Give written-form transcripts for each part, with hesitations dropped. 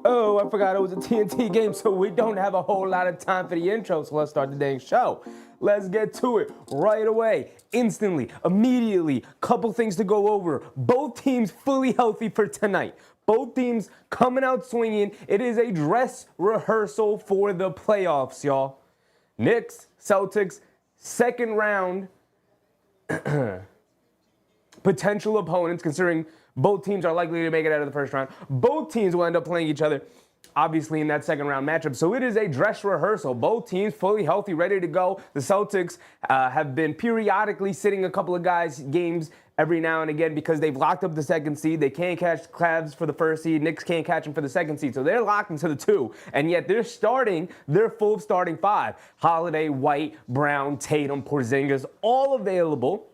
Oh, I forgot it was a TNT game, so we don't have a whole lot of time for the intro, so let's start the dang show. Let's get to it right away, instantly, immediately. Couple things to go over. Both teams fully healthy for tonight. Both teams coming out swinging. It is a dress rehearsal for the playoffs, y'all. Knicks, Celtics, second round potential opponents, considering both teams are likely to make it out of the first round. Both teams will end up playing each other, obviously, in that second round matchup. So it is a dress rehearsal. Both teams fully healthy, ready to go. The Celtics have been periodically sitting a couple of guys' games every now and again because they've locked up the second seed. They can't catch Cavs for the first seed. Knicks can't catch them for the second seed. So they're locked into the two. And yet they're starting their full starting five. Holiday, White, Brown, Tatum, Porzingis, all available.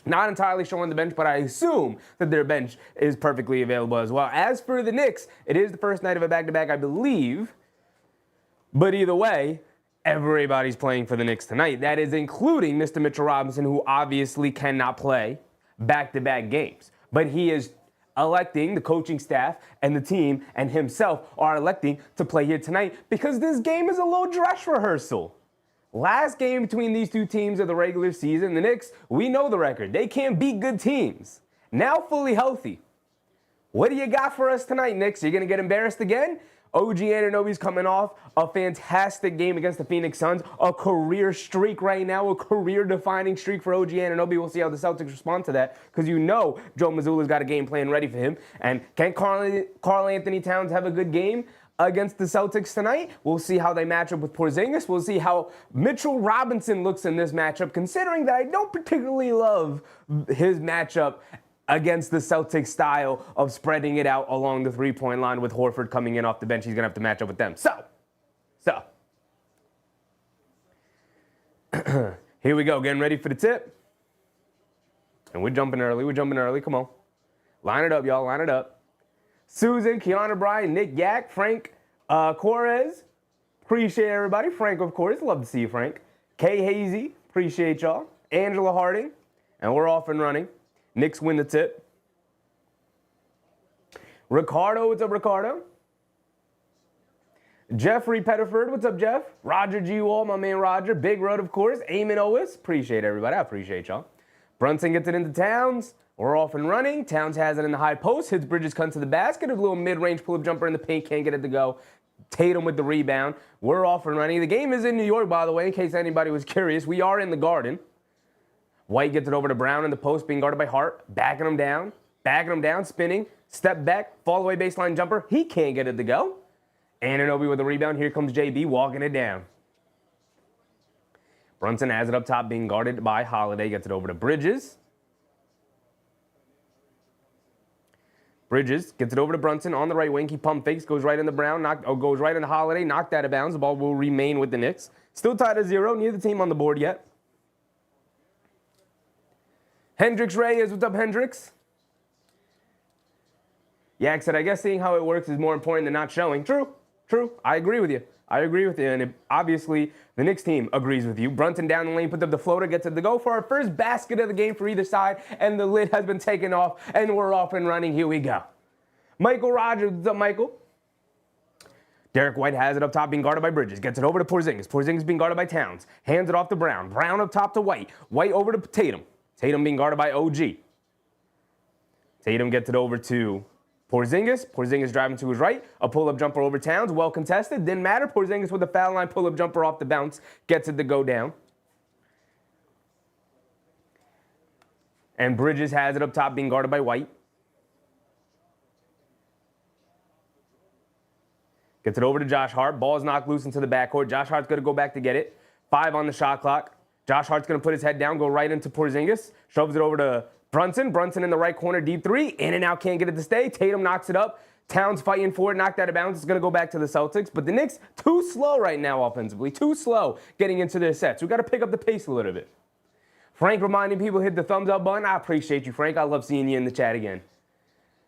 Not entirely sure on the bench, but I assume that their bench is perfectly available as well. As for the Knicks, it is the first night of a back-to-back, I believe. But either way, everybody's playing for the Knicks tonight. That is including Mr. Mitchell Robinson, who obviously cannot play back-to-back games. But he is electing, the coaching staff and the team and himself are electing to play here tonight because this game is a little dress rehearsal. Last game between these two teams of the regular season, the Knicks, we know the record. They can't beat good teams. Now fully healthy. What do you got for us tonight, Knicks? You're going to get embarrassed again? OG Anunoby's coming off a fantastic game against the Phoenix Suns. A career streak right now, a career-defining streak for OG Anunoby. We'll see how the Celtics respond to that because you know Joe Mazzulla's got a game plan ready for him. And can Karl-Anthony Towns have a good game against the Celtics tonight? We'll see how they match up with Porzingis. We'll see how Mitchell Robinson looks in this matchup, considering that I don't particularly love his matchup against the Celtics style of spreading it out along the three-point line with Horford coming in off the bench. He's going to have to match up with them. So, here we go. Getting ready for the tip. And we're jumping early. Come on. Line it up, y'all. Line it up. Susan, Kiana Bryan, Nick Yak, Frank Correz. Appreciate everybody. Frank, of course. Love to see you, Frank. Kay Hazy. Appreciate y'all. Angela Harding. And we're off and running. Knicks win the tip. Ricardo, what's up, Ricardo? Jeffrey Pettiford, what's up, Jeff? Roger G. Wall, my man Roger. Big Road, of course. Eamon Owis. Appreciate everybody. I appreciate y'all. Brunson gets it into Towns. We're off and running. Towns has it in the high post. Hits Bridges, cuts to the basket. A little mid-range pull-up jumper in the paint. Can't get it to go. Tatum with the rebound. We're off and running. The game is in New York, by the way, in case anybody was curious. We are in the Garden. White gets it over to Brown in the post, being guarded by Hart. Backing him down, spinning. Step back, fall away baseline jumper. He can't get it to go. Anunoby with the rebound. Here comes JB walking it down. Brunson has it up top, being guarded by Holiday. Gets it over to Bridges. Bridges gets it over to Brunson on the right wing. He pump fakes, goes right in the Brown, goes right in the Holiday, knocked out of bounds. The ball will remain with the Knicks. Still tied at 0, neither team on the board yet. Hendricks Reyes, what's up, Hendricks? Yak said, I guess seeing how it works is more important than not showing. True. I agree with you. And obviously, the Knicks team agrees with you. Brunson down the lane, puts up the floater, gets it to go for our first basket of the game for either side, and the lid has been taken off, and we're off and running. Here we go. Michael Rogers, what's up, Michael? Derek White has it up top, being guarded by Bridges. Gets it over to Porzingis. Porzingis being guarded by Towns. Hands it off to Brown. Brown up top to White. White over to Tatum. Tatum being guarded by OG. Tatum gets it over to Porzingis. Porzingis driving to his right. A pull-up jumper over Towns. Well contested. Didn't matter. Porzingis with a foul line pull-up jumper off the bounce. Gets it to go down. And Bridges has it up top, being guarded by White. Gets it over to Josh Hart. Ball's knocked loose into the backcourt. Josh Hart's going to go back to get it. 5 on the shot clock. Josh Hart's going to put his head down, go right into Porzingis. Shoves it over to Brunson. Brunson in the right corner, deep three. In and out, can't get it to stay. Tatum knocks it up. Towns fighting for it, knocked out of bounds. It's going to go back to the Celtics. But the Knicks, too slow right now offensively. Too slow getting into their sets. We've got to pick up the pace a little bit. Frank reminding people, hit the thumbs up button. I appreciate you, Frank. I love seeing you in the chat again.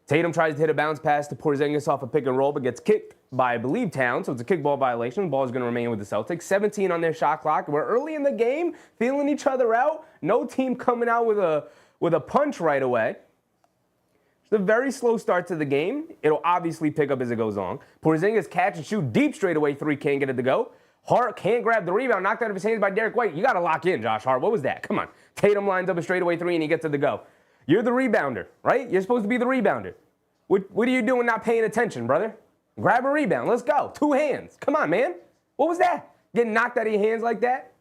Tatum tries to hit a bounce pass to Porzingis off a pick and roll, but gets kicked by, I believe, Towns. So it's a kickball violation. The ball is going to remain with the Celtics. 17 on their shot clock. We're early in the game, feeling each other out. No team coming out with a punch right away. It's a very slow start to the game. It'll obviously pick up as it goes on. Porzingis catch and shoot deep straightaway three, can't get it to go. Hart can't grab the rebound, knocked out of his hands by Derek White. You got to lock in, Josh Hart. What was that? Come on. Tatum lines up a straightaway three and he gets it to go. You're the rebounder, right? You're supposed to be the rebounder. What are you doing not paying attention, brother? Grab a rebound. Let's go. Two hands. Come on, man. What was that? Getting knocked out of your hands like that?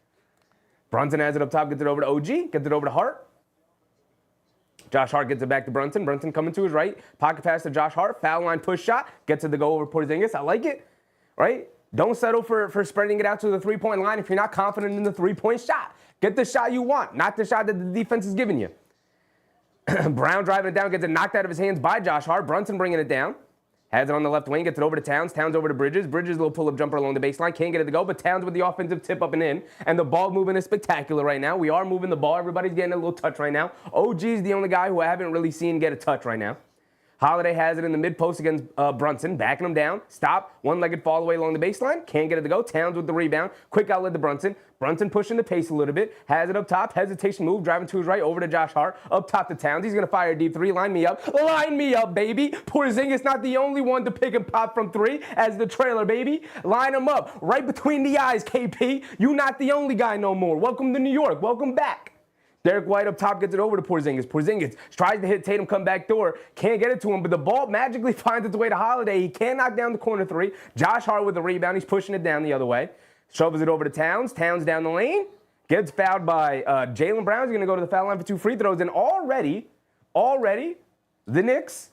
Brunson has it up top, gets it over to OG, gets it over to Hart. Josh Hart gets it back to Brunson. Brunson coming to his right. Pocket pass to Josh Hart. Foul line push shot. Gets it to go over Porzingis. I like it, right? Don't settle for spreading it out to the three-point line if you're not confident in the three-point shot. Get the shot you want, not the shot that the defense is giving you. Brown driving it down, gets it knocked out of his hands by Josh Hart. Brunson bringing it down. Has it on the left wing, gets it over to Towns. Towns over to Bridges. Bridges, little pull-up jumper along the baseline. Can't get it to go, but Towns with the offensive tip up and in. And the ball movement is spectacular right now. We are moving the ball. Everybody's getting a little touch right now. OG's the only guy who I haven't really seen get a touch right now. Holiday has it in the mid-post against Brunson, backing him down. Stop, one-legged fall away along the baseline. Can't get it to go. Towns with the rebound. Quick outlet to Brunson. Brunson pushing the pace a little bit. Has it up top. Hesitation move. Driving to his right. Over to Josh Hart. Up top to Towns. He's going to fire a deep three. Line me up. Line me up, baby. Porzingis not the only one to pick and pop from three as the trailer, baby. Line him up. Right between the eyes, KP. You not the only guy no more. Welcome to New York. Welcome back. Derek White up top gets it over to Porzingis. Porzingis tries to hit Tatum, come back door. Can't get it to him, but the ball magically finds its way to Holiday. He can't knock down the corner three. Josh Hart with the rebound. He's pushing it down the other way. Shoves it over to Towns. Towns down the lane. Gets fouled by Jalen Brown. He's going to go to the foul line for two free throws. And already, the Knicks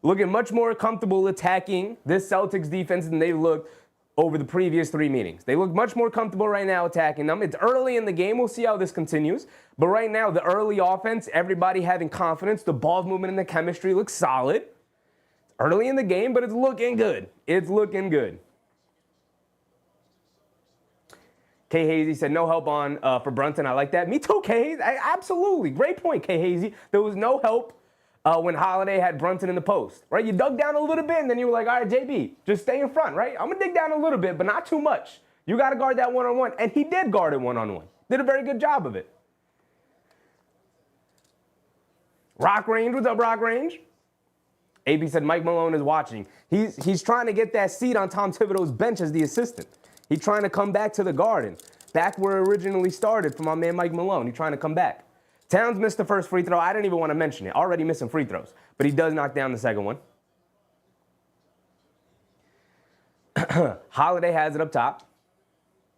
looking much more comfortable attacking this Celtics defense than they've looked over the previous three meetings. They look much more comfortable right now attacking them. It's early in the game. We'll see how this continues. But right now, the early offense, everybody having confidence. The ball movement and the chemistry looks solid. It's early in the game, but it's looking good. It's looking good. K. Hazy said no help on for Brunson. I like that. Me too, K. Hazy. Absolutely. Great point, K. Hazy. There was no help when Holiday had Brunson in the post, right? You dug down a little bit, and then you were like, all right, JB, just stay in front, right? I'm going to dig down a little bit, but not too much. You got to guard that one-on-one. And he did guard it one-on-one. Did a very good job of it. Rock Range, what's up, Rock Range? AB said Mike Malone is watching. He's trying to get that seat on Tom Thibodeau's bench as the assistant. He's trying to come back to the Garden, back where it originally started for my man Mike Malone. He's trying to come back. Towns missed the first free throw. I didn't even want to mention it. Already missing free throws. But he does knock down the second one. Holiday has it up top.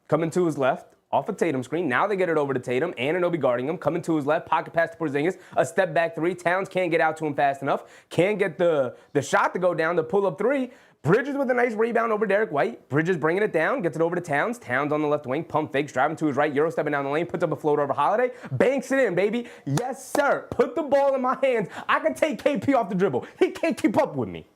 Coming to his left. Off a Tatum screen. Now they get it over to Tatum. Anunoby guarding him. Coming to his left. Pocket pass to Porzingis. A step back three. Towns can't get out to him fast enough. Can't get the shot to go down. The pull up three. Bridges with a nice rebound over Derek White. Bridges bringing it down. Gets it over to Towns. Towns on the left wing. Pump fakes. Driving to his right. Euro stepping down the lane. Puts up a floater over Holiday. Banks it in, baby. Yes, sir. Put the ball in my hands. I can take KP off the dribble. He can't keep up with me.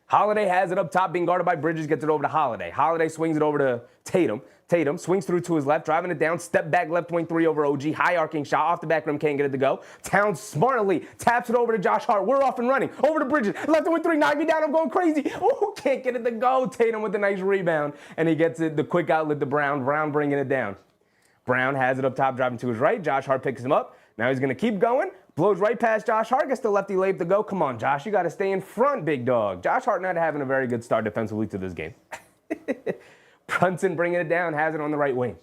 Holiday has it up top, being guarded by Bridges, gets it over to Holiday. Holiday swings it over to Tatum. Tatum swings through to his left, driving it down, step back left wing three over OG, high arcing shot off the back rim, can't get it to go. Towns smartly taps it over to Josh Hart. We're off and running. Over to Bridges, left wing three, knock me down, I'm going crazy. Oh, can't get it to go. Tatum with a nice rebound, and he gets it, the quick outlet to Brown. Brown bringing it down. Brown has it up top, driving to his right. Josh Hart picks him up. Now he's going to keep going. Blows right past Josh Hart, gets the lefty layup to go. Come on, Josh, you got to stay in front, big dog. Josh Hart not having a very good start defensively to this game. Brunson bringing it down, has it on the right wing.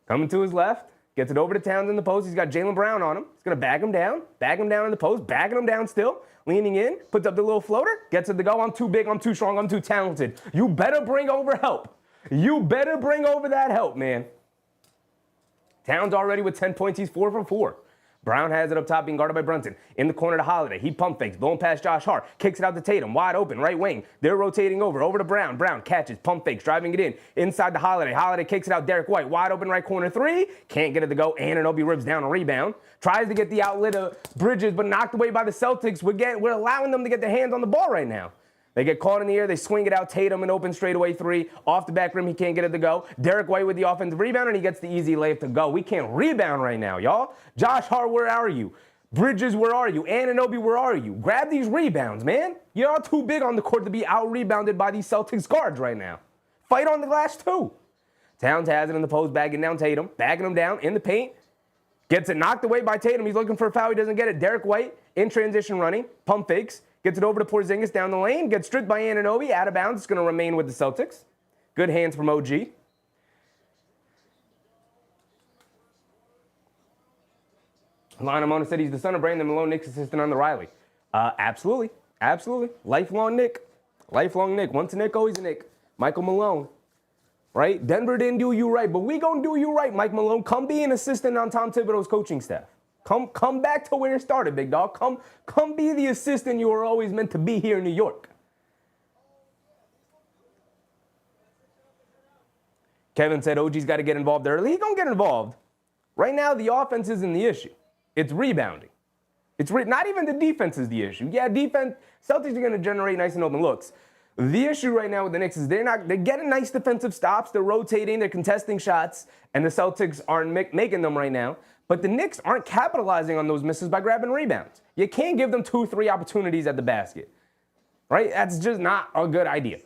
Coming to his left, gets it over to Towns in the post. He's got Jalen Brown on him. He's going to bag him down in the post, bagging him down still, leaning in, puts up the little floater, gets it to go. I'm too big, I'm too strong, I'm too talented. You better bring over help. You better bring over that help, man. Towns already with 10 points. He's 4 for 4. Brown has it up top, being guarded by Brunson. In the corner to Holiday. He pump fakes, blowing past Josh Hart. Kicks it out to Tatum, wide open, right wing. They're rotating over to Brown. Brown catches, pump fakes, driving it in. Inside to Holiday. Holiday kicks it out, Derek White. Wide open right corner three. Can't get it to go. Anunoby rips down a rebound. Tries to get the outlet of Bridges, but knocked away by the Celtics. We're allowing them to get their hands on the ball right now. They get caught in the air. They swing it out. Tatum, an open straightaway three. Off the back rim, he can't get it to go. Derek White with the offensive rebound, and he gets the easy layup to go. We can't rebound right now, y'all. Josh Hart, where are you? Bridges, where are you? Anunoby, where are you? Grab these rebounds, man. You're all too big on the court to be out-rebounded by these Celtics guards right now. Fight on the glass, too. Towns has it in the post, bagging down Tatum. Bagging him down in the paint. Gets it knocked away by Tatum. He's looking for a foul. He doesn't get it. Derek White in transition running, pump fakes, gets it over to Porzingis down the lane, gets stripped by Anunoby, out of bounds. It's going to remain with the Celtics. Good hands from OG. Lionel Mona said he's the son of Brandon Malone, Knicks assistant on the Riley. Absolutely. Absolutely. Lifelong Knick. Lifelong Knick. Once a Knick, always a Knick. Michael Malone. Right? Denver didn't do you right, but we gonna do you right, Mike Malone. Come be an assistant on Tom Thibodeau's coaching staff. Come back to where it started, big dog. Come be the assistant you were always meant to be here in New York. Kevin said OG's got to get involved early. He's gonna get involved. Right now, the offense isn't the issue. It's rebounding. Not even the defense is the issue. Yeah, defense, Celtics are gonna generate nice and open looks. The issue right now with the Knicks is they're getting nice defensive stops, they're rotating, they're contesting shots, and the Celtics aren't making them right now. But the Knicks aren't capitalizing on those misses by grabbing rebounds. You can't give them 2-3 opportunities at the basket, right? That's just not a good idea,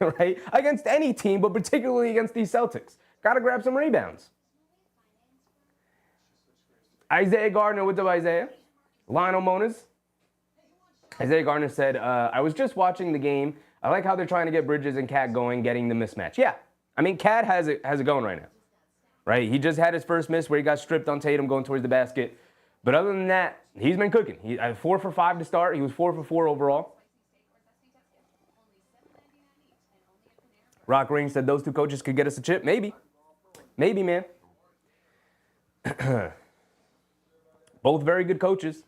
right? Against any team, but particularly against these Celtics. Got to grab some rebounds. Isaiah Gardner, what's up, Isaiah? Lionel Monas. Isaiah Gardner said, I was just watching the game. I like how they're trying to get Bridges and Cat going, getting the mismatch. Yeah, I mean, Cat has it going right now, right? He just had his first miss where he got stripped on Tatum going towards the basket. But other than that, he's been cooking. He had 4 for 5 to start. He was 4 for 4 overall. Rock Range said those two coaches could get us a chip. Maybe. Maybe, man. Both very good coaches.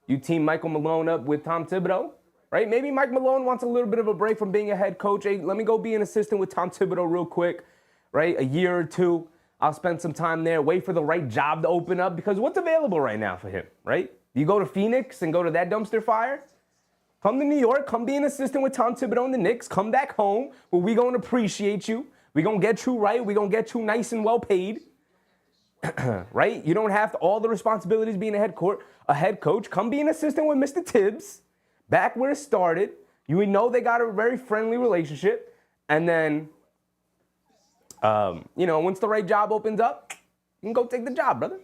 You team Michael Malone up with Tom Thibodeau, right? Maybe Mike Malone wants a little bit of a break from being a head coach. Hey, let me go be an assistant with Tom Thibodeau real quick, right? A year or two. I'll spend some time there, wait for the right job to open up, because what's available right now for him, right? You go to Phoenix and go to that dumpster fire? Come to New York, come be an assistant with Tom Thibodeau and the Knicks, come back home where we going to appreciate you. We going to get you right. We going to get you nice and well paid, right? You don't have all the responsibilities being a head coach. Come be an assistant with Mr. Tibbs, back where it started. You know they got a very friendly relationship. And then, once the right job opens up, you can go take the job, brother.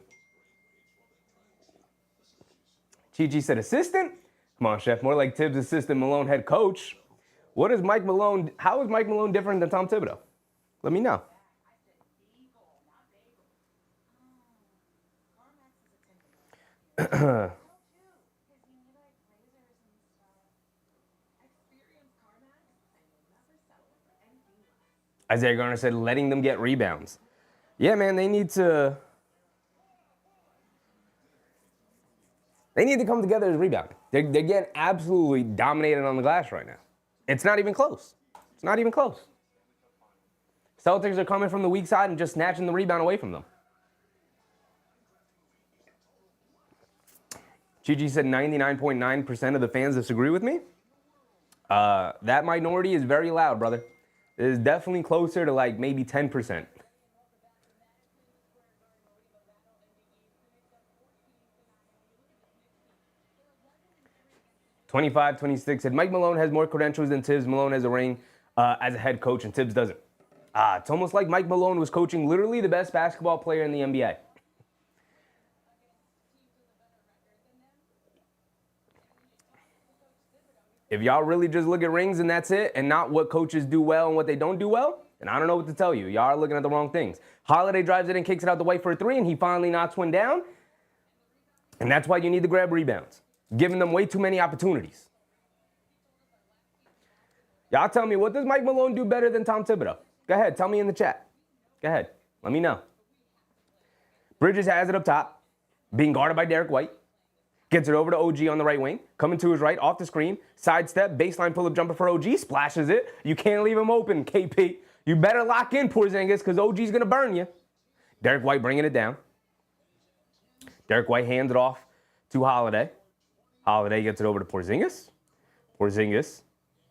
Chi said assistant? Come on, Chef. More like Tibbs assistant, Malone head coach. How is Mike Malone different than Tom Thibodeau? Let me know. Isaiah Garner said letting them get rebounds. Yeah, man, they need to come together as rebounding. They're getting absolutely dominated on the glass right now. It's not even close. It's not even close. Celtics are coming from the weak side and just snatching the rebound away from them. Gigi said 99.9% of the fans disagree with me. That minority is very loud, brother. It is definitely closer to like maybe 10%. $25-26 said Mike Malone has more credentials than Tibbs. Malone has a ring as a head coach and Tibbs doesn't. It's almost like Mike Malone was coaching literally the best basketball player in the NBA. If y'all really just look at rings and that's it, and not what coaches do well and what they don't do well, then I don't know what to tell you. Y'all are looking at the wrong things. Holiday drives it and kicks it out the way for a 3, and he finally knocks one down. And that's why you need to grab rebounds. Giving them way too many opportunities. Y'all tell me, what does Mike Malone do better than Tom Thibodeau? Go ahead, tell me in the chat. Go ahead, let me know. Bridges has it up top, being guarded by Derek White. Gets it over to OG on the right wing. Coming to his right, off the screen. Sidestep, baseline pull-up jumper for OG. Splashes it. You can't leave him open, KP. You better lock in, Porzingis, because OG's going to burn you. Derek White bringing it down. Derek White hands it off to Holiday. Holiday gets it over to Porzingis. Porzingis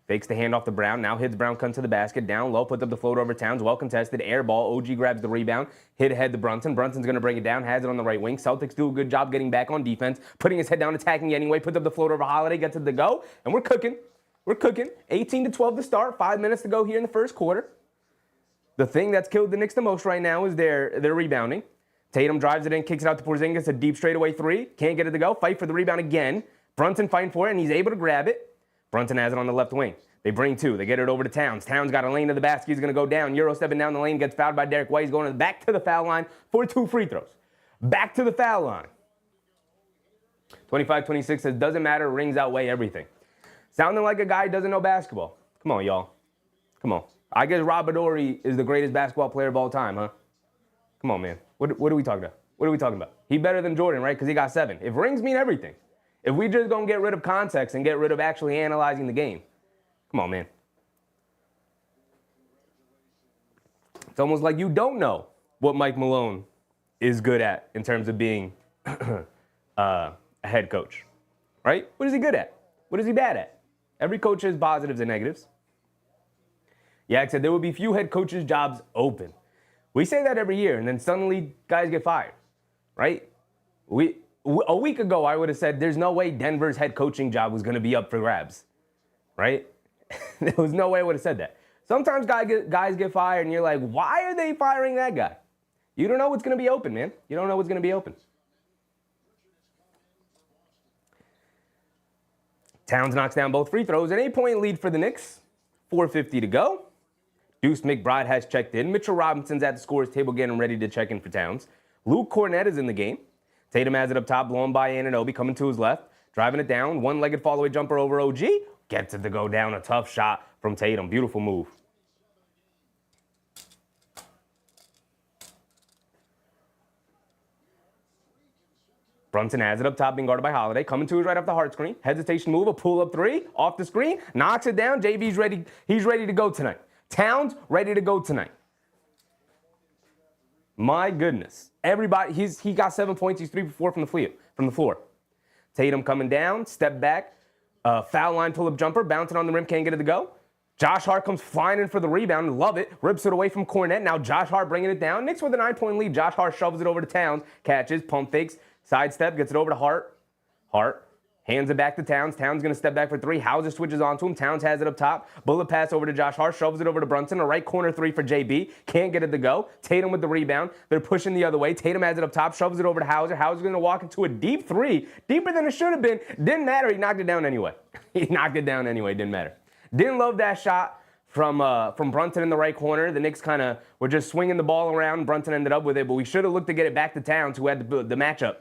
fakes the handoff to Brown. Now hits Brown, comes to the basket. Down low, puts up the float over Towns. Well contested. Air ball. OG grabs the rebound. Hit ahead to Brunson. Brunson's going to bring it down. Has it on the right wing. Celtics do a good job getting back on defense. Putting his head down, attacking anyway. Puts up the float over Holiday. Gets it to go. And we're cooking. We're cooking. 18-12 to start. 5 minutes to go here in the first quarter. The thing that's killed the Knicks the most right now is their rebounding. Tatum drives it in, kicks it out to Porzingis. A deep straightaway 3. Can't get it to go. Fight for the rebound again. Brunson fighting for it, and he's able to grab it. Brunson has it on the left wing. They bring two. They get it over to Towns. Towns got a lane to the basket. He's going to go down. Euro stepping down the lane, gets fouled by Derek White. He's going back to the foul line for 2 free throws. Back to the foul line. 25-26 says, doesn't matter, rings outweigh everything. Sounding like a guy who doesn't know basketball. Come on, y'all. Come on. I guess Robadori is the greatest basketball player of all time, huh? Come on, man. What are we talking about? What are we talking about? He better than Jordan, right? Because he got 7. If rings mean everything, if we just gonna get rid of context and get rid of actually analyzing the game, come on, man. It's almost like you don't know what Mike Malone is good at in terms of being a head coach, right? What is he good at? What is he bad at? Every coach has positives and negatives. Yak said there will be few head coaches' jobs open. We say that every year, and then suddenly guys get fired, right? A week ago, I would have said there's no way Denver's head coaching job was going to be up for grabs, right? There was no way I would have said that. Sometimes guys get fired, and you're like, why are they firing that guy? You don't know what's going to be open, man. You don't know what's going to be open. Towns knocks down both free throws. An 8-point lead for the Knicks. 4:50 to go. Duece McBride has checked in. Mitchell Robinson's at the scorer's table getting ready to check in for Towns. Luke Cornett is in the game. Tatum has it up top, blown by Anunoby, coming to his left. Driving it down, one-legged fall-away jumper over OG. Gets it to go down, a tough shot from Tatum. Beautiful move. Brunson has it up top, being guarded by Holiday. Coming to his right off the Hart screen. Hesitation move, a pull-up 3, off the screen. Knocks it down. JV's ready. He's ready to go tonight. Towns ready to go tonight. My goodness. Everybody, he got 7 points. He's 3 for 4 from the floor. Tatum coming down, step back, foul line pull-up jumper, bouncing on the rim, can't get it to go. Josh Hart comes flying in for the rebound, love it, rips it away from Cornett. Now Josh Hart bringing it down. Knicks with a 9-point lead. Josh Hart shovels it over to Towns, catches, pump fakes, sidestep, gets it over to Hart. Hart hands it back to Towns. Towns going to step back for 3. Hauser switches onto him. Towns has it up top. Bullet pass over to Josh Hart. Shovels it over to Brunson. A right corner 3 for JB. Can't get it to go. Tatum with the rebound. They're pushing the other way. Tatum has it up top. Shovels it over to Hauser. Hauser's going to walk into a deep 3. Deeper than it should have been. Didn't matter. He knocked it down anyway. He knocked it down anyway. Didn't matter. Didn't love that shot from Brunson in the right corner. The Knicks kind of were just swinging the ball around. Brunson ended up with it, but we should have looked to get it back to Towns, who had the matchup.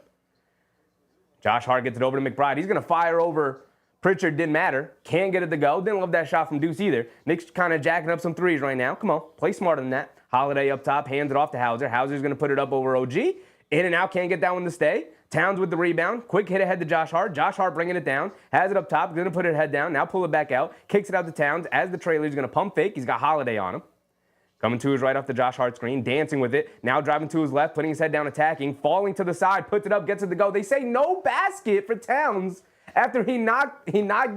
Josh Hart gets it over to McBride. He's going to fire over Pritchard. Didn't matter. Can't get it to go. Didn't love that shot from Duece either. Knicks kind of jacking up some threes right now. Come on. Play smarter than that. Holiday up top. Hands it off to Hauser. Hauser's going to put it up over OG. In and out. Can't get that one to stay. Towns with the rebound. Quick hit ahead to Josh Hart. Josh Hart bringing it down. Has it up top. Going to put it head down. Now pull it back out. Kicks it out to Towns. As the trailer, he's going to pump fake. He's got Holiday on him. Coming to his right off the Josh Hart screen, dancing with it. Now driving to his left, putting his head down, attacking, falling to the side, puts it up, gets it to go. They say no basket for Towns after he knocked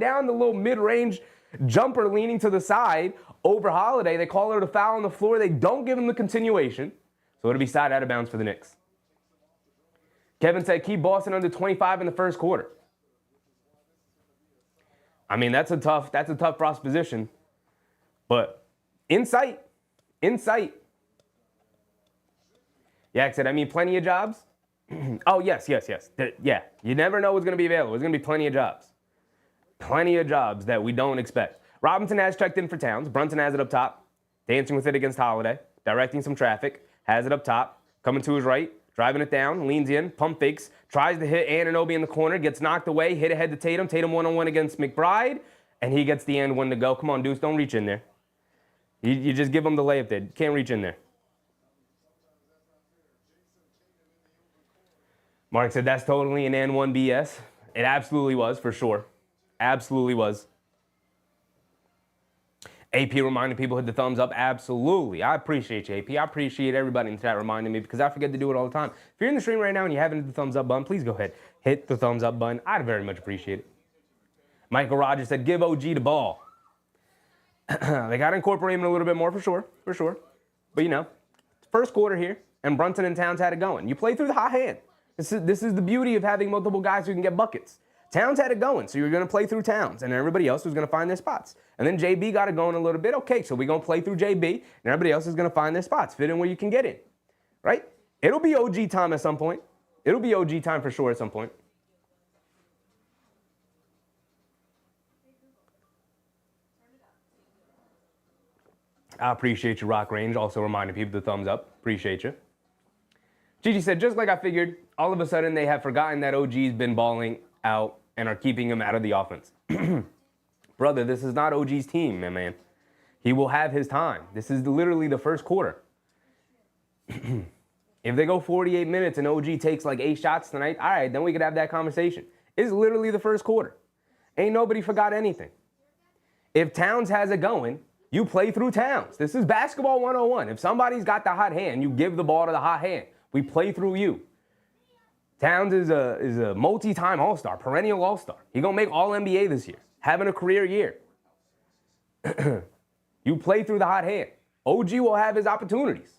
down the little mid-range jumper leaning to the side over Holiday. They call it a foul on the floor. They don't give him the continuation. So it'll be side out of bounds for the Knicks. Kevin said, keep Boston under 25 in the first quarter. I mean, that's a tough proposition. But insight. Yak said, I mean, plenty of jobs? Oh, yes. Yeah, you never know what's going to be available. There's going to be plenty of jobs. Plenty of jobs that we don't expect. Robinson has checked in for Towns. Brunson has it up top. Dancing with it against Holiday. Directing some traffic. Has it up top. Coming to his right. Driving it down. Leans in. Pump fakes. Tries to hit Anunoby in the corner. Gets knocked away. Hit ahead to Tatum. Tatum one-on-one against McBride. And he gets the end one to go. Come on, Duece. Don't reach in there. You just give him the layup there. Can't reach in there. Mark said that's totally an N1 BS. It absolutely was, for sure. Absolutely was. AP reminding people hit the thumbs up. Absolutely. I appreciate you, AP. I appreciate everybody in the chat reminding me because I forget to do it all the time. If you're in the stream right now and you haven't hit the thumbs up button, please go ahead. Hit the thumbs up button. I'd very much appreciate it. Michael Rogers said, give OG the ball. They got to incorporate him a little bit more for sure. But, you know, first quarter here, and Brunson and Towns had it going. You play through the hot hand. This is the beauty of having multiple guys who can get buckets. Towns had it going, so you're going to play through Towns, and everybody else was going to find their spots. And then JB got it going a little bit. Okay, so we're going to play through JB, and everybody else is going to find their spots. Fit in where you can get in, right? It'll be OG time at some point. It'll be OG time for sure at some point. I appreciate you, Rock Range. Also reminding people to thumbs up. Appreciate you. Gigi said, just like I figured, all of a sudden they have forgotten that OG's been balling out and are keeping him out of the offense. Brother, this is not OG's team, my man. He will have his time. This is literally the first quarter. If they go 48 minutes and OG takes like 8 shots tonight, all right, then we could have that conversation. It's literally the first quarter. Ain't nobody forgot anything. If Towns has it going, you play through Towns. This is basketball 101. If somebody's got the hot hand, you give the ball to the hot hand. We play through you. Towns is a multi-time All-Star, perennial All-Star. He gonna make All-NBA this year, having a career year. You play through the hot hand. OG will have his opportunities.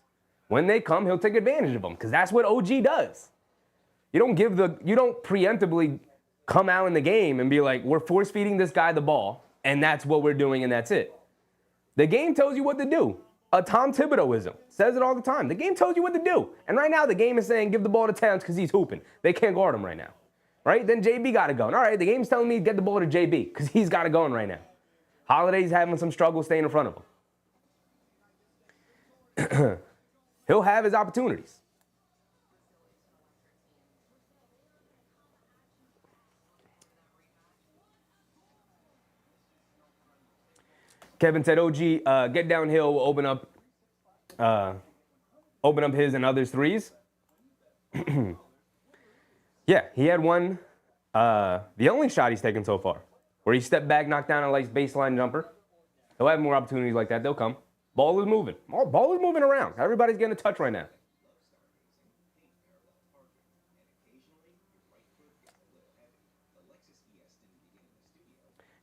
When they come, he'll take advantage of them because that's what OG does. You don't preemptively come out in the game and be like, we're force-feeding this guy the ball, and that's what we're doing, and that's it. The game tells you what to do. A Tom Thibodeauism says it all the time. The game tells you what to do. And right now, the game is saying give the ball to Towns because he's hooping. They can't guard him right now. Right? Then JB got it going. All right, the game's telling me get the ball to JB because he's got it going right now. Holiday's having some struggle staying in front of him. He'll have his opportunities. Kevin said, OG, get downhill will open up his and others' threes. Yeah, he had one, the only shot he's taken so far, where he stepped back, knocked down a nice baseline jumper. He'll have more opportunities like that. They'll come. Ball is moving. Ball is moving around. Everybody's getting a touch right now.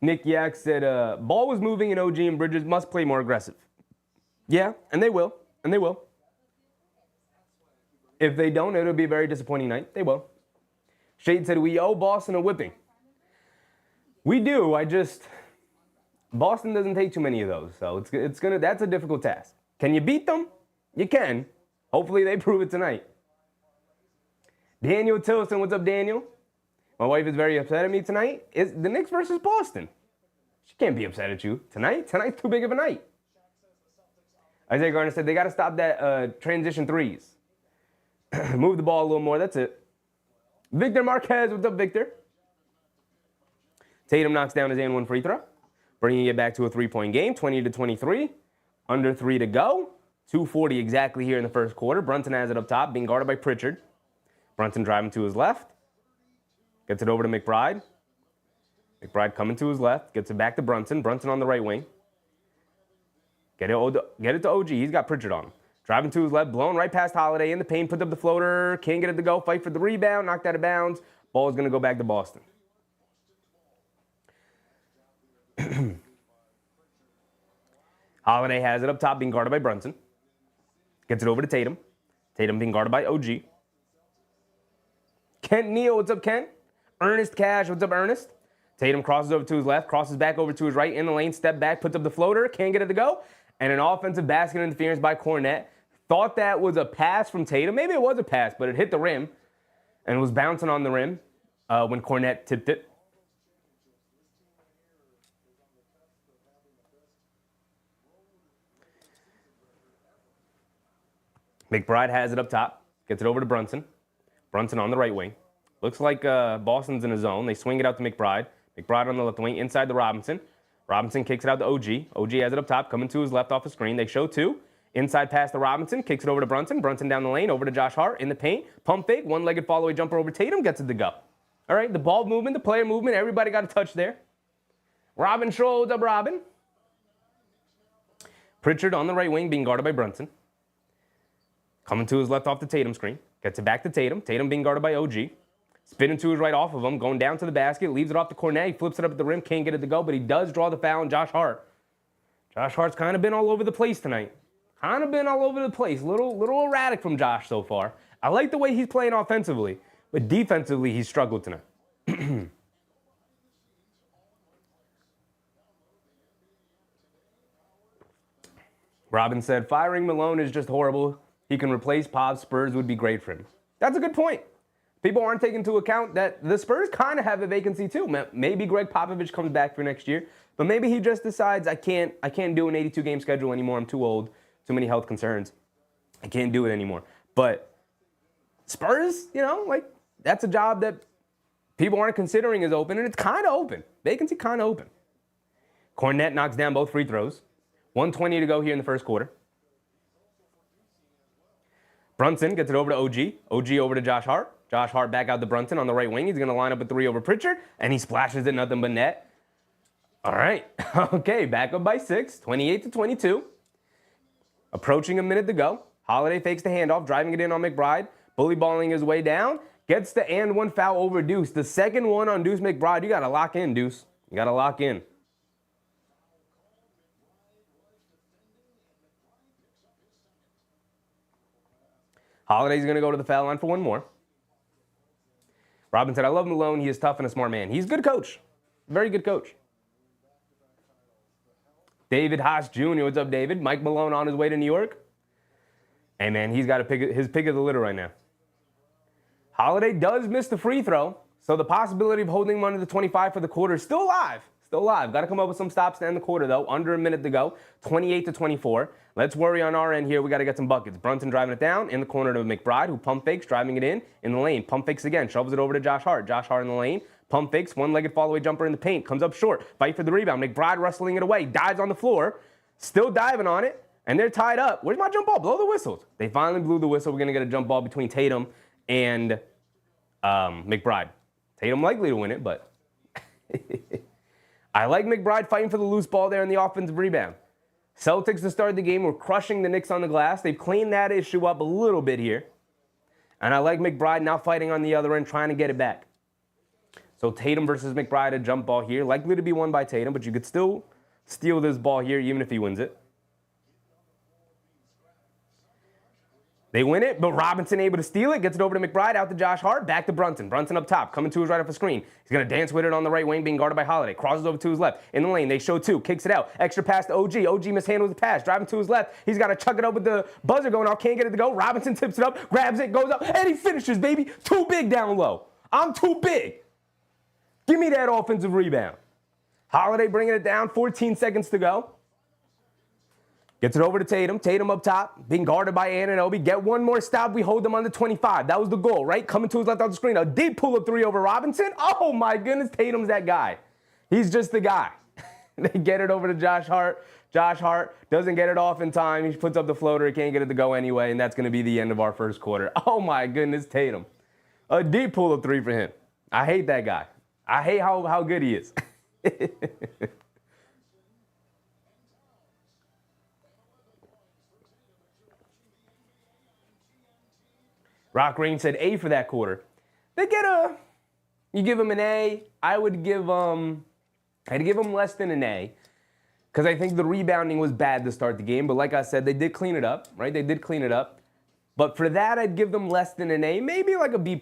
Nick Yak said, ball was moving and OG and Bridges must play more aggressive. Yeah, and they will. And they will. If they don't, it'll be a very disappointing night. They will. Shade said, we owe Boston a whipping. We do. Boston doesn't take too many of those. So that's a difficult task. Can you beat them? You can. Hopefully they prove it tonight. Daniel Tilson, what's up, Daniel? My wife is very upset at me tonight. It's the Knicks versus Boston. She can't be upset at you tonight. Tonight's too big of a night. Isaiah Garner said they got to stop that transition threes. Move the ball a little more. That's it. Victor Marquez, what's up, Victor? Tatum knocks down his and one free throw, bringing it back to a 3-point game, 20-23. Under 3 to go. 2:40 exactly here in the first quarter. Brunson has it up top, being guarded by Pritchard. Brunson driving to his left. Gets it over to McBride. McBride coming to his left. Gets it back to Brunson. Brunson on the right wing. Get it to OG. He's got Pritchard on him. Driving to his left. Blown right past Holiday in the paint. Put up the floater. Can't get it to go. Fight for the rebound. Knocked out of bounds. Ball is going to go back to Boston. Holiday has it up top, being guarded by Brunson. Gets it over to Tatum. Tatum being guarded by OG. Kent Neal, what's up, Kent? Ernest Cash, what's up, Ernest? Tatum crosses over to his left, crosses back over to his right, in the lane, step back, puts up the floater, can't get it to go. And an offensive basket interference by Cornette. Thought that was a pass from Tatum. Maybe it was a pass, but it hit the rim and was bouncing on the rim when Cornette tipped it. McBride has it up top, gets it over to Brunson. Brunson on the right wing. Looks like Boston's in a zone. They swing it out to McBride. McBride on the left wing, inside to Robinson. Robinson kicks it out to OG. OG has it up top, coming to his left off the screen. They show two. Inside pass to Robinson, kicks it over to Brunson. Brunson down the lane, over to Josh Hart in the paint. Pump fake, one-legged follow-away jumper over Tatum, gets it to go. All right, the ball movement, the player movement, everybody got a touch there. Robin shows up Robin. Pritchard on the right wing, being guarded by Brunson. Coming to his left off the Tatum screen. Gets it back to Tatum. Tatum being guarded by OG. Spinning to his right off of him. Going down to the basket. Leaves it off to Cornet. He flips it up at the rim. Can't get it to go, but he does draw the foul on Josh Hart. Josh Hart's kind of been all over the place tonight. Kind of been all over the place. Little erratic from Josh so far. I like the way he's playing offensively, but defensively he's struggled tonight. Robin said, firing Malone is just horrible. He can replace Pop. Spurs would be great for him. That's a good point. People aren't taking into account that the Spurs kind of have a vacancy too. Maybe Greg Popovich comes back for next year, but maybe he just decides I can't do an 82-game schedule anymore. I'm too old, too many health concerns. I can't do it anymore. But Spurs, that's a job that people aren't considering is open, and it's kind of open. Vacancy kind of open. Kornet knocks down both free throws. 1:20 to go here in the first quarter. Brunson gets it over to OG. OG over to Josh Hart. Josh Hart back out to Brunson on the right wing. He's going to line up a three over Pritchard, and he splashes it nothing but net. All right. Okay, back up by 6, 28-22. Approaching a minute to go. Holiday fakes the handoff, driving it in on McBride. Bully balling his way down. Gets the and one foul over Duece. The second one on Duece McBride. You got to lock in, Duece. You got to lock in. Holiday's going to go to the foul line for one more. Robin said, I love Malone. He is tough and a smart man. He's a good coach. Very good coach. David Haas Jr. What's up, David? Mike Malone on his way to New York. Hey, man, he's got his pick of the litter right now. Holiday does miss the free throw, so the possibility of holding him under the 25 for the quarter is still alive. Still alive. Got to come up with some stops to end the quarter, though. Under a minute to go. 28-24. Let's worry on our end here. We got to get some buckets. Brunson driving it down in the corner to McBride, who pump fakes, driving it in the lane. Pump fakes again. Shovels it over to Josh Hart. Josh Hart in the lane. Pump fakes. One-legged fall-away jumper in the paint. Comes up short. Fight for the rebound. McBride wrestling it away. Dives on the floor. Still diving on it. And they're tied up. Where's my jump ball? Blow the whistles. They finally blew the whistle. We're going to get a jump ball between Tatum and McBride. Tatum likely to win it, but I like McBride fighting for the loose ball there in the offensive rebound. Celtics to start the game were crushing the Knicks on the glass. They've cleaned that issue up a little bit here. And I like McBride now fighting on the other end, trying to get it back. So Tatum versus McBride, a jump ball here. Likely to be won by Tatum, but you could still steal this ball here even if he wins it. They win it, but Robinson able to steal it. Gets it over to McBride, out to Josh Hart, back to Brunson. Brunson up top, coming to his right off the screen. He's going to dance with it on the right wing, being guarded by Holiday. Crosses over to his left. In the lane, they show two. Kicks it out. Extra pass to OG. OG mishandles the pass. Driving to his left. He's got to chuck it up with the buzzer going off. Can't get it to go. Robinson tips it up, grabs it, goes up, and he finishes, baby. Too big down low. I'm too big. Give me that offensive rebound. Holiday bringing it down. 14 seconds to go. Gets it over to Tatum. Tatum up top, being guarded by Anunoby. Get one more stop. We hold them under 25. That was the goal, right? Coming to his left off the screen. A deep pull-up three over Robinson. Oh, my goodness. Tatum's that guy. He's just the guy. They get it over to Josh Hart. Josh Hart doesn't get it off in time. He puts up the floater. He can't get it to go anyway, and that's going to be the end of our first quarter. Oh, my goodness, Tatum. A deep pull-up three for him. I hate that guy. I hate how good he is. Rock Green said A for that quarter. They get you give them an A. I'd give them less than an A because I think the rebounding was bad to start the game. But like I said, they did clean it up, right? They did clean it up. But for that, I'd give them less than an A, maybe like a B+.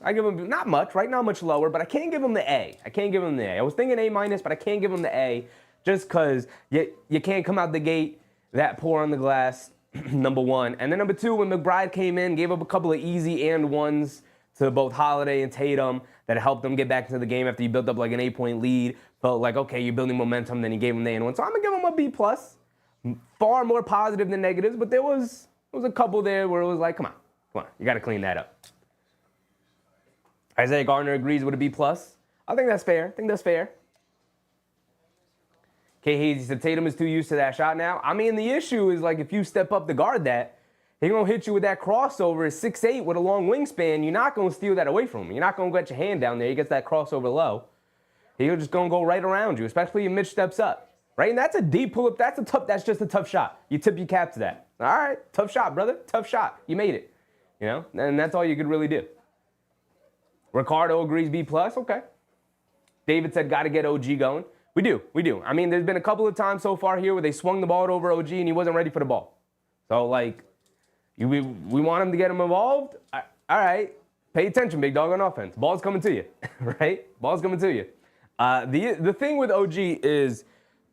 I give them not much, right? Not much lower, but I can't give them the A. I can't give them the A. I was thinking A-, but I can't give them the A just because you can't come out the gate that poor on the glass. Number one. And then number two, when McBride came in, gave up a couple of easy and ones to both Holiday and Tatum that helped them get back into the game after you built up like an 8-point lead. Felt like, okay, you're building momentum, then he gave them the and one. So I'm going to give him a B+. Far more positive than negatives, but there was a couple there where it was like, come on, you got to clean that up. Isaiah Gardner agrees with a B+. I think that's fair. K. Hayes said Tatum is too used to that shot now. I mean, the issue is, like, if you step up to guard that, he's going to hit you with that crossover. 6'8" with a long wingspan. You're not going to steal that away from him. You're not going to get your hand down there. He gets that crossover low. He's just going to go right around you, especially if Mitch steps up. Right? And that's a deep pull-up. That's just a tough shot. You tip your cap to that. All right, tough shot, brother. Tough shot. You made it. You know? And that's all you could really do. Ricardo agrees B+. Okay. David said, got to get OG going. We do. I mean, there's been a couple of times so far here where they swung the ball over OG and he wasn't ready for the ball. So, like, we want him to get him involved. All right, pay attention, big dog on offense. Ball's coming to you, right? Ball's coming to you. The thing with OG is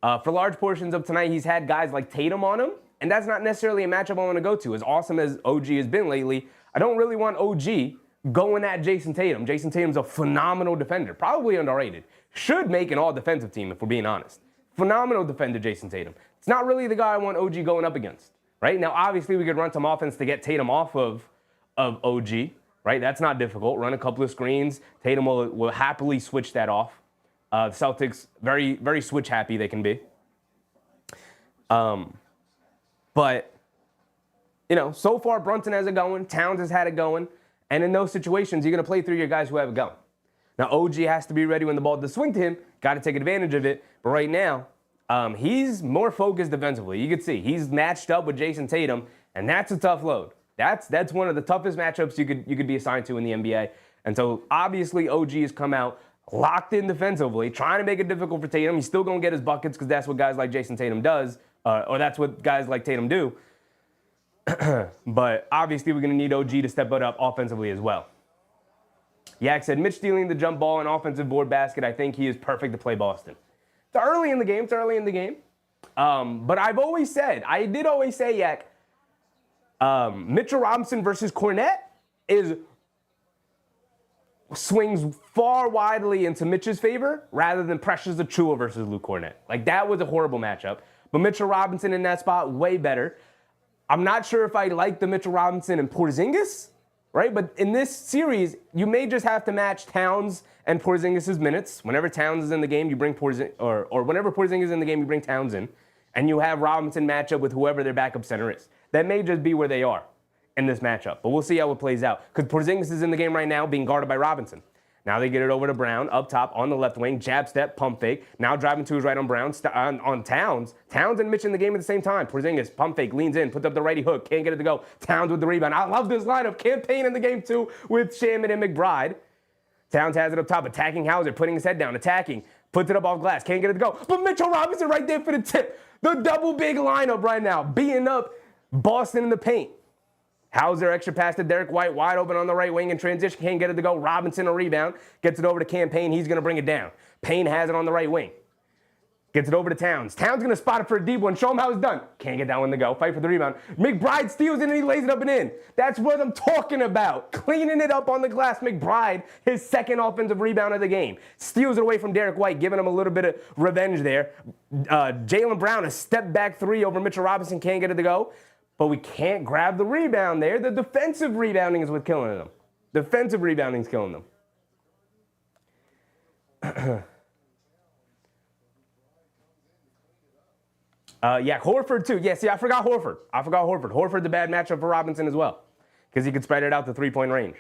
for large portions of tonight, he's had guys like Tatum on him, and that's not necessarily a matchup I want to go to. As awesome as OG has been lately, I don't really want OG going at Jayson Tatum. Jayson Tatum's a phenomenal defender, probably underrated. Should make an all-defensive team if we're being honest. Phenomenal defender, Jayson Tatum. It's not really the guy I want OG going up against, right? Now, obviously, we could run some offense to get Tatum off of OG, right? That's not difficult. Run a couple of screens. Tatum will happily switch that off. The Celtics, very, very switch happy they can be. But, you know, so far Brunson has it going. Towns has had it going. And in those situations, you're going to play through your guys who have it going. Now, OG has to be ready when the ball does swing to him. Got to take advantage of it. But right now, he's more focused defensively. You can see he's matched up with Jayson Tatum, and that's a tough load. That's one of the toughest matchups you could be assigned to in the NBA. And so, obviously, OG has come out locked in defensively, trying to make it difficult for Tatum. He's still going to get his buckets because that's what guys like Jayson Tatum does, or that's what guys like Tatum do. But obviously, we're going to need OG to step it up offensively as well. Yak said, Mitch stealing the jump ball and offensive board basket. I think he is perfect to play Boston. It's early in the game. But I did always say, Yak, Mitchell Robinson versus Kornet swings far widely into Mitch's favor rather than Precious Achiuwa versus Luke Kornet. Like, that was a horrible matchup. But Mitchell Robinson in that spot, way better. I'm not sure if I like the Mitchell Robinson and Porzingis, right? But in this series, you may just have to match Towns and Porzingis' minutes. Whenever Towns is in the game, you bring or whenever Porzingis is in the game, you bring Towns in. And you have Robinson match up with whoever their backup center is. That may just be where they are in this matchup. But we'll see how it plays out. Because Porzingis is in the game right now being guarded by Robinson. Now they get it over to Brown, up top on the left wing, jab step, pump fake. Now driving to his right on Brown, on Towns. Towns and Mitch in the game at the same time. Porzingis, pump fake, leans in, puts up the righty hook, can't get it to go. Towns with the rebound. I love this lineup. Campaign in the game too with Shaman and McBride. Towns has it up top, attacking Hauser, putting his head down, attacking, puts it up off glass, can't get it to go. But Mitchell Robinson right there for the tip. The double big lineup right now, beating up Boston in the paint. Hauser extra pass to Derek White, wide open on the right wing in transition, can't get it to go. Robinson a rebound, gets it over to Campaign, he's going to bring it down. Payne has it on the right wing. Gets it over to Towns. Towns going to spot it for a deep one, show him how it's done. Can't get that one to go, fight for the rebound. McBride steals it and he lays it up and in. That's what I'm talking about. Cleaning it up on the glass. McBride, his second offensive rebound of the game. Steals it away from Derek White, giving him a little bit of revenge there. Jalen Brown, a step back three over Mitchell Robinson, can't get it to go. But we can't grab the rebound there. The defensive rebounding is what's killing them. Defensive rebounding is killing them. Horford too. Yeah, see, I forgot Horford. Horford's a bad matchup for Robinson as well because he could spread it out to three-point range.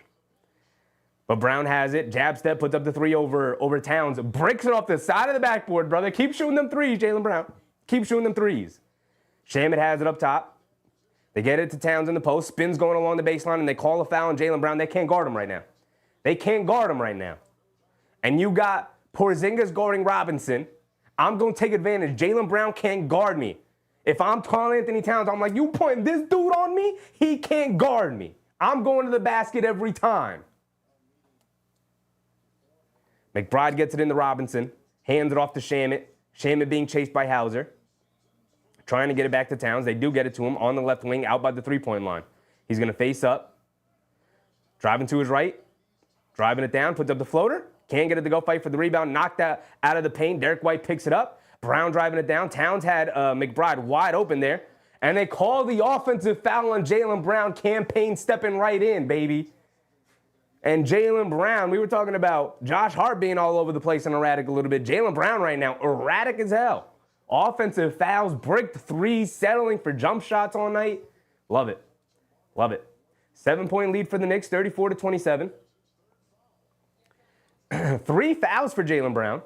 But Brown has it. Jab step, puts up the three over Towns. Breaks it off the side of the backboard, brother. Keep shooting them threes, Jaylen Brown. Keep shooting them threes. Shaman has it up top. They get it to Towns in the post. Spins going along the baseline, and they call a foul on Jaylen Brown. They can't guard him right now. And you got Porzingis guarding Robinson. I'm going to take advantage. Jaylen Brown can't guard me. If I'm Karl-Anthony Towns, I'm like, you pointing this dude on me? He can't guard me. I'm going to the basket every time. McBride gets it into Robinson. Hands it off to Shaman. Shaman being chased by Hauser. Trying to get it back to Towns. They do get it to him on the left wing, out by the three-point line. He's going to face up. Driving to his right. Driving it down. Puts up the floater. Can't get it to go, fight for the rebound. Knocked out of the paint. Derek White picks it up. Brown driving it down. Towns had McBride wide open there. And they call the offensive foul on Jaylen Brown. Campaign stepping right in, baby. And Jaylen Brown, we were talking about Josh Hart being all over the place and erratic a little bit. Jaylen Brown right now, erratic as hell. Offensive fouls, bricked threes, settling for jump shots all night. Love it. 7-point lead for the Knicks, 34-27. 3 fouls for Jaylen Brown.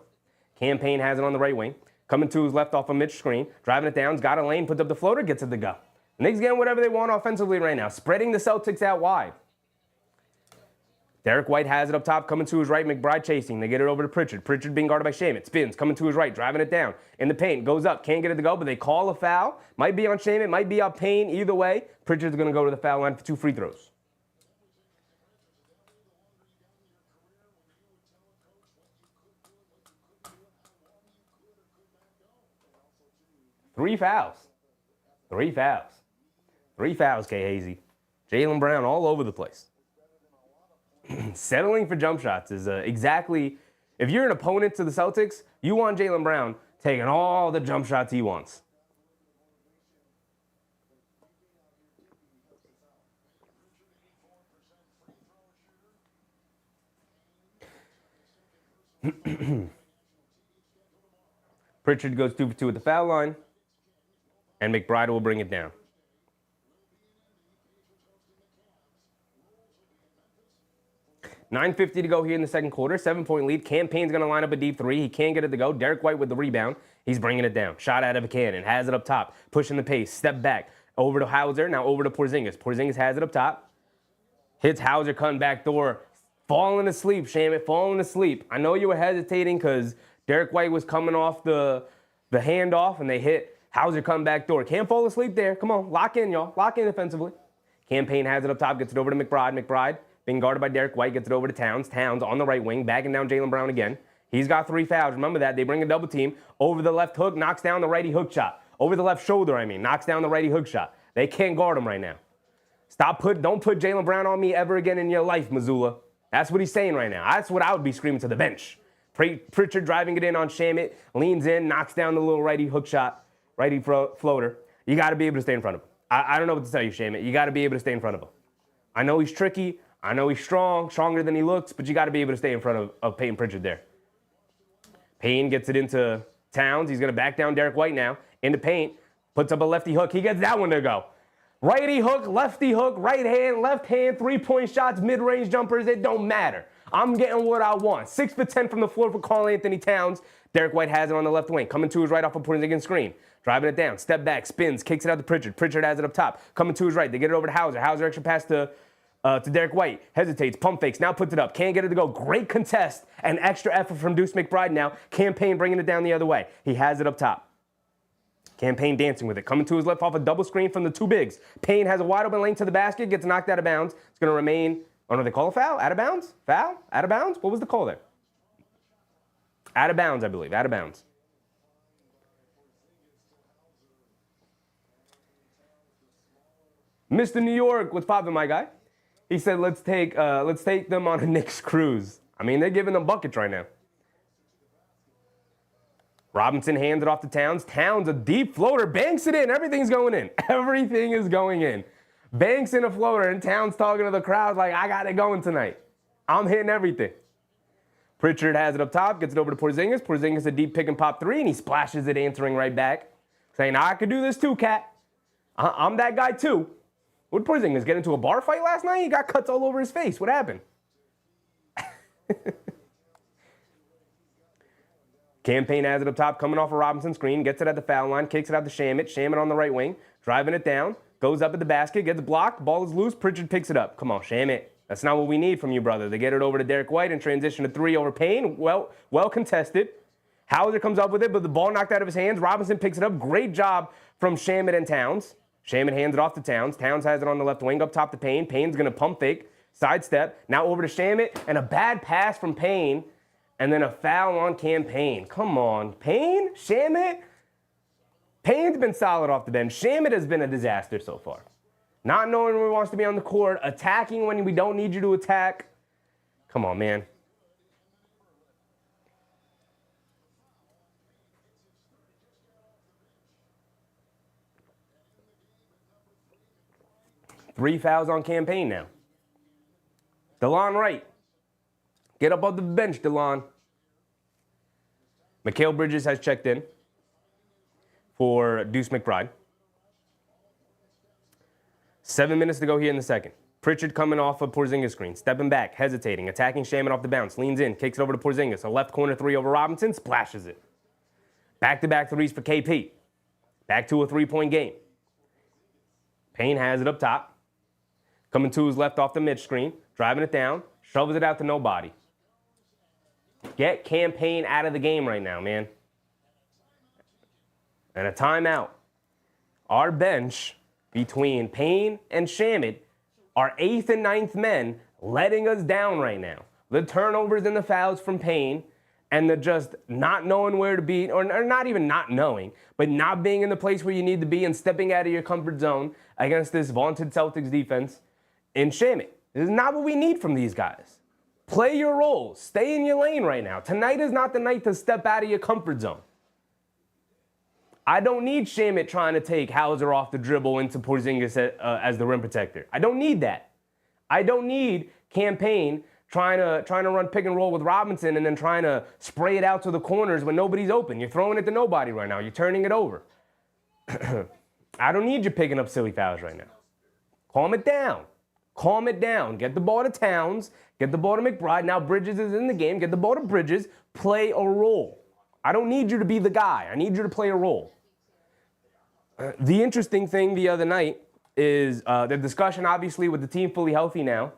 Campaign has it on the right wing. Coming to his left off a Mitch screen. Driving it down, got a lane, puts up the floater, gets it to go. The Knicks getting whatever they want offensively right now. Spreading the Celtics out wide. Derek White has it up top, coming to his right, McBride chasing. They get it over to Pritchard. Pritchard being guarded by Shaman. Spins, coming to his right, driving it down. In the paint, goes up, can't get it to go, but they call a foul. Might be on Shaman, might be on Payne. Either way, Pritchard's going to go to the foul line for 2 free throws. Three fouls, K. Hazy. Jaylen Brown all over the place. Settling for jump shots is exactly, if you're an opponent to the Celtics, you want Jaylen Brown taking all the jump shots he wants. Pritchard goes 2 for 2 at the foul line, and McBride will bring it down. $9:50 to go here in the second quarter. 7-point lead. Campaign's going to line up a deep three. He can't get it to go. Derek White with the rebound. He's bringing it down. Shot out of a cannon. Has it up top. Pushing the pace. Step back. Over to Hauser. Now over to Porzingis. Porzingis has it up top. Hits Hauser cutting back door. Falling asleep, Shamit. Falling asleep. I know you were hesitating because Derek White was coming off the handoff and they hit Hauser coming back door. Can't fall asleep there. Come on. Lock in, y'all. Lock in defensively. Campaign has it up top. Gets it over to McBride. McBride being guarded by Derek White, gets it over to Towns. Towns on the right wing, backing down Jaylen Brown again. He's got 3 fouls. Remember that. They bring a double team. Over the left hook, knocks down the righty hook shot. Over the left shoulder, knocks down the righty hook shot. They can't guard him right now. Don't put Jaylen Brown on me ever again in your life, Missoula. That's what he's saying right now. That's what I would be screaming to the bench. Pritchard driving it in on Shamit, leans in, knocks down the little righty hook shot, righty floater. You got to be able to stay in front of him. I don't know what to tell you, Shamit. You got to be able to stay in front of him. I know he's tricky. I know he's strong, stronger than he looks, but you got to be able to stay in front of Payton Pritchard there. Payne gets it into Towns. He's going to back down Derek White now. Into Payne. Puts up a lefty hook. He gets that one to go. Righty hook, lefty hook, right hand, left hand, 3-point shots, mid-range jumpers. It don't matter. I'm getting what I want. 6 for 10 from the floor for Karl-Anthony Towns. Derek White has it on the left wing. Coming to his right off a Porzingis screen. Driving it down. Step back. Spins. Kicks it out to Pritchard. Pritchard has it up top. Coming to his right. They get it over to Hauser. Hauser extra pass to Derek White. Hesitates. Pump fakes. Now puts it up. Can't get it to go. Great contest and extra effort from Duece McBride now. Campaign bringing it down the other way. He has it up top. Campaign dancing with it. Coming to his left off a double screen from the 2 bigs. Payne has a wide open lane to the basket. Gets knocked out of bounds. It's going to remain. Oh, no, they call a foul? Out of bounds? Foul? Out of bounds? What was the call there? Out of bounds, I believe. Out of bounds. Mr. New York, what's poppin', my guy? He said, let's take them on a Knicks cruise. They're giving them buckets right now. Robinson hands it off to Towns. Towns, a deep floater, banks it in. Everything's going in. Everything is going in. Banks in a floater, and Towns talking to the crowd like, I got it going tonight. I'm hitting everything. Pritchard has it up top, gets it over to Porzingis. Porzingis a deep pick and pop 3, and he splashes it, answering right back, saying, I could do this too, cat. I'm that guy too. What did Porzingis get into a bar fight last night? He got cuts all over his face. What happened? Campaign has it up top, coming off a Robinson screen, gets it at the foul line, kicks it out to Shamit. Shamit on the right wing, driving it down, goes up at the basket, gets blocked, ball is loose, Pritchard picks it up. Come on, Shamit. That's not what we need from you, brother. They get it over to Derek White and transition to 3 over Payne. Well contested. Hauser comes up with it, but the ball knocked out of his hands. Robinson picks it up. Great job from Shamit and Towns. Shamit hands it off to Towns. Towns has it on the left wing up top to Payne. Payne's going to pump fake, sidestep. Now over to Shamit, and a bad pass from Payne. And then a foul on Campaign. Come on. Payne? Shamit? Payne's been solid off the bench. Shamit has been a disaster so far. Not knowing where he wants to be on the court. Attacking when we don't need you to attack. Come on, man. Three fouls on Campaign now. DeLon Wright. Get up on the bench, DeLon. Mikal Bridges has checked in for Duece McBride. 7 minutes to go here in the second. Pritchard coming off a Porzingis screen, stepping back, hesitating, attacking Shamit off the bounce, leans in, kicks it over to Porzingis. A left corner 3 over Robinson, splashes it. Back-to-back threes for KP. Back to a 3-point game. Payne has it up top. Coming to his left off the mid screen, driving it down, shoves it out to nobody. Get Campaign out of the game right now, man. And a timeout. Our bench between Payne and Shamit, our 8th and 9th men, letting us down right now. The turnovers and the fouls from Payne, and the just not knowing where to be, or not even not knowing, but not being in the place where you need to be and stepping out of your comfort zone against this vaunted Celtics defense in Shamit. This is not what we need from these guys. Play your role. Stay in your lane right now. Tonight is not the night to step out of your comfort zone. I don't need Shamet trying to take Hauser off the dribble into Porzingis as the rim protector. I don't need that. I don't need Campaign trying to run pick and roll with Robinson and then trying to spray it out to the corners when nobody's open. You're throwing it to nobody right now. You're turning it over. I don't need you picking up silly fouls right now. Calm it down. Calm it down. Get the ball to Towns. Get the ball to McBride. Now Bridges is in the game. Get the ball to Bridges. Play a role. I don't need you to be the guy. I need you to play a role. The interesting thing the other night is the discussion, obviously, with the team fully healthy now.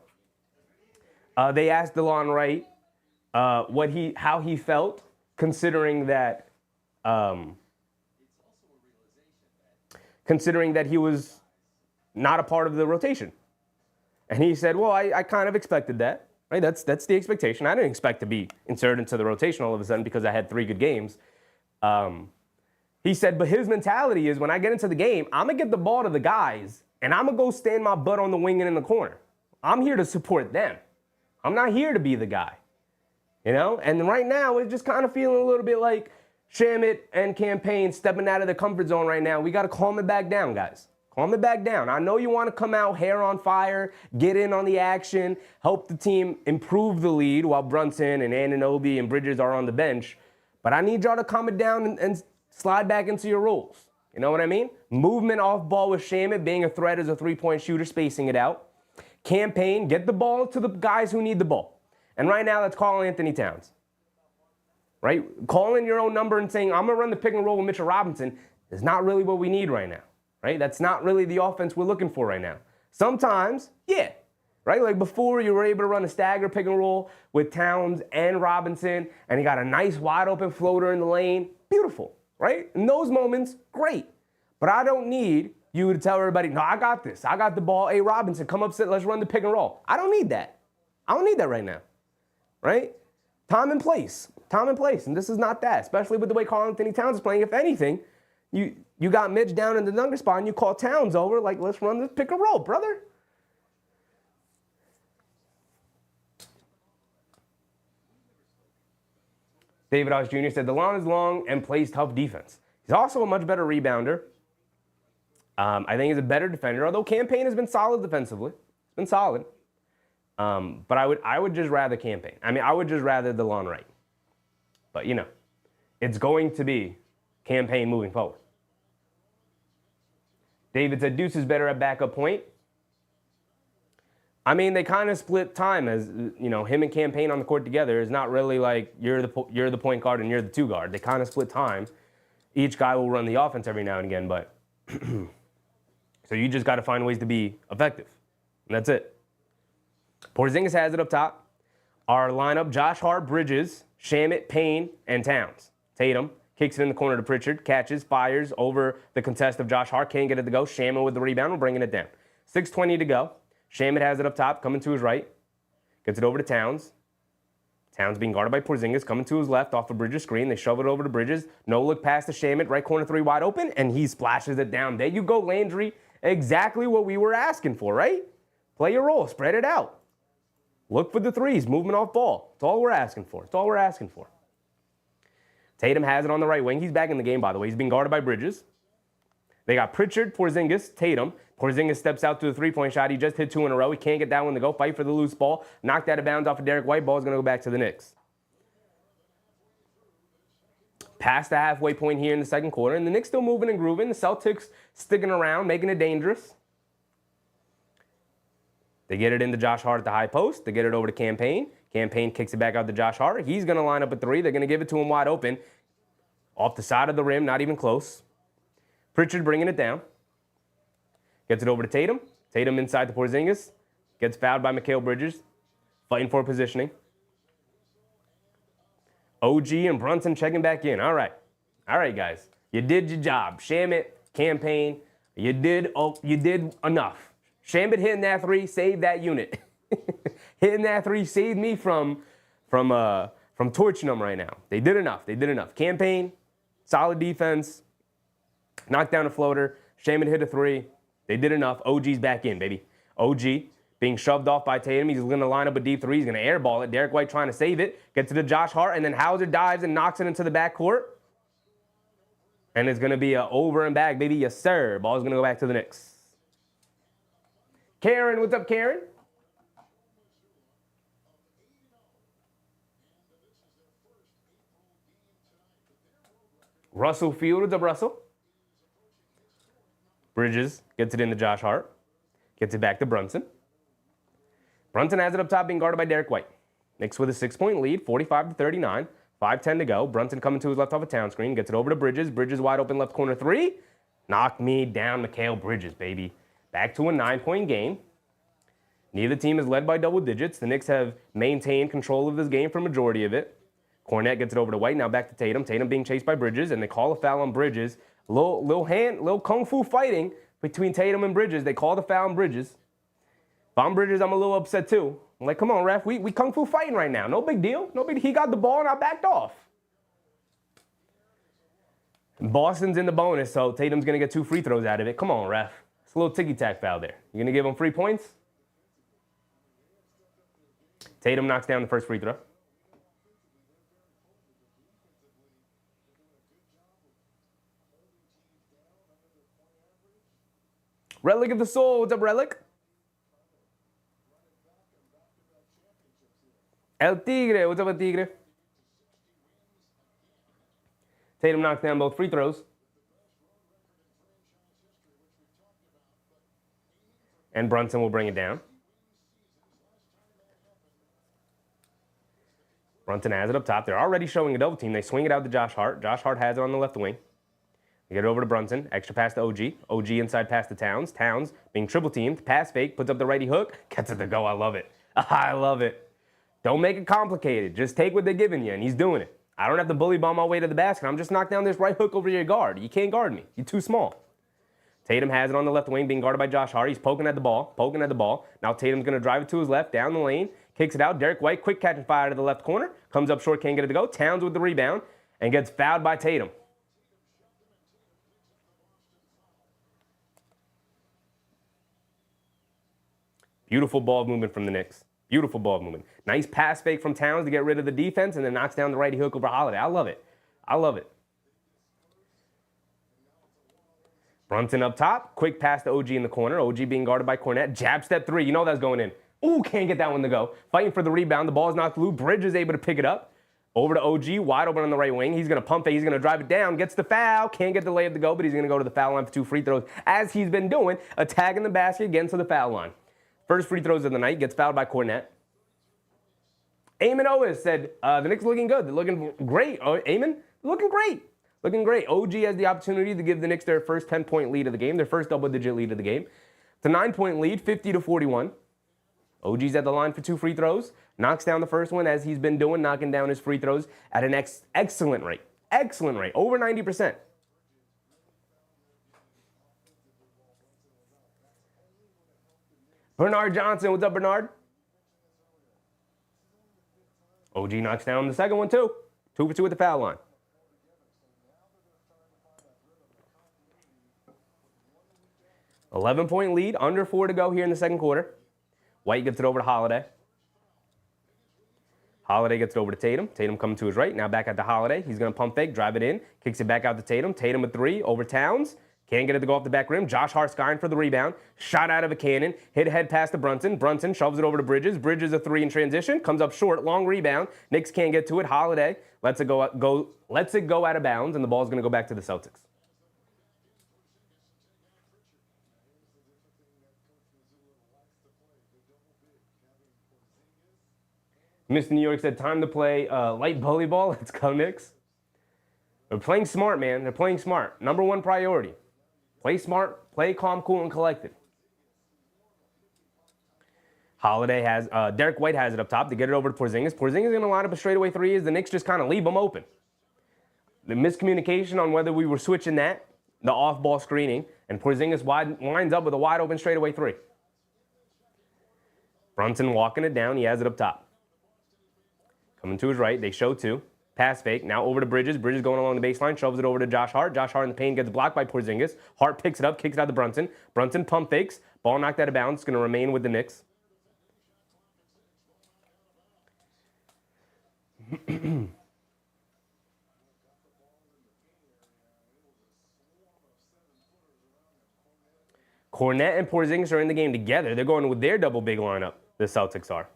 They asked DeLon Wright how he felt, considering that he was not a part of the rotation. And he said, well, I kind of expected that. Right? That's the expectation. I didn't expect to be inserted into the rotation all of a sudden because I had 3 good games. He said, but his mentality is when I get into the game, I'm going to get the ball to the guys, and I'm going to go stand my butt on the wing and in the corner. I'm here to support them. I'm not here to be the guy. You know? And right now, it's just kind of feeling a little bit like Shamet and Campaign stepping out of the comfort zone right now. We got to calm it back down, guys. Calm it back down. I know you want to come out hair on fire, get in on the action, help the team improve the lead while Brunson and Anunoby and Bridges are on the bench. But I need y'all to calm it down and slide back into your roles. You know what I mean? Movement off ball with Shamet, being a threat as a three-point shooter, spacing it out. Campaign, get the ball to the guys who need the ball. And right now, that's Karl-Anthony Towns. Right? Calling your own number and saying, I'm going to run the pick and roll with Mitchell Robinson is not really what we need right now. Right? That's not really the offense we're looking for right now. Sometimes, yeah. Right? Like before, you were able to run a stagger pick and roll with Towns and Robinson, and you got a nice wide open floater in the lane. Beautiful. Right? In those moments, great. But I don't need you to tell everybody, no, I got this. I got the ball. Hey, Robinson, come up, let's run the pick and roll. I don't need that. I don't need that right now. Right? Time and place. Time and place. And this is not that, especially with the way Karl-Anthony Towns is playing. If anything, you got Mitch down in the dunker spot and you call Towns over, like, let's run this pick and roll, brother. David Osh Jr. said, DeLon is long and plays tough defense. He's also a much better rebounder. I think he's a better defender, although Campaign has been solid defensively. It's been solid. But I would just rather Campaign. I mean, I would just rather DeLon Wright. But, you know, it's going to be Campaign moving forward. David said, Duece is better at backup point. I mean, they kind of split time as, you know, him and Campaign on the court together is not really like you're the point guard and you're the 2 guard. They kind of split time. Each guy will run the offense every now and again, but so you just got to find ways to be effective. And that's it. Porzingis has it up top. Our lineup, Josh Hart, Bridges, Shamet, Payne, and Towns. Tatum kicks it in the corner to Pritchard, catches, fires over the contest of Josh Hart. Can't get it to go. Shamet with the rebound. We're bringing it down. 6:20 to go. Shamet has it up top, coming to his right. Gets it over to Towns. Towns being guarded by Porzingis, coming to his left off of Bridges' screen. They shove it over to Bridges. No look pass to Shamet. Right corner 3 wide open, and he splashes it down. There you go, Landry. Exactly what we were asking for, right? Play your role. Spread it out. Look for the threes. Movement off ball. That's all we're asking for. That's all we're asking for. Tatum has it on the right wing. He's back in the game, by the way. He's being guarded by Bridges. They got Pritchard, Porzingis, Tatum. Porzingis steps out to the three-point shot. He just hit 2 in a row. He can't get that one to go. Fight for the loose ball. Knocked out of bounds off of Derek White. Ball's going to go back to the Knicks. Past the halfway point here in the second quarter. And the Knicks still moving and grooving. The Celtics sticking around, making it dangerous. They get it into Josh Hart at the high post. They get it over to Campaign. Campaign kicks it back out to Josh Hart. He's going to line up a 3. They're going to give it to him wide open. Off the side of the rim, not even close. Pritchard bringing it down. Gets it over to Tatum. Tatum inside to Porzingis. Gets fouled by Mikal Bridges. Fighting for positioning. OG and Brunson checking back in. All right. All right, guys. You did your job. Shamet, Campaign, you did enough. Shamet hitting that 3 saved that unit. Hitting that 3 saved me from torching them right now. They did enough. They did enough. Campaign, solid defense. Knocked down a floater. Shamet hit a 3. They did enough. OG's back in, baby. OG being shoved off by Tatum. He's going to line up a deep three. He's going to airball it. Derek White trying to save it. Get to the Josh Hart, and then Hauser dives and knocks it into the backcourt. And it's going to be a over and back, baby. Yes, sir. Ball's going to go back to the Knicks. Karen, what's up, Karen? Russell Field, what's up, Russell? Bridges gets it into Josh Hart. Gets it back to Brunson. Brunson has it up top being guarded by Derek White. Knicks with a 6-point lead, 45-39. 5:10 to go. Brunson coming to his left off a town screen. Gets it over to Bridges. Bridges wide open left corner three. Knock me down, Mikal Bridges, baby. Back to a 9-point game. Neither team is led by double digits. The Knicks have maintained control of this game for a majority of it. Kornet gets it over to White. Now back to Tatum. Tatum being chased by Bridges, and they call a foul on Bridges. Little kung fu fighting between Tatum and Bridges. They call the foul on Bridges. If I'm Bridges, I'm a little upset too. I'm like, come on, ref. We kung fu fighting right now. No big deal. He got the ball and I backed off. Boston's in the bonus, so Tatum's going to get 2 free throws out of it. Come on, ref. It's a little ticky-tack foul there. You going to give him 3 points? Tatum knocks down the first free throw. Relic of the Soul. What's up, Relic? El Tigre. What's up, El Tigre? Tatum knocks down both free throws. And Brunson will bring it down. Brunson has it up top. They're already showing a double team. They swing it out to Josh Hart. Josh Hart has it on the left wing. They get it over to Brunson. Extra pass to OG. OG inside pass to Towns. Towns being triple teamed. Pass fake. Puts up the righty hook. Gets it to go. I love it. I love it. Don't make it complicated. Just take what they're giving you, and he's doing it. I don't have to bully ball my way to the basket. I'm just knock down this right hook over your guard. You can't guard me. You're too small. Tatum has it on the left wing, being guarded by Josh Hart. He's poking at the ball. Now Tatum's going to drive it to his left, down the lane. Kicks it out. Derek White, quick catch and fire to the left corner. Comes up short, can't get it to go. Towns with the rebound and gets fouled by Tatum. Beautiful ball movement from the Knicks. Beautiful ball movement. Nice pass fake from Towns to get rid of the defense and then knocks down the righty hook over Holiday. I love it. I love it. Brunson up top. Quick pass to OG in the corner. OG being guarded by Kornet. Jab step three. You know that's going in. Ooh, can't get that one to go. Fighting for the rebound. The ball's knocked loose. Bridges able to pick it up. Over to OG. Wide open on the right wing. He's going to pump it. He's going to drive it down. Gets the foul. Can't get the layup to go, but he's going to go to the foul line for 2 free throws, as he's been doing. A tag in the basket, getting to the foul line. First free throws of the night. Gets fouled by Kornet. Eamon Otis said, the Knicks looking good. They're looking great. Eamon, looking great. Looking great. OG has the opportunity to give the Knicks their first 10-point lead of the game, their first double-digit lead of the game. It's a 9-point lead, 50-41. OG's at the line for 2 free throws. Knocks down the first one, as he's been doing, knocking down his free throws at an excellent rate. Excellent rate. Over 90%. Bernard Johnson. What's up, Bernard? OG knocks down the second one, too. 2 for 2 at the foul line. $11-point lead, under 4 to go here in the second quarter. White gets it over to Holiday. Holiday gets it over to Tatum. Tatum coming to his right. Now back at the Holiday. He's going to pump fake, drive it in. Kicks it back out to Tatum. Tatum with 3 over Towns. Can't get it to go off the back rim. Josh Hart skying for the rebound. Shot out of a cannon. Hit ahead pass to Brunson. Brunson shoves it over to Bridges. Bridges a 3 in transition. Comes up short. Long rebound. Knicks can't get to it. Holiday lets it go out of bounds, and the ball's going to go back to the Celtics. Mr. New York said, time to play light volleyball. Let's go, Knicks. They're playing smart, man. They're playing smart. Number 1 priority. Play smart, play calm, cool, and collected. Holiday has, Derek White has it up top to get it over to Porzingis. Porzingis going to line up a straightaway 3 as the Knicks just kind of leave them open. The miscommunication on whether we were switching that, the off-ball screening, and Porzingis winds up with a wide open straightaway 3. Brunson walking it down. He has it up top. Coming to his right, they show 2. Pass fake, now over to Bridges. Bridges going along the baseline, shoves it over to Josh Hart. Josh Hart in the paint gets blocked by Porzingis. Hart picks it up, kicks it out to Brunson. Brunson pump fakes. Ball knocked out of bounds. It's going to remain with the Knicks. Kornet and Porzingis are in the game together. They're going with their double big lineup, the Celtics are.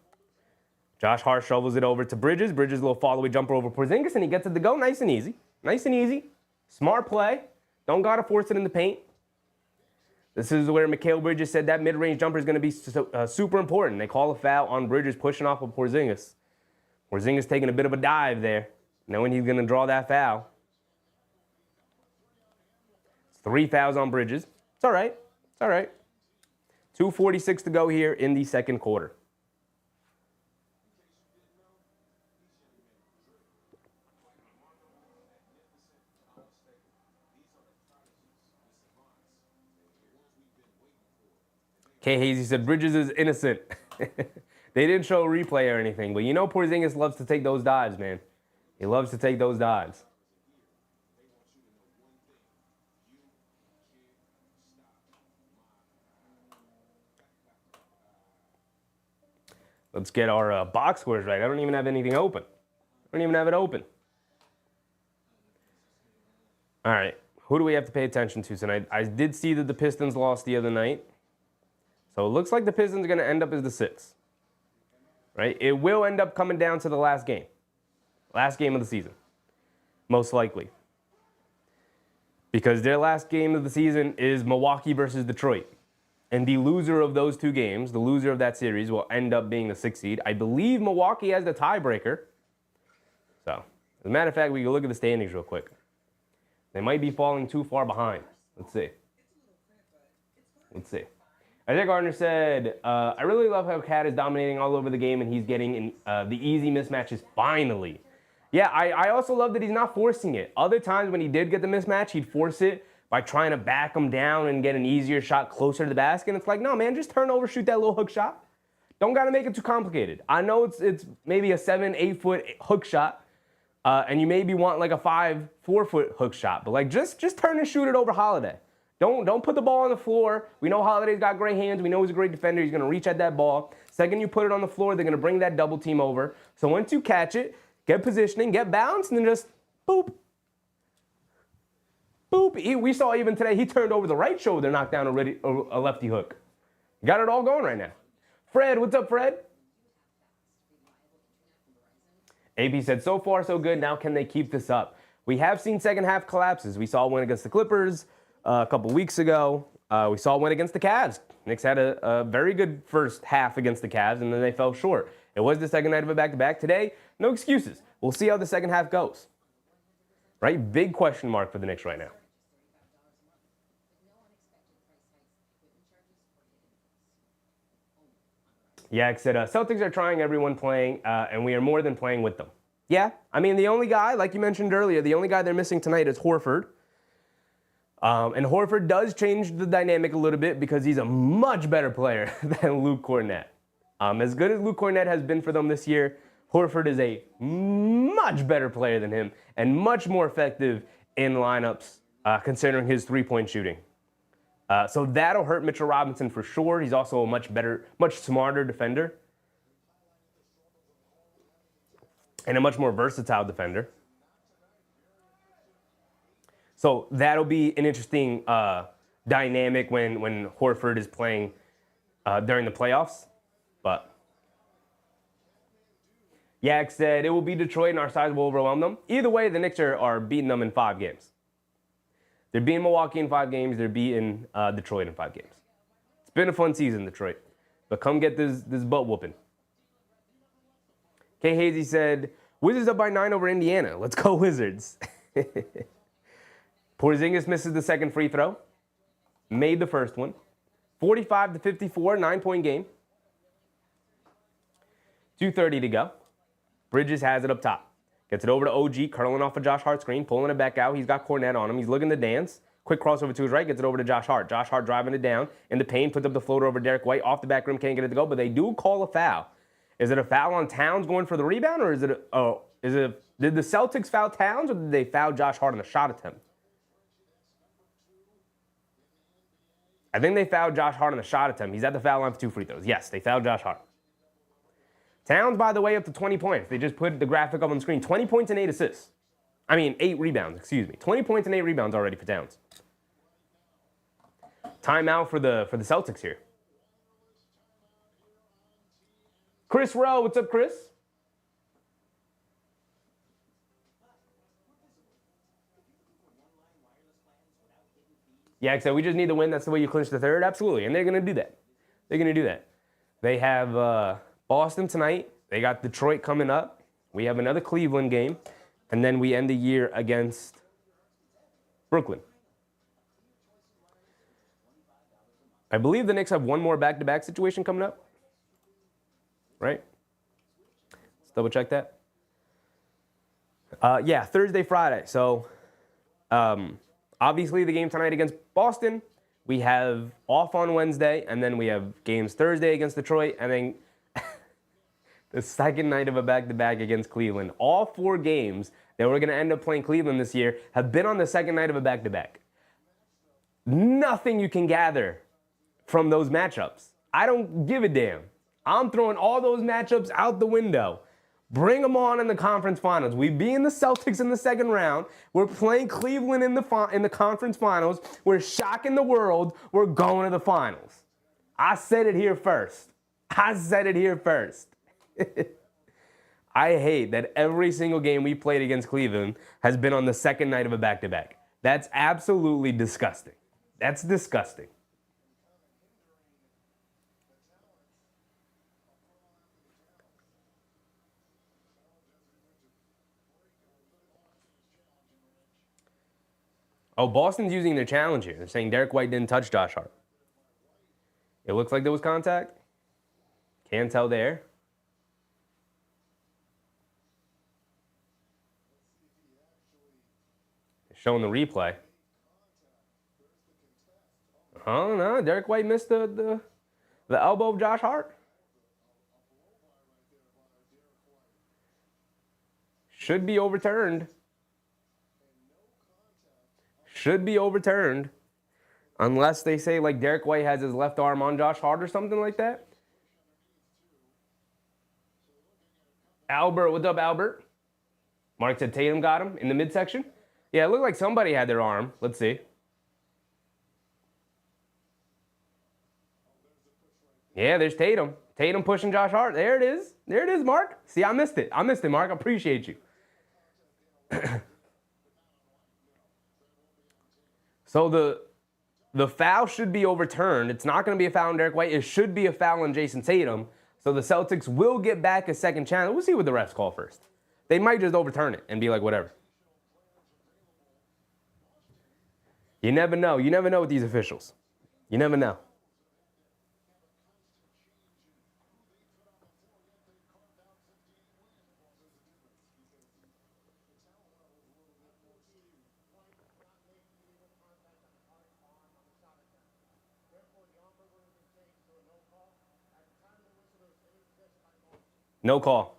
Josh Hart shovels it over to Bridges. Bridges, a little follow-away jumper over Porzingis, and he gets it to go nice and easy. Nice and easy. Smart play. Don't got to force it in the paint. This is where Mikal Bridges said that mid-range jumper is going to be super important. They call a foul on Bridges pushing off of Porzingis. Porzingis taking a bit of a dive there, knowing he's going to draw that foul. It's 3 fouls on Bridges. It's all right. It's all right. 2:46 to go here in the second quarter. K. Hazy said Bridges is innocent. They didn't show a replay or anything, but you know Porzingis loves to take those dives, man. He loves to take those dives. Let's get our box scores right. I don't even have anything open. I don't even have it open. All right. Who do we have to pay attention to tonight? I did see that the Pistons lost the other night. So it looks like the Pistons are going to end up as the 6. Right? It will end up coming down to the last game. Last game of the season. Most likely. Because their last game of the season is Milwaukee versus Detroit. And the loser of those 2 games, the loser of that series, will end up being the 6th seed. I believe Milwaukee has the tiebreaker. So, as a matter of fact, we can look at the standings real quick. They might be falling too far behind. Let's see. Let's see. Isaiah Gardner said, I really love how Cat is dominating all over the game and he's getting the easy mismatches finally. Yeah, I also love that he's not forcing it. Other times when he did get the mismatch, he'd force it by trying to back him down and get an easier shot closer to the basket. And it's like, no, man, just turn over, shoot that little hook shot. Don't got to make it too complicated. I know it's maybe a 7-8 foot hook shot, and you maybe want like a 4 foot hook shot. But like just turn and shoot it over Holiday. Don't put the ball on the floor. We know Holiday's got great hands. We know he's a great defender. He's going to reach at that ball. Second you put it on the floor, they're going to bring that double team over. So once you catch it, get positioning, get balanced, and then just boop. Boop. We saw even today he turned over the right shoulder, knocked down a lefty hook. Got it all going right now. Fred, what's up, Fred? AP said, so far so good. Now can they keep this up? We have seen second half collapses. We saw one against the Clippers a couple weeks ago. We saw one against the Cavs. Knicks had a very good first half against the Cavs, and then they fell short. It was the second night of a back-to-back. Today, no excuses. We'll see how the second half goes. Right? Big question mark for the Knicks right now. Yak said, Celtics are trying everyone playing, and we are more than playing with them. Yeah, I mean, the only guy, like you mentioned earlier, the only guy they're missing tonight is Horford. And Horford does change the dynamic a little bit because he's a much better player than Luke Kornet. As good as Luke Kornet has been for them this year, Horford is a much better player than him and much more effective in lineups considering his three-point shooting. So that'll hurt Mitchell Robinson for sure. He's also a much smarter defender. And a much more versatile defender. So that'll be an interesting dynamic when Horford is playing during the playoffs. But Yak said it will be Detroit and our size will overwhelm them. Either way, the Knicks are beating them in 5 games. They're beating Milwaukee in 5 games. They're beating Detroit in 5 games. It's been a fun season, Detroit. But come get this butt whooping. K. Hazy said, Wizards up by 9 over Indiana. Let's go Wizards. Porzingis misses the second free throw. Made the first one. 45-54, 9-point game. 2:30 to go. Bridges has it up top. Gets it over to OG, curling off a Josh Hart screen, pulling it back out. He's got Kornet on him. He's looking to dance. Quick crossover to his right, gets it over to Josh Hart. Josh Hart driving it down in the paint, puts up the floater over Derek White. Off the back rim, can't get it to go, but they do call a foul. Is it a foul on Towns going for the rebound, or did the Celtics foul Towns, or did they foul Josh Hart on the shot attempt? I think they fouled Josh Hart on the shot attempt. He's at the foul line for 2 free throws. Yes, they fouled Josh Hart. Towns, by the way, up to 20 points. They just put the graphic up on the screen. 20 points and 8 assists. 8 rebounds, excuse me. 20 points and 8 rebounds already for Towns. Timeout for the Celtics here. Chris Rowe, what's up, Chris? Yeah, except we just need to win. That's the way you clinch the third. Absolutely, and they're going to do that. They're going to do that. They have Boston tonight. They got Detroit coming up. We have another Cleveland game, and then we end the year against Brooklyn. I believe the Knicks have one more back-to-back situation coming up, right? Let's double check that. Yeah, Thursday, Friday. So, obviously the game tonight against Boston. We have off on Wednesday, and then we have games Thursday against Detroit, and then the second night of a back-to-back against Cleveland. All 4 games that we're going to end up playing Cleveland this year have been on the second night of a back-to-back. Nothing you can gather from those matchups. I don't give a damn. I'm throwing all those matchups out the window. Bring them on in the conference finals. We beat the Celtics in the second round. We're playing Cleveland in the conference finals. We're shocking the world. We're going to the finals. I said it here first. I hate that every single game we played against Cleveland has been on the second night of a back-to-back. That's absolutely disgusting. That's disgusting. Oh, Boston's using their challenge here. They're saying Derek White didn't touch Josh Hart. It looks like there was contact. Can't tell there. Showing the replay. Oh, no. Derek White missed the elbow of Josh Hart. Should be overturned. Should be overturned. Unless they say, like, Derek White has his left arm on Josh Hart or something like that. Albert, what's up, Albert? Mark said Tatum got him in the midsection. Yeah, it looked like somebody had their arm. Let's see. Yeah, there's Tatum. Tatum pushing Josh Hart. There it is. There it is, Mark. See, I missed it. Mark. I appreciate you. So the foul should be overturned. It's not going to be a foul on Derek White. It should be a foul on Jayson Tatum. So the Celtics will get back a second chance. We'll see what the refs call first. They might just overturn it and be like, whatever. You never know. You never know with these officials. You never know. No call.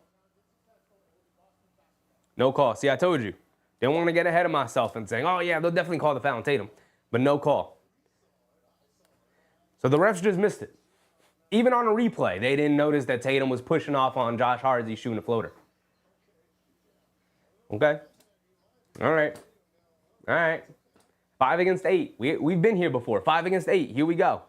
No call. See, I told you. Didn't want to get ahead of myself and saying, oh, yeah, they'll definitely call the foul on Tatum. But no call. So the refs just missed it. Even on a replay, they didn't notice that Tatum was pushing off on Josh Hart as he's shooting a floater. Okay? All right. 5 against 8. We've been here before. 5 against 8. Here we go.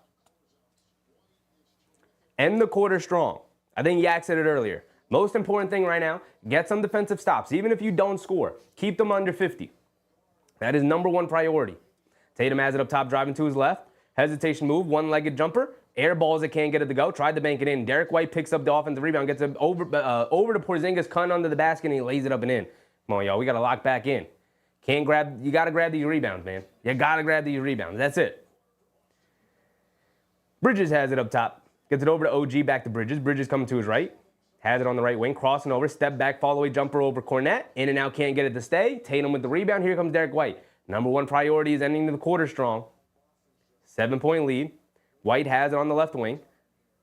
End the quarter strong. I think Yak said it earlier. Most important thing right now, get some defensive stops. Even if you don't score, keep them under 50. That is number one priority. Tatum has it up top, driving to his left. Hesitation move, one-legged jumper. Air balls that can't get it to go. Tried to bank it in. Derek White picks up the offensive rebound, gets it over to Porzingis, cut under the basket, and he lays it up and in. Come on, y'all. We got to lock back in. You got to grab these rebounds, man. You got to grab these rebounds. That's it. Bridges has it up top. Gets it over to OG, back to Bridges. Bridges coming to his right. Has it on the right wing, crossing over, step back, follow away jumper over Cornette. In and out, can't get it to stay. Tatum with the rebound. Here comes Derek White. Number one priority is ending the quarter strong. 7-point lead. White has it on the left wing.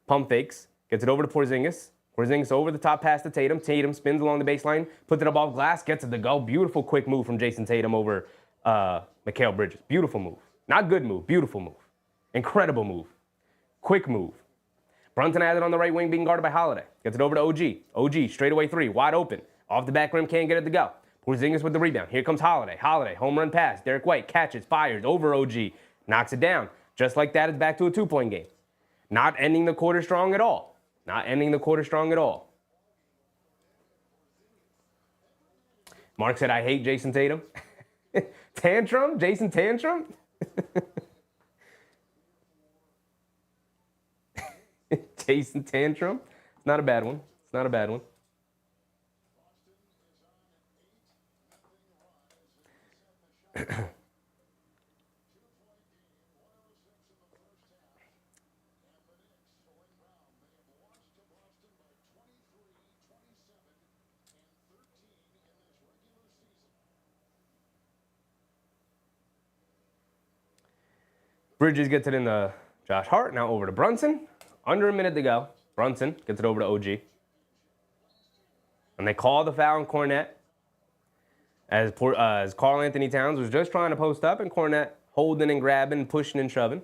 Pump fakes. Gets it over to Porzingis. Porzingis over the top pass to Tatum. Tatum spins along the baseline, puts it up off glass, gets it to go. Beautiful quick move from Jayson Tatum over Mikal Bridges. Beautiful move. Not good move, beautiful move. Incredible move. Quick move. Brunson has it on the right wing, being guarded by Holiday. Gets it over to OG. OG, straightaway three, wide open. Off the back rim, can't get it to go. Porzingis with the rebound. Here comes Holiday. Holiday, home run pass. Derek White catches, fires, over OG. Knocks it down. Just like that, it's back to a 2-point game. Not ending the quarter strong at all. Not ending the quarter strong at all. Mark said, I hate Jayson Tatum. Tantrum? Jayson Tantrum? Jayson Tantrum? It's not a bad one. It's not a bad one. Bridges gets it in the Josh Hart. Now over to Brunson. Under a minute to go. Brunson gets it over to OG. And they call the foul on Kornet as Karl-Anthony Towns was just trying to post up, and Kornet holding and grabbing, pushing and shoving.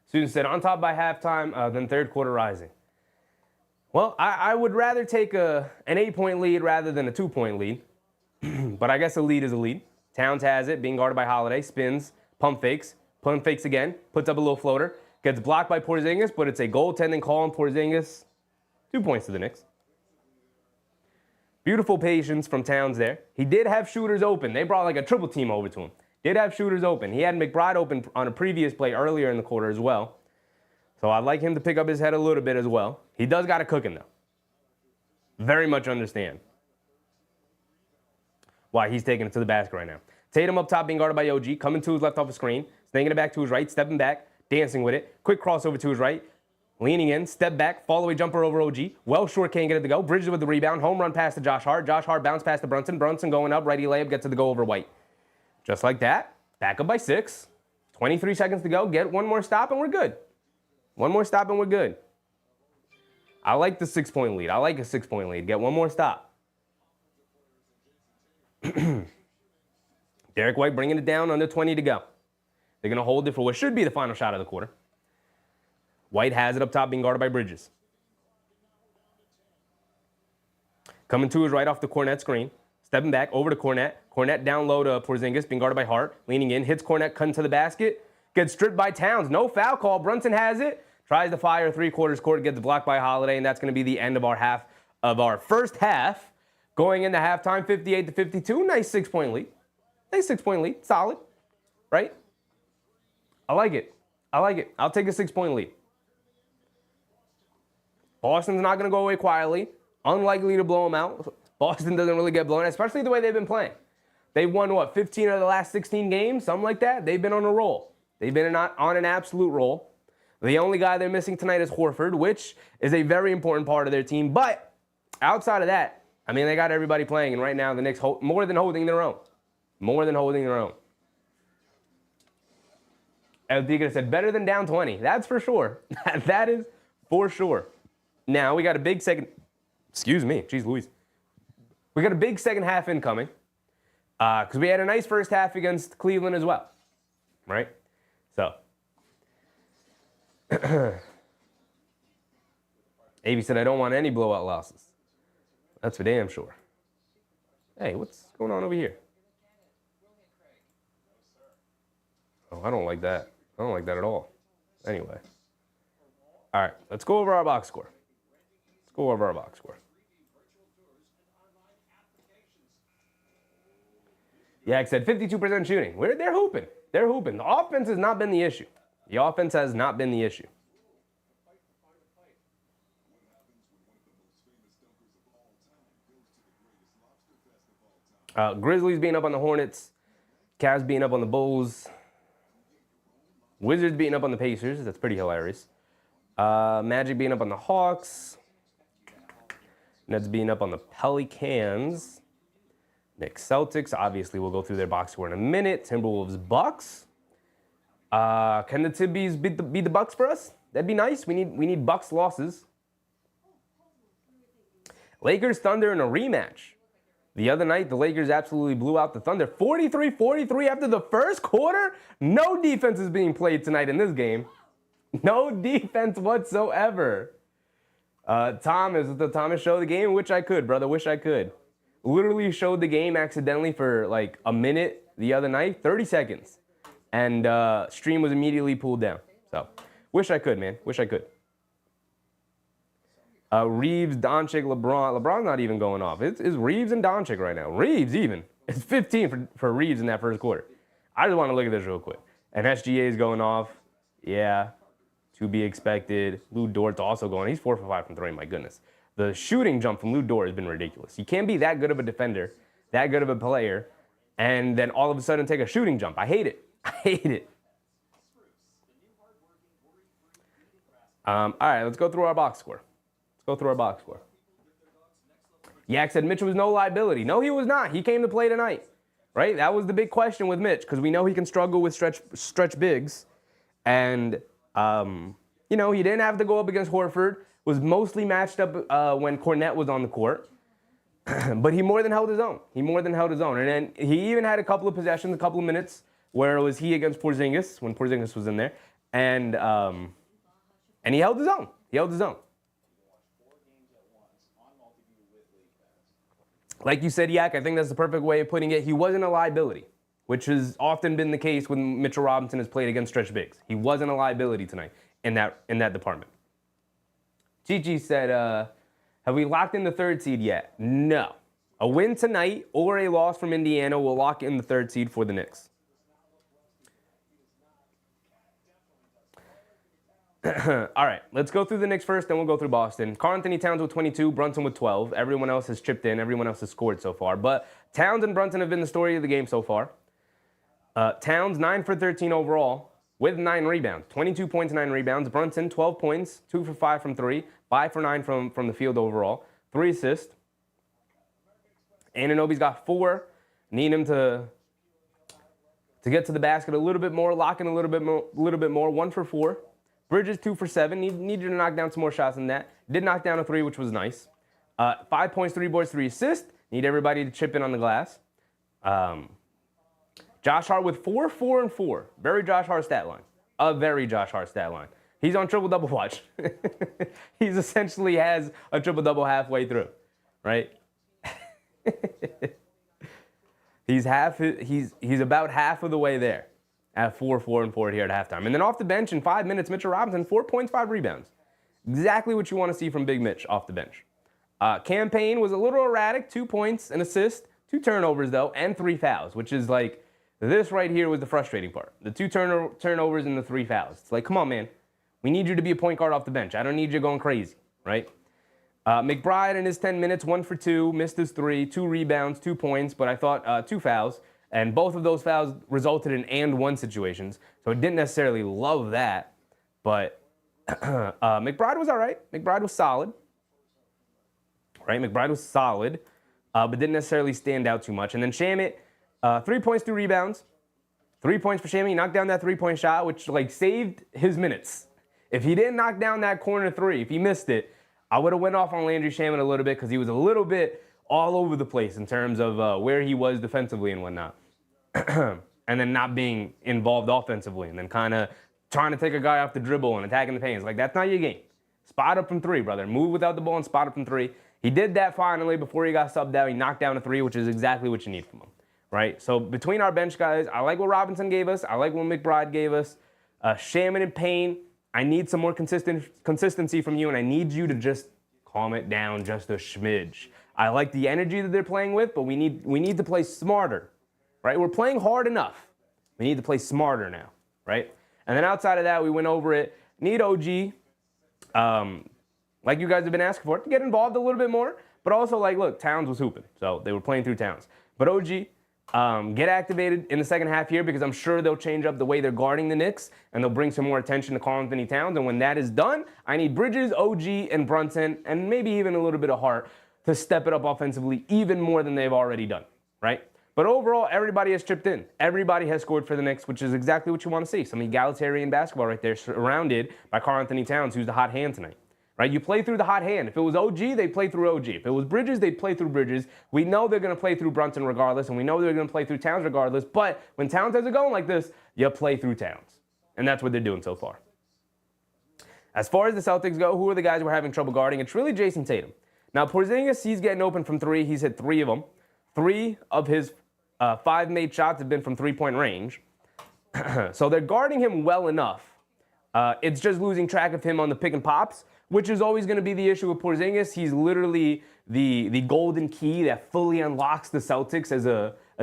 Student said, on top by halftime, then third quarter rising. Well, I would rather take an 8-point lead rather than a 2-point lead. But I guess a lead is a lead. Towns has it, being guarded by Holiday, spins, pump fakes again, puts up a little floater, gets blocked by Porzingis, but it's a goaltending call on Porzingis. 2 points to the Knicks. Beautiful patience from Towns there. He did have shooters open. They brought like a triple team over to him. Did have shooters open. He had McBride open on a previous play earlier in the quarter as well. So I'd like him to pick up his head a little bit as well. He does got it cooking, though. Very much understand why he's taking it to the basket right now. Tatum up top being guarded by OG. Coming to his left off the screen. Snaking it back to his right. Stepping back. Dancing with it. Quick crossover to his right. Leaning in. Step back. Fall away jumper over OG. Well short, can't get it to go. Bridges with the rebound. Home run pass to Josh Hart. Josh Hart bounce pass to Brunson. Brunson going up. Righty layup. Gets to the go over White. Just like that. Back up by 6. 23 seconds to go. Get one more stop and we're good. One more stop and we're good. I like the 6-point lead. I like a 6-point lead. Get one more stop. Derek White bringing it down, under 20 to go. They're going to hold it for what should be the final shot of the quarter. White has it up top, being guarded by Bridges. Coming to his right off the Kornet screen. Stepping back over to Kornet. Kornet down low to Porzingis, being guarded by Hart. Leaning in, hits Kornet, cutting to the basket. Gets stripped by Towns. No foul call. Brunson has it. Tries to fire 3/4 court, gets blocked by Holiday, and that's going to be the end of our first half. Going into halftime, 58-52. Nice 6-point lead. Nice 6-point lead. Solid. Right? I like it. I like it. I'll take a 6-point lead. Boston's not going to go away quietly. Unlikely to blow them out. Boston doesn't really get blown, especially the way they've been playing. They've won, 15 of the last 16 games? Something like that. They've been on a roll. They've been on an absolute roll. The only guy they're missing tonight is Horford, which is a very important part of their team. But outside of that, I mean, they got everybody playing, and right now the Knicks more than holding their own. More than holding their own. El Tigre said, better than down 20. That's for sure. That is for sure. Now, we got a big second... Excuse me. Jeez Louise. We got a big second half incoming because we had a nice first half against Cleveland as well. Right? So... Avy said, I don't want any blowout losses. That's for damn sure. Hey, what's going on over here? Oh, I don't like that. I don't like that at all. Anyway. All right, let's go over our box score. Let's go over our box score. Yak said 52% shooting. They're hooping. They're hooping. The offense has not been the issue. The offense has not been the issue. Grizzlies beating up on the Hornets. Cavs beating up on the Bulls. Wizards beating up on the Pacers. That's pretty hilarious. Magic beating up on the Hawks. Nets beating up on the Pelicans. Knicks Celtics. Obviously, we'll go through their box score in a minute. Timberwolves Bucks. Can the Tibbies beat the Bucks for us? That'd be nice. We need Bucks losses. Lakers Thunder in a rematch. The other night, the Lakers absolutely blew out the Thunder. 43-43 after the first quarter. No defense is being played tonight in this game. No defense whatsoever. Thomas showed the game. Wish I could, brother. Wish I could. Literally showed the game accidentally for like a minute the other night. 30 seconds. And stream was immediately pulled down. So, wish I could, man. Wish I could. Reeves, Doncic, LeBron. LeBron's not even going off. It's Reeves and Doncic right now. Reeves even. It's 15 for Reeves in that first quarter. I just want to look at this real quick. And SGA is going off. Yeah. To be expected. Lou Dort's also going. He's 4 for 5 from 3. My goodness. The shooting jump from Lou Dort has been ridiculous. You can't be that good of a defender, that good of a player, and then all of a sudden take a shooting jump. I hate it. I hate it. All right, let's go through our box score. Yak said Mitch was no liability. No, he was not. He came to play tonight, right? That was the big question with Mitch because we know he can struggle with stretch bigs. And, you know, he didn't have to go up against Horford. Was mostly matched up when Cornette was on the court. But he more than held his own. And then he even had a couple of possessions, a couple of minutes where it was he against Porzingis when Porzingis was in there. And he held his own. Like you said, Yak, I think that's the perfect way of putting it. He wasn't a liability, which has often been the case when Mitchell Robinson has played against stretch bigs. He wasn't a liability tonight in that department. Chichi said, have we locked in the third seed yet? No. A win tonight or a loss from Indiana will lock in the third seed for the Knicks. All right, let's go through the Knicks first, then we'll go through Boston. Karl-Anthony Towns with 22, Brunson with 12. Everyone else has chipped in. Everyone else has scored so far. But Towns and Brunson have been the story of the game so far. Towns, 9 for 13 overall with 9 rebounds. 22 points, 9 rebounds. Brunson, 12 points, 2 for 5 from 3, 5 for 9 from the field overall. 3 assists. Anunoby's got 4. Need him to get to the basket a little bit more, lock in a little bit more. 1 for 4. Bridges 2 for 7. Need you to knock down some more shots than that. Did knock down a 3, which was nice. 5 points, 3 boards, 3 assists. Need everybody to chip in on the glass. Josh Hart with 4, 4, and 4. Very Josh Hart stat line. A very Josh Hart stat line. He's on triple-double watch. He's essentially has a triple-double halfway through, right? He's about half of the way there at 4, 4, and 4 here at halftime. And then off the bench in 5 minutes, Mitchell Robinson, 4 points, 5 rebounds. Exactly what you want to see from Big Mitch off the bench. Campaign was a little erratic, 2 points, an assist, 2 turnovers though, and 3 fouls, which is like, this right here was the frustrating part. The 2 turnovers and the 3 fouls. It's like, come on, man. We need you to be a point guard off the bench. I don't need you going crazy, right? McBride in his 10 minutes, 1 for 2, missed his 3, 2 rebounds, 2 points, but I thought 2 fouls. And both of those fouls resulted in and-one situations. So I didn't necessarily love that. But McBride was all right. McBride was solid. Right? McBride was solid, but didn't necessarily stand out too much. And then Shamet, 3 points, 2 rebounds. 3 points for Shamet. He knocked down that 3-point shot, which like saved his minutes. If he didn't knock down that corner 3, if he missed it, I would have went off on Landry Shamet a little bit because he was a little bit all over the place in terms of where he was defensively and whatnot. And then not being involved offensively and then kind of trying to take a guy off the dribble and attacking the paint. It's like, that's not your game. Spot up from 3, brother. Move without the ball and spot up from 3. He did that finally before he got subbed out. He knocked down a 3, which is exactly what you need from him, right? So between our bench guys, I like what Robinson gave us. I like what McBride gave us. Shaman and Payne, I need some more consistency from you, and I need you to just calm it down just a smidge. I like the energy that they're playing with, but we need to play smarter, right? We're playing hard enough. We need to play smarter now, right? And then outside of that, we went over it. Need OG, like you guys have been asking for, to get involved a little bit more. But also, like, look, Towns was hooping, so they were playing through Towns. But OG, get activated in the second half here because I'm sure they'll change up the way they're guarding the Knicks and they'll bring some more attention to Karl-Anthony Towns. And when that is done, I need Bridges, OG, and Brunson, and maybe even a little bit of Hart to step it up offensively even more than they've already done, right? But overall, everybody has chipped in. Everybody has scored for the Knicks, which is exactly what you want to see. Some egalitarian basketball right there, surrounded by Karl-Anthony Towns, who's the hot hand tonight. right? You play through the hot hand. If it was OG, they play through OG. If it was Bridges, they play through Bridges. We know they're going to play through Brunson regardless, and we know they're going to play through Towns regardless. But when Towns has it going like this, you play through Towns. And that's what they're doing so far. As far as the Celtics go, who are the guys we're having trouble guarding? It's really Jayson Tatum. Now, Porzingis, he's getting open from three. He's hit 3 of them. 3 of his 5 made shots have been from three-point range. So they're guarding him well enough. It's just losing track of him on the pick and pops, which is always going to be the issue with Porzingis. He's literally the golden key that fully unlocks the Celtics as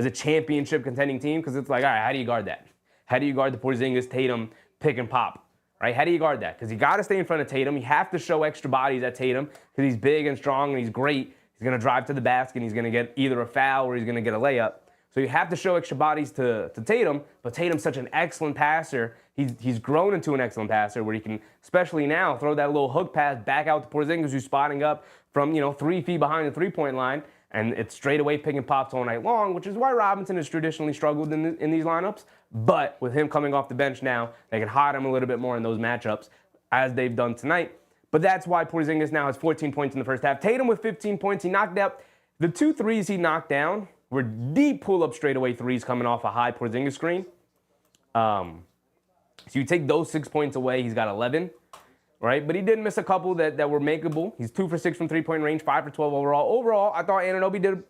a championship contending team, because it's like, all right, how do you guard that? How do you guard the Porzingis, Tatum, pick and pop? Right? How do you guard that? Because you got to stay in front of Tatum. You have to show extra bodies at Tatum because he's big and strong and he's great. He's going to drive to the basket and he's going to get either a foul or he's going to get a layup. So you have to show extra bodies to Tatum, but Tatum's such an excellent passer. He's grown into an excellent passer where he can, especially now, throw that little hook pass back out to Porzingis, who's spotting up from 3 feet behind the three-point line, and it's straight away pick and pops all night long, which is why Robinson has traditionally struggled in these lineups. But with him coming off the bench now, they can hide him a little bit more in those matchups, as they've done tonight. But that's why Porzingis now has 14 points in the first half. Tatum with 15 points. He knocked out the 2 threes he knocked down were deep pull-up straightaway threes coming off a high Porzingis screen. So you take those 6 points away, he's got 11, right? But he did miss a couple that were makeable. He's 2 for 6 from three-point range, 5 for 12 overall. Overall, I thought Anunoby did a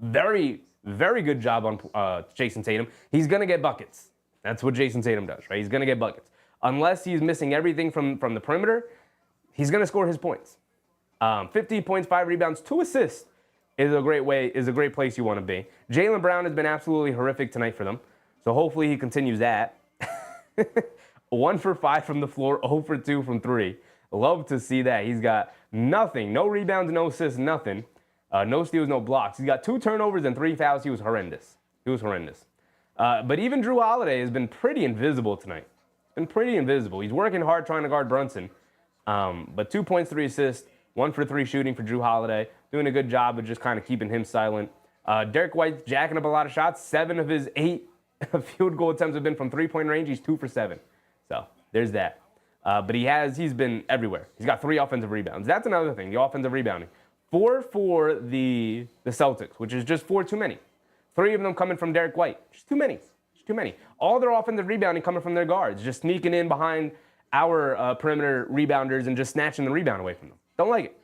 very, very good job on Jayson Tatum. He's going to get buckets. That's what Jayson Tatum does, right? He's going to get buckets. Unless he's missing everything from the perimeter, he's going to score his points. 15 points, 5 rebounds, 2 assists. Is a great place you want to be. Jalen Brown has been absolutely horrific tonight for them, so hopefully he continues that. 1 for 5 from the floor, 0 for 2 from 3. Love to see that. He's got nothing, no rebounds, no assists, nothing. No steals, no blocks. He's got 2 turnovers and 3 fouls. He was horrendous. But even Jrue Holiday has been pretty invisible tonight. He's working hard trying to guard Brunson. But 2 points, 3 assists, 1 for 3 shooting for Jrue Holiday. Doing a good job of just kind of keeping him silent. Derek White's jacking up a lot of shots. 7 of his 8 field goal attempts have been from three-point range. He's 2 for 7. So there's that. But he's been everywhere. He's got 3 offensive rebounds. That's another thing, the offensive rebounding. 4 for the Celtics, which is just 4 too many. 3 of them coming from Derek White. Just too many. All their offensive rebounding coming from their guards, just sneaking in behind our perimeter rebounders and just snatching the rebound away from them. Don't like it.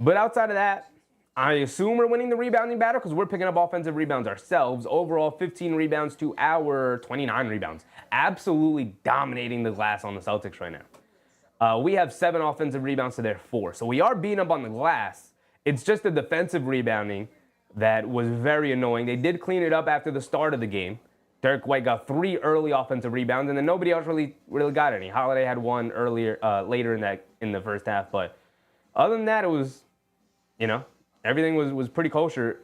But outside of that, I assume we're winning the rebounding battle because we're picking up offensive rebounds ourselves. Overall, 15 rebounds to our 29 rebounds. Absolutely dominating the glass on the Celtics right now. We have 7 offensive rebounds to their 4. So we are beating up on the glass. It's just the defensive rebounding that was very annoying. They did clean it up after the start of the game. Derek White got 3 early offensive rebounds, and then nobody else really got any. Holiday had 1 later in the first half, but other than that, it was, everything was pretty kosher.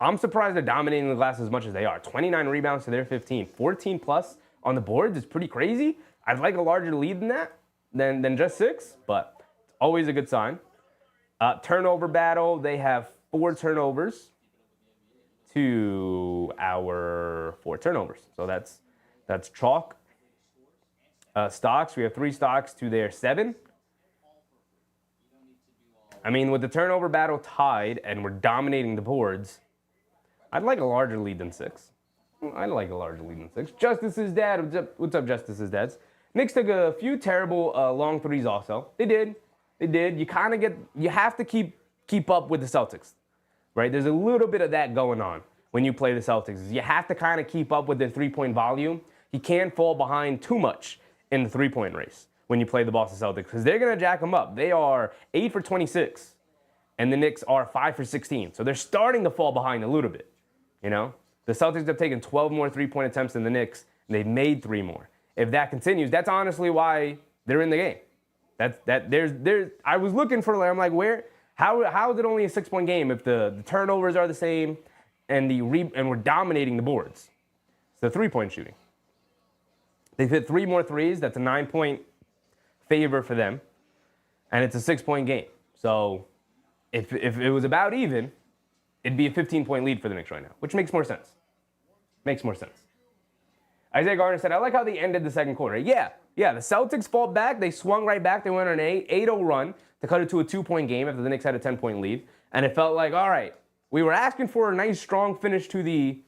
I'm surprised they're dominating the glass as much as they are. 29 rebounds to their 15. 14 plus on the boards is pretty crazy. I'd like a larger lead than that, than just 6, but it's always a good sign. Turnover battle, they have 4 turnovers to our 4 turnovers. So that's chalk. Stocks, we have 3 stocks to their 7. I mean, with the turnover battle tied and we're dominating the boards, I'd like a larger lead than 6. Justice's dad, what's up, Justice's dads? Knicks took a few terrible long threes also. They did. You have to keep up with the Celtics, right? There's a little bit of that going on when you play the Celtics. You have to kind of keep up with their three-point volume. You can't fall behind too much in the three-point race when you play the Boston Celtics because they're going to jack them up. They are 8 for 26, and the Knicks are 5 for 16. So they're starting to fall behind a little bit, The Celtics have taken 12 more three-point attempts than the Knicks, and they've made 3 more. If that continues, that's honestly why they're in the game. I was looking for, I'm like, how is it only a 6-point game if the turnovers are the same and we're dominating the boards? It's the three-point shooting. They've hit 3 more threes. That's a 9-point favor for them, and it's a 6-point game. So if it was about even, it'd be a 15-point lead for the Knicks right now, which makes more sense. Isaiah Gardner said, I like how they ended the second quarter. Yeah, the Celtics fought back. They swung right back. They went on an 8-0 run to cut it to a 2-point game after the Knicks had a 10-point lead. And it felt like, all right, we were asking for a nice, strong finish to the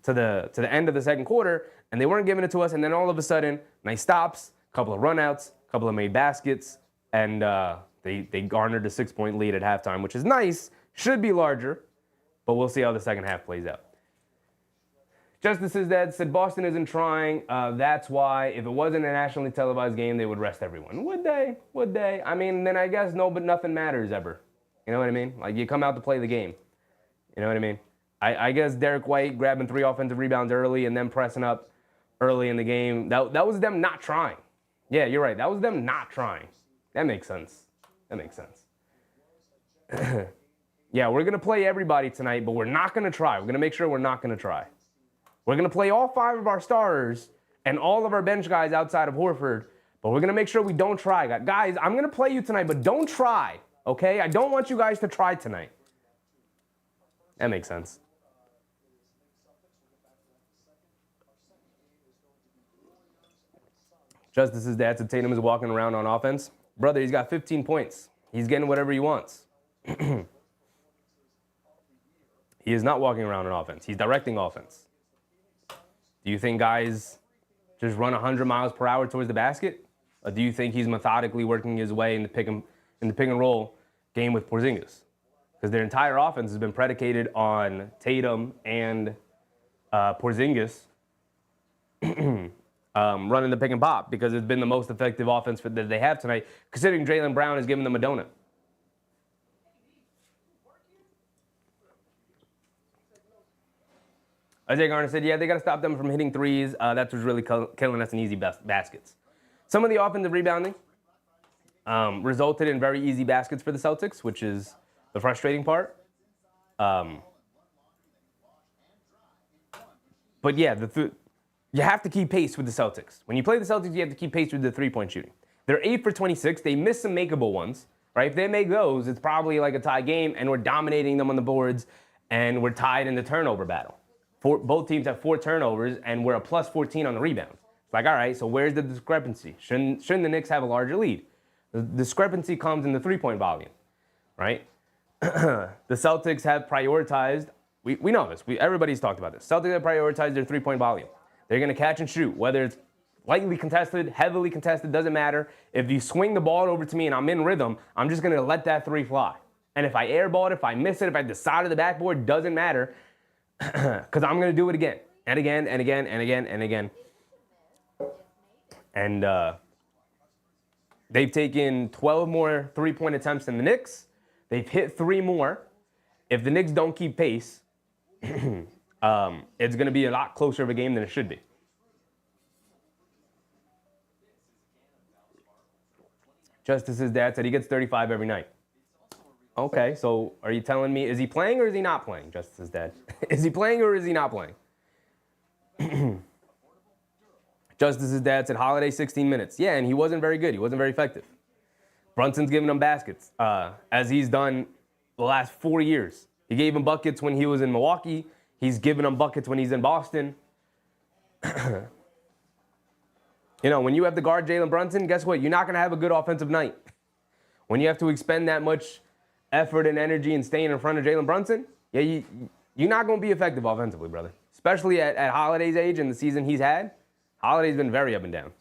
end of the second quarter, and they weren't giving it to us. And then all of a sudden, nice stops, a couple of runouts, a couple of made baskets, and they garnered a 6-point lead at halftime, which is nice. Should be larger, but we'll see how the second half plays out. Justice's Dad said Boston isn't trying. That's why if it wasn't a nationally televised game, they would rest everyone. Would they? Would they? I mean, then I guess no, but nothing matters ever. You know what I mean? Like, you come out to play the game. You know what I mean? I guess Derek White grabbing 3 offensive rebounds early and then pressing up early in the game, that was them not trying. Yeah, you're right. That was them not trying. That makes sense. That makes sense. Yeah, we're going to play everybody tonight, but we're not going to try. We're going to make sure we're not going to try. We're going to play all 5 of our starters and all of our bench guys outside of Horford, but we're going to make sure we don't try. Guys, I'm going to play you tonight, but don't try, okay? I don't want you guys to try tonight. That makes sense. Justice's Dad said Tatum is walking around on offense. Brother, he's got 15 points. He's getting whatever he wants. He is not walking around on offense. He's directing offense. Do you think guys just run 100 miles per hour towards the basket? Or do you think he's methodically working his way in the pick and roll game with Porzingis? Because their entire offense has been predicated on Tatum and Porzingis running the pick and pop, because it's been the most effective offense that they have tonight, considering Jaylen Brown is giving them a donut. Isaiah Garner said, yeah, they got to stop them from hitting threes. That's what's really killing us in easy baskets. Some of the offensive rebounding resulted in very easy baskets for the Celtics, which is the frustrating part. But yeah, you have to keep pace with the Celtics. When you play the Celtics, you have to keep pace with the three-point shooting. They're 8 for 26. They missed some makeable ones, right? If they make those, it's probably like a tie game, and we're dominating them on the boards, and we're tied in the turnover battle. Both teams have 4 turnovers, and we're a plus 14 on the rebounds. It's like, all right, so where's the discrepancy? Shouldn't the Knicks have a larger lead? The discrepancy comes in the three-point volume, right? The Celtics have prioritized, we know this, everybody's talked about this. Celtics have prioritized their three-point volume. They're going to catch and shoot, whether it's lightly contested, heavily contested, doesn't matter. If you swing the ball over to me and I'm in rhythm, I'm just going to let that 3 fly. And if I airball it, if I miss it, if I decide to the backboard, doesn't matter, because I'm going to do it again and again and again and again and again. And they've taken 12 more three-point attempts than the Knicks. They've hit 3 more. If the Knicks don't keep pace, it's going to be a lot closer of a game than it should be. Justice's dad said he gets 35 every night. Okay, so are you telling me, is he playing or is he not playing, Justice's dad? Is he playing or is he not playing? Justice's dad said Holiday 16 minutes. Yeah, and he wasn't very good. He wasn't very effective. Brunson's giving him baskets, as he's done the last 4 years. He gave him buckets when he was in Milwaukee. He's giving him buckets when he's in Boston. You know, when you have to guard Jalen Brunson, guess what? You're not going to have a good offensive night. When you have to expend that much effort and energy and staying in front of Jalen Brunson, yeah, you're not going to be effective offensively, brother. Especially at Holiday's age and the season he's had. Holiday's been very up and down.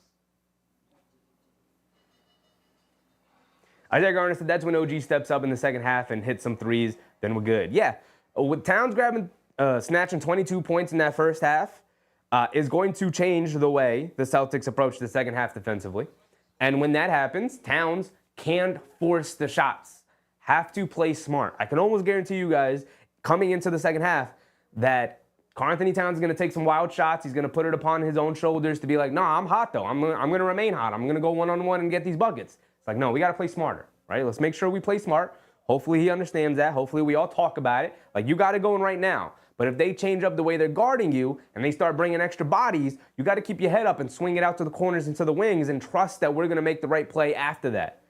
Isaiah Garner said that's when OG steps up in the second half and hits some threes, then we're good. Yeah, with Towns snatching 22 points in that first half is going to change the way the Celtics approach the second half defensively. And when that happens, Towns can't force the shots. Have to play smart. I can almost guarantee you guys, coming into the second half, that Karl-Anthony Towns is going to take some wild shots. He's going to put it upon his own shoulders to be like, no, I'm hot, though. I'm going to remain hot. I'm going to go one-on-one and get these buckets. It's like, no, we got to play smarter, right? Let's make sure we play smart. Hopefully he understands that. Hopefully we all talk about it. Like, you got it going right now. But if they change up the way they're guarding you and they start bringing extra bodies, you got to keep your head up and swing it out to the corners and to the wings and trust that we're going to make the right play after that.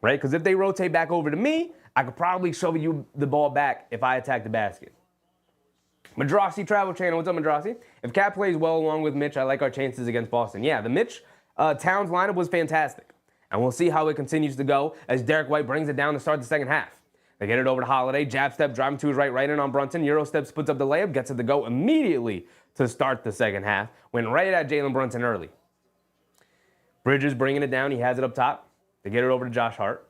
Right? Because if they rotate back over to me, I could probably show you the ball back if I attack the basket. Madrasi Travel Channel, what's up, Madrasi? If Cat plays well along with Mitch, I like our chances against Boston. Yeah, the Mitch Towns lineup was fantastic. And we'll see how it continues to go as Derek White brings it down to start the second half. They get it over to Holiday. Jab step, driving to his right in on Brunson. Euro steps, puts up the layup, gets it to go immediately to start the second half. Went right at Jalen Brunson early. Bridges bringing it down. He has it up top. They get it over to Josh Hart.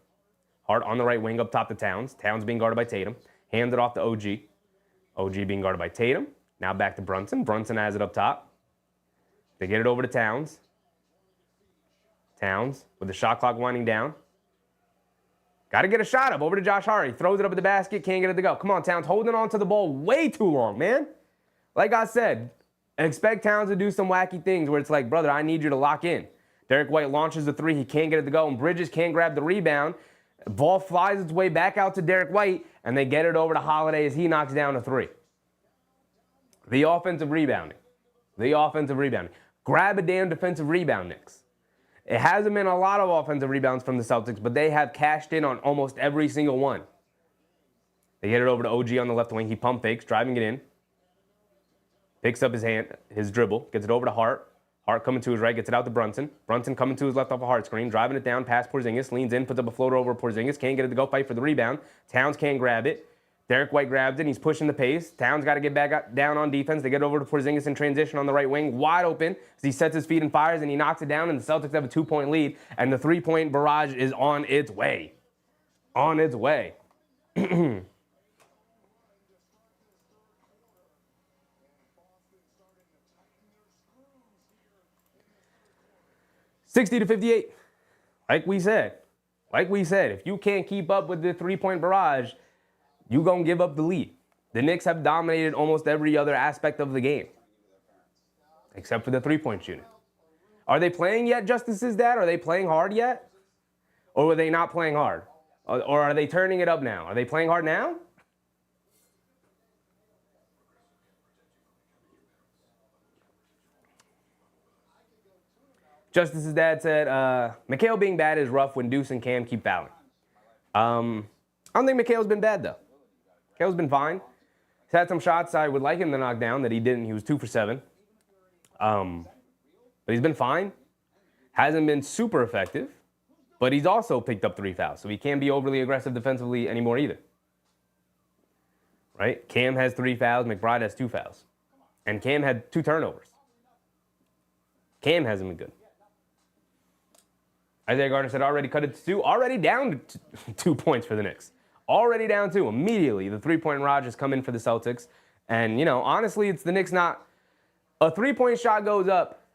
Hart on the right wing up top to Towns. Towns being guarded by Tatum. Hands it off to OG. OG being guarded by Tatum. Now back to Brunson. Brunson has it up top. They get it over to Towns. Towns with the shot clock winding down. Got to get a shot up over to Josh Hart. He throws it up at the basket. Can't get it to go. Come on, Towns holding on to the ball way too long, man. Like I said, expect Towns to do some wacky things where it's like, brother, I need you to lock in. Derek White launches the three. He can't get it to go. And Bridges can't grab the rebound. Ball flies its way back out to Derek White. And they get it over to Holiday as he knocks down a three. The offensive rebounding. The offensive rebounding. Grab a damn defensive rebound, Knicks. It hasn't been a lot of offensive rebounds from the Celtics, but they have cashed in on almost every single one. They get it over to OG on the left wing. He pump fakes, driving it in. Picks up his dribble, gets it over to Hart. Hart coming to his right, gets it out to Brunson. Brunson coming to his left off a Hart screen, driving it down past Porzingis, leans in, puts up a floater over Porzingis, can't get it to go, fight for the rebound. Towns can't grab it. Derek White grabs it, he's pushing the pace. Towns got to get back down on defense. They get over to Porzingis in transition on the right wing, wide open as he sets his feet and fires, and he knocks it down, and the Celtics have a 2-point lead, and the three-point barrage is on its way. On its way. 60-58. Like we said, if you can't keep up with the three-point barrage, you're going to give up the lead. The Knicks have dominated almost every other aspect of the game, except for the three-point shooting. Are they playing yet, Justice is that? Are they playing hard yet? Or were they not playing hard? Or are they turning it up now? Are they playing hard now? Justice's dad said, Mikal being bad is rough when Duece and Cam keep fouling. I don't think Mikal's been bad, though. Mikal's been fine. He's had some shots I would like him to knock down that he didn't. He was 2 for 7. But he's been fine. Hasn't been super effective. But he's also picked up 3 fouls, so he can't be overly aggressive defensively anymore either. Right? Cam has 3 fouls. McBride has 2 fouls. And Cam had 2 turnovers. Cam hasn't been good. Isaiah Gardner said already cut it to 2. Already down to 2 points for the Knicks. Already down 2. Immediately, the three-point barrage has come in for the Celtics. And, honestly, it's the Knicks not... A three-point shot goes up,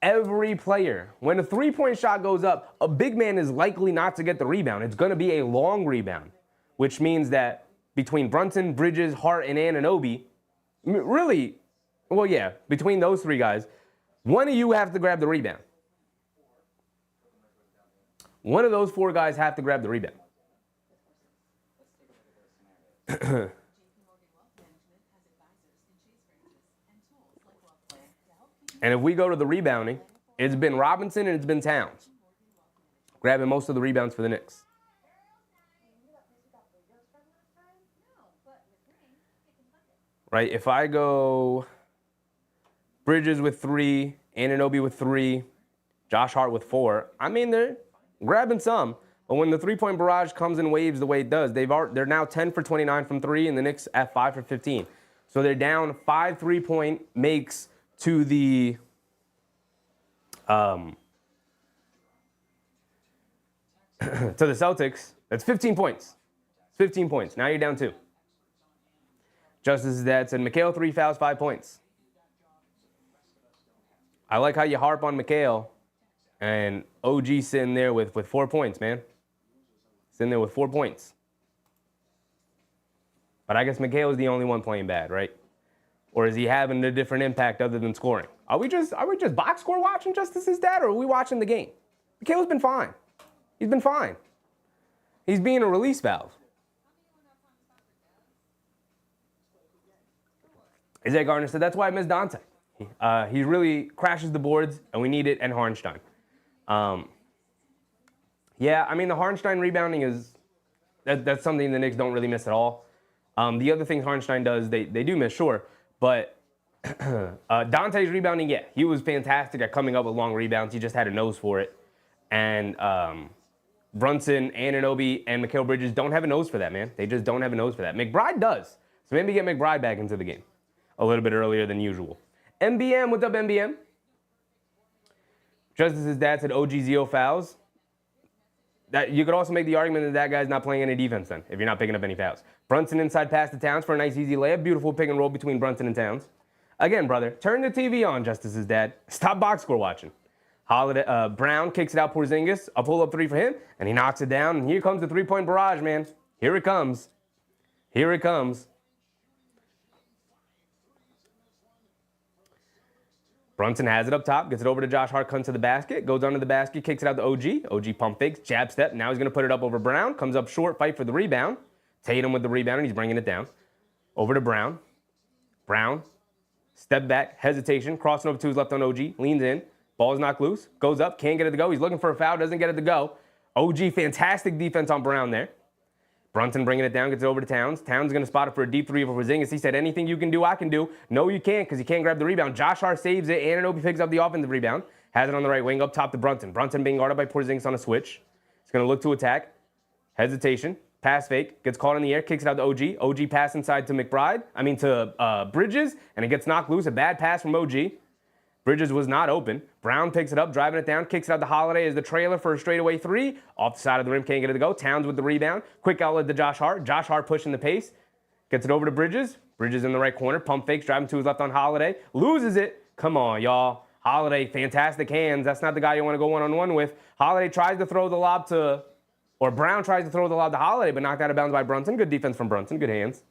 every player. When a three-point shot goes up, a big man is likely not to get the rebound. It's going to be a long rebound, which means that between Brunson, Bridges, Hart, and Anunoby, really, well, yeah, between those 3 guys, one of you have to grab the rebound. One of those 4 guys have to grab the rebound. And if we go to the rebounding, it's been Robinson and it's been Towns grabbing most of the rebounds for the Knicks. Right, if I go Bridges with 3, Anunoby with 3, Josh Hart with 4, I mean, they're grabbing some. But when the three-point barrage comes in waves the way it does, they're now 10 for 29 from 3, and the Knicks at 5 for 15. So they're down 5 3-point makes to the to the Celtics. That's 15 points. 15 points. Now you're down 2. Justice's dad said, Mikal 3 fouls, 5 points. I like how you harp on Mikal, and OG sitting there with 4 points, man. Sitting there with 4 points. But I guess Mikal is the only one playing bad, right? Or is he having a different impact other than scoring? Are we just box score watching Justice's dad, or are we watching the game? Mikal's been fine. He's been fine. He's being a release valve. Isaiah Gardner said, that's why I miss Dante. He really crashes the boards, and we need it, and Hartenstein. Yeah, I mean, the Hartenstein rebounding that's something the Knicks don't really miss at all. The other things Hartenstein does, they do miss, sure. But Dante's rebounding, yeah, he was fantastic at coming up with long rebounds. He just had a nose for it. And Brunson, Anunoby, and Mikal Bridges don't have a nose for that, man. They just don't have a nose for that. McBride does. So maybe get McBride back into the game a little bit earlier than usual. MBM, what's up, MBM? Justice's dad said OG zero fouls. That you could also make the argument that that guy's not playing any defense then, if you're not picking up any fouls. Brunson inside pass to Towns for a nice easy layup. Beautiful pick and roll between Brunson and Towns. Again, brother, turn the TV on, Justice's dad. Stop box score watching. Brown kicks it out Porzingis. A pull-up three for him, and he knocks it down. And here comes the three-point barrage, man. Here it comes. Here it comes. Brunson has it up top, gets it over to Josh Hart, comes to the basket, goes under the basket, kicks it out to OG. OG pump fakes, jab step. Now he's going to put it up over Brown. Comes up short, fight for the rebound. Tatum with the rebound, and he's bringing it down. Over to Brown. Brown, step back, hesitation, crossing over to his left on OG, leans in. Ball's knocked loose, goes up, can't get it to go. He's looking for a foul, doesn't get it to go. OG, fantastic defense on Brown there. Brunson bringing it down, gets it over to Towns. Towns going to spot it for a deep three for Porzingis. He said, anything you can do, I can do. No, you can't, because he can't grab the rebound. Josh Hart saves it. Anunoby picks up the offensive rebound. Has it on the right wing, up top to Brunson. Brunson being guarded by Porzingis on a switch. He's going to look to attack. Hesitation. Pass fake. Gets caught in the air. Kicks it out to OG. OG pass inside to to Bridges. And it gets knocked loose. A bad pass from OG. Bridges was not open. Brown picks it up, driving it down, kicks it out to Holiday as the trailer for a straightaway three. Off the side of the rim, can't get it to go. Towns with the rebound. Quick outlet to Josh Hart. Josh Hart pushing the pace. Gets it over to Bridges. Bridges in the right corner. Pump fakes, driving to his left on Holiday. Loses it. Come on, y'all. Holiday, fantastic hands. That's not the guy you want to go one-on-one with. Holiday tries to throw the lob to, or Brown tries to throw the lob to Holiday, but knocked out of bounds by Brunson. Good defense from Brunson. Good hands.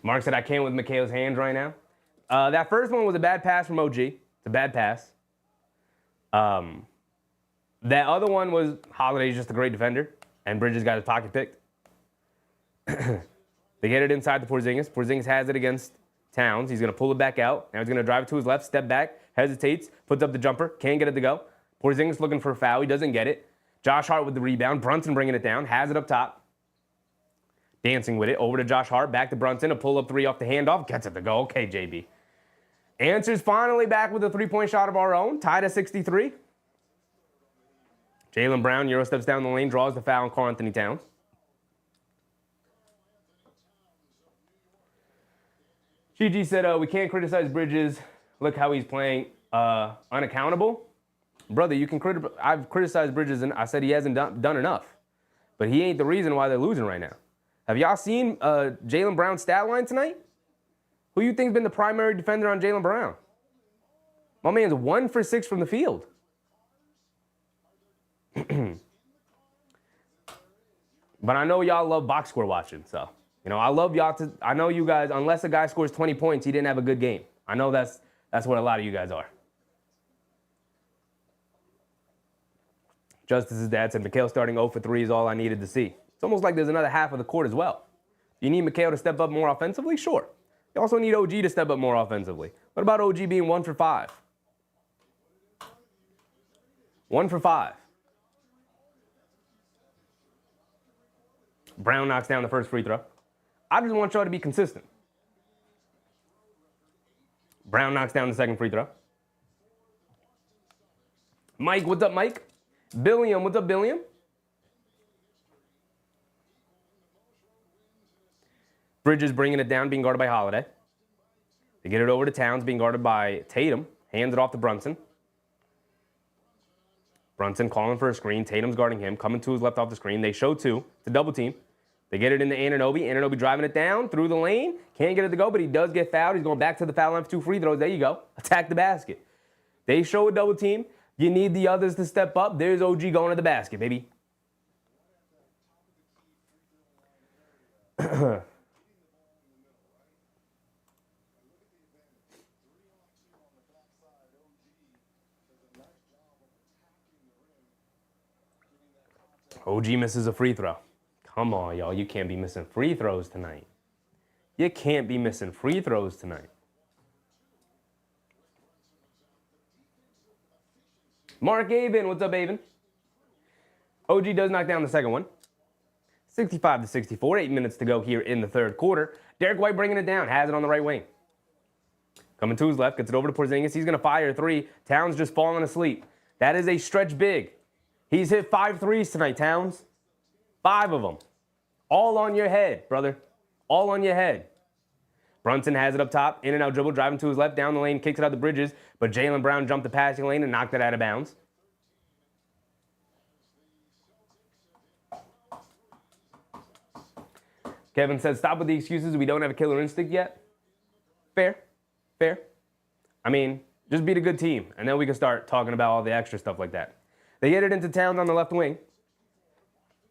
Mark said, I can't with Mikhail's hands right now. That first one was a bad pass from OG. It's a bad pass. That other one was Holiday's just a great defender, and Bridges got his pocket picked. They get it inside to Porzingis. Porzingis has it against Towns. He's going to pull it back out. Now he's going to drive it to his left, step back, hesitates, puts up the jumper, can't get it to go. Porzingis looking for a foul. He doesn't get it. Josh Hart with the rebound. Brunson bringing it down. Has it up top. Dancing with it. Over to Josh Hart. Back to Brunson. A pull-up three off the handoff. Gets it to go. Okay, JB. Answers finally back with a three-point shot of our own. Tied at 63. Jalen Brown, Euro steps down the lane, draws the foul on Karl-Anthony Towns. GG said, we can't criticize Bridges. Look how he's playing. Unaccountable. Brother, you can I've criticized Bridges, and I said he hasn't done enough. But he ain't the reason why they're losing right now. Have y'all seen Jalen Brown's stat line tonight? Who you think's been the primary defender on Jalen Brown? My man's 1 for 6 from the field. But I know y'all love box score watching, so I love y'all to. I know you guys. Unless a guy scores 20 points, he didn't have a good game. I know that's what a lot of you guys are. Justice's dad said Mikal starting 0 for 3 is all I needed to see. It's almost like there's another half of the court as well. You need Mikal to step up more offensively? Sure. You also need OG to step up more offensively. What about OG being 1 for 5? 1 for 5. Brown knocks down the first free throw. I just want y'all to be consistent. Brown knocks down the second free throw. Mike, what's up, Mike? Billiam, what's up, Billiam? Bridges bringing it down, being guarded by Holiday. They get it over to Towns, being guarded by Tatum. Hands it off to Brunson. Brunson calling for a screen. Tatum's guarding him, coming to his left off the screen. They show two. It's a double team. They get it into Anunoby. Anunoby driving it down through the lane. Can't get it to go, but he does get fouled. He's going back to the foul line for 2 free throws. There you go. Attack the basket. They show a double team. You need the others to step up. There's OG going to the basket, baby. OG misses a free throw. Come on, y'all. You can't be missing free throws tonight. You can't be missing free throws tonight. Mark Avon. What's up, Avon? OG does knock down the second one. 65-64, 8 minutes to go here in the third quarter. Derek White bringing it down, has it on the right wing. Coming to his left, gets it over to Porzingis. He's going to fire a three. Towns just falling asleep. That is a stretch big. He's hit 5 threes tonight, Towns. 5 of them. All on your head, brother. All on your head. Brunson has it up top. In and out dribble, driving to his left, down the lane, kicks it out the Bridges. But Jaylen Brown jumped the passing lane and knocked it out of bounds. Kevin said, stop with the excuses. We don't have a killer instinct yet. Fair. Fair. I mean, just beat a good team, and then we can start talking about all the extra stuff like that. They get it into Towns on the left wing.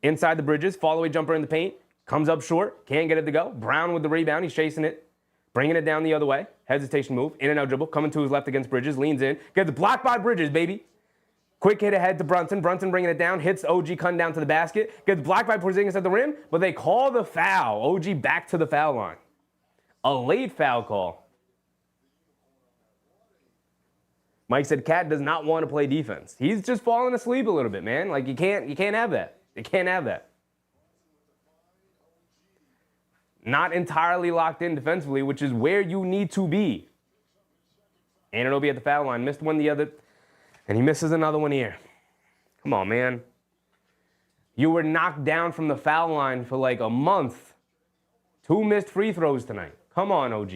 Inside the Bridges, fall-away jumper in the paint. Comes up short, can't get it to go. Brown with the rebound, he's chasing it. Bringing it down the other way. Hesitation move, in and out dribble. Coming to his left against Bridges, leans in. Gets blocked by Bridges, baby. Quick hit ahead to Brunson. Brunson bringing it down, hits OG cutting down to the basket. Gets blocked by Porzingis at the rim, but they call the foul. OG back to the foul line. A late foul call. Mike said Cat does not want to play defense. He's just falling asleep a little bit, man. Like, you can't have that. You can't have that. Not entirely locked in defensively, which is where you need to be. Anunoby at the foul line. Missed one the other, and he misses another one here. Come on, man. You were knocked down from the foul line for like a month. 2 missed free throws tonight. Come on, OG.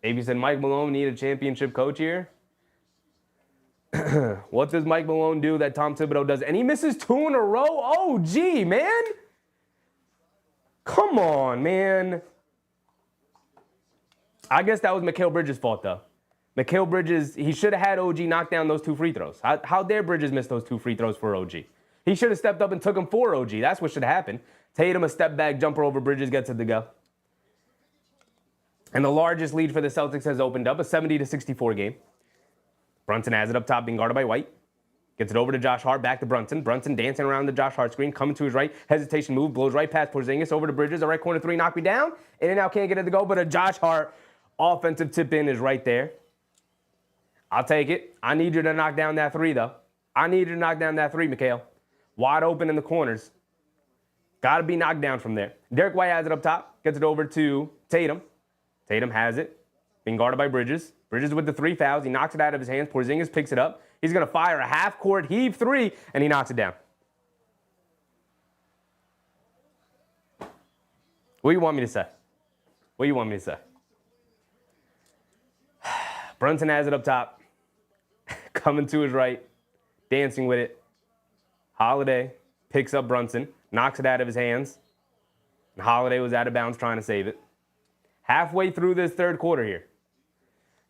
AB said, Mike Malone need a championship coach here. What does Mike Malone do that Tom Thibodeau does? And he misses 2 in a row? Oh, gee, man. Come on, man. I guess that was Mikal Bridges' fault, though. Mikal Bridges, he should have had OG knock down those 2 free throws. How dare Bridges miss those 2 free throws for OG? He should have stepped up and took them for OG. That's what should have happened. Tatum, a step back jumper over Bridges, gets it to go. And the largest lead for the Celtics has opened up, a 70-64 game. Brunson has it up top, being guarded by White. Gets it over to Josh Hart, back to Brunson. Brunson dancing around the Josh Hart screen, coming to his right. Hesitation move, blows right past Porzingis, over to Bridges. A right corner 3, knock me down. In and out, can't get it to go, but a Josh Hart offensive tip-in is right there. I'll take it. I need you to knock down that 3, though. I need you to knock down that 3, Mikal. Wide open in the corners. Got to be knocked down from there. Derek White has it up top. Gets it over to Tatum. Tatum has it. Being guarded by Bridges. Bridges with the 3 fouls. He knocks it out of his hands. Porzingis picks it up. He's going to fire a half-court heave 3, and he knocks it down. What do you want me to say? What do you want me to say? Brunson has it up top. Coming to his right. Dancing with it. Holiday picks up Brunson. Knocks it out of his hands. And Holiday was out of bounds trying to save it. Halfway through this third quarter here.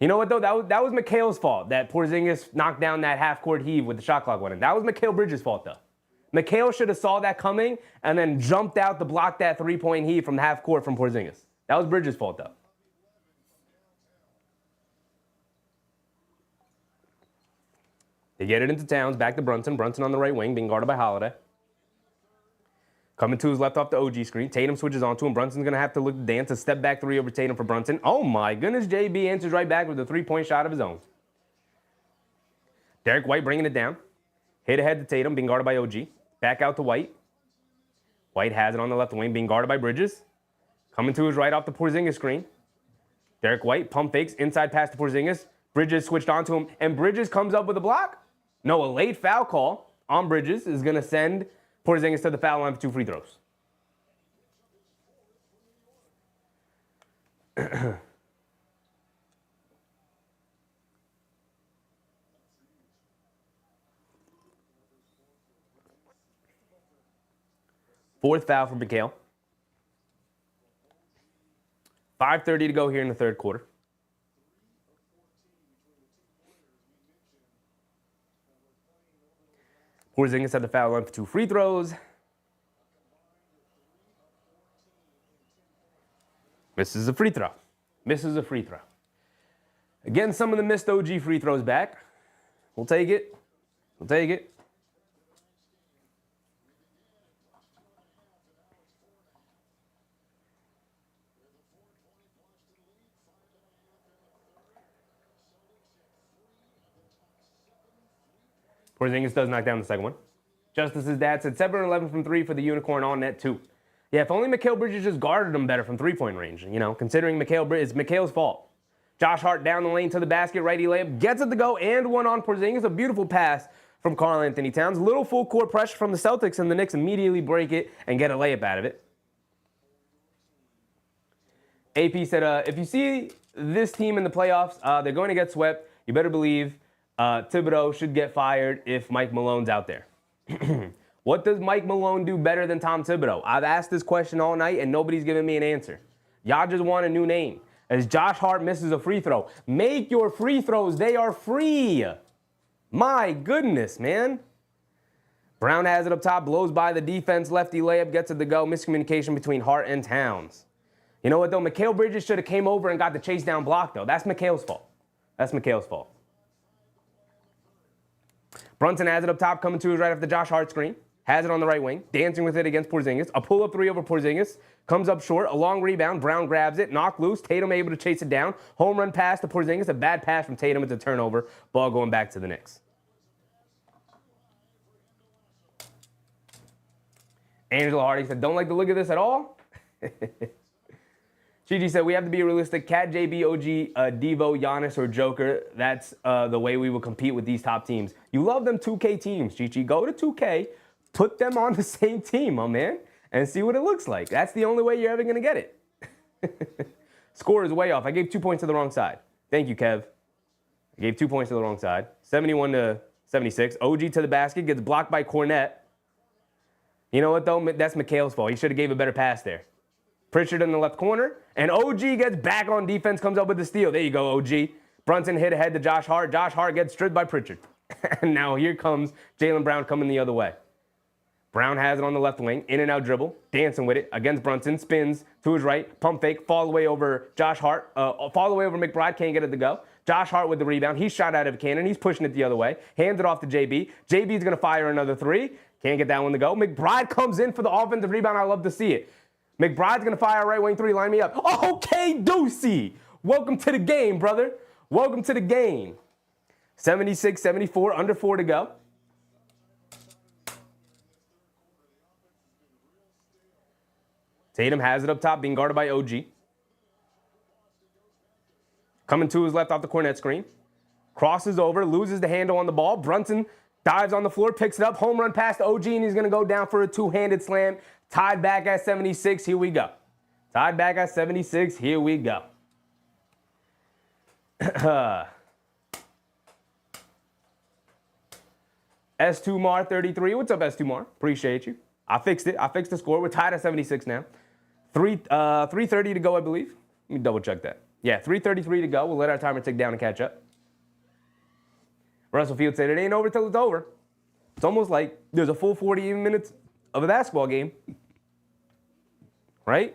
You know what, though? That was Mikal's fault, that Porzingis knocked down that half-court heave with the shot clock running. That was Mikal Bridges' fault, though. Mikal should have saw that coming and then jumped out to block that 3-point heave from the half-court from Porzingis. That was Bridges' fault, though. They get it into Towns, back to Brunson. Brunson on the right wing, being guarded by Holiday. Coming to his left off the OG screen. Tatum switches onto him. Brunson's going to have to look to dance. A step back 3 over Tatum for Brunson. Oh, my goodness. JB answers right back with a 3-point shot of his own. Derek White bringing it down. Hit ahead to Tatum, being guarded by OG. Back out to White. White has it on the left wing, being guarded by Bridges. Coming to his right off the Porzingis screen. Derek White pump fakes. Inside pass to Porzingis. Bridges switched onto him. And Bridges comes up with a block. No, a late foul call on Bridges is going to send Porzingis to the foul line for 2 free throws. Fourth foul for Mikal. 5:30 to go here in the third quarter. Porzingis had the foul line for 2 free throws. Misses a free throw. Misses a free throw. Again, some of the missed OG free throws back. We'll take it. We'll take it. Porzingis does knock down the second one. Justice's dad said 7-11 from 3 for the Unicorn on net, too. Yeah, if only Mikal Bridges just guarded him better from three-point range, considering it's Mikal's fault. Josh Hart down the lane to the basket, righty layup, gets it to go, and one on Porzingis. A beautiful pass from Karl-Anthony Towns. Little full court pressure from the Celtics, and the Knicks immediately break it and get a layup out of it. AP said, if you see this team in the playoffs, they're going to get swept. You better believe Thibodeau should get fired if Mike Malone's out there. What does Mike Malone do better than Tom Thibodeau? I've asked this question all night, and nobody's giving me an answer. Y'all just want a new name. As Josh Hart misses a free throw. Make your free throws. They are free. My goodness, man. Brown has it up top, blows by the defense, lefty layup, gets it to go. Miscommunication between Hart and Towns. You know what, though? Mikal Bridges should have came over and got the chase down block, though. That's Mikal's fault. That's Mikal's fault. Brunson has it up top, coming to his right after the Josh Hart screen. Has it on the right wing, dancing with it against Porzingis. A pull-up three over Porzingis. Comes up short, a long rebound. Brown grabs it, knocked loose. Tatum able to chase it down. Home run pass to Porzingis. A bad pass from Tatum. It's a turnover. Ball going back to the Knicks. Angela Hardy said, don't like the look of this at all. Gigi said, we have to be realistic. Cat, JB, OG, Devo, Giannis, or Joker. That's the way we will compete with these top teams. You love them 2K teams, Gigi. Go to 2K. Put them on the same team, my man, and see what it looks like. That's the only way you're ever going to get it. Score is way off. I gave 2 points to the wrong side. Thank you, Kev. I gave 2 points to the wrong side. 71-76. OG to the basket. Gets blocked by Cornette. You know what, though? That's Mikal's fault. He should have gave a better pass there. Pritchard in the left corner. And OG gets back on defense, comes up with the steal. There you go, OG. Brunson hit ahead to Josh Hart. Josh Hart gets stripped by Pritchard. And now here comes Jaylen Brown coming the other way. Brown has it on the left wing, in and out dribble, dancing with it against Brunson, spins to his right, pump fake, fall away over Josh Hart, fall away over McBride, can't get it to go. Josh Hart with the rebound, he's shot out of a cannon, he's pushing it the other way, hands it off to JB. JB's gonna fire another three, can't get that one to go. McBride comes in for the offensive rebound, I love to see it. McBride's gonna fire a right wing three, line me up. Okay, Duece, welcome to the game, brother. Welcome to the game. 76-74, under 4 to go. Tatum has it up top, being guarded by OG. Coming to his left off the Cornette screen. Crosses over, loses the handle on the ball. Brunson dives on the floor, picks it up, home run pass to OG, and he's going to go down for a two-handed slam. Tied back at 76, here we go. Tied back at 76, here we go. S2 Mar 33, what's up S2 Mar? Appreciate you. I fixed it. I fixed the score. We're tied at 76 now. 3:30 to go, I believe. Let me double check that. Yeah, 3:33 to go. We'll let our timer tick down and catch up. Russell Field said it ain't over till it's over. It's almost like there's a full 40 minutes of a basketball game. Right?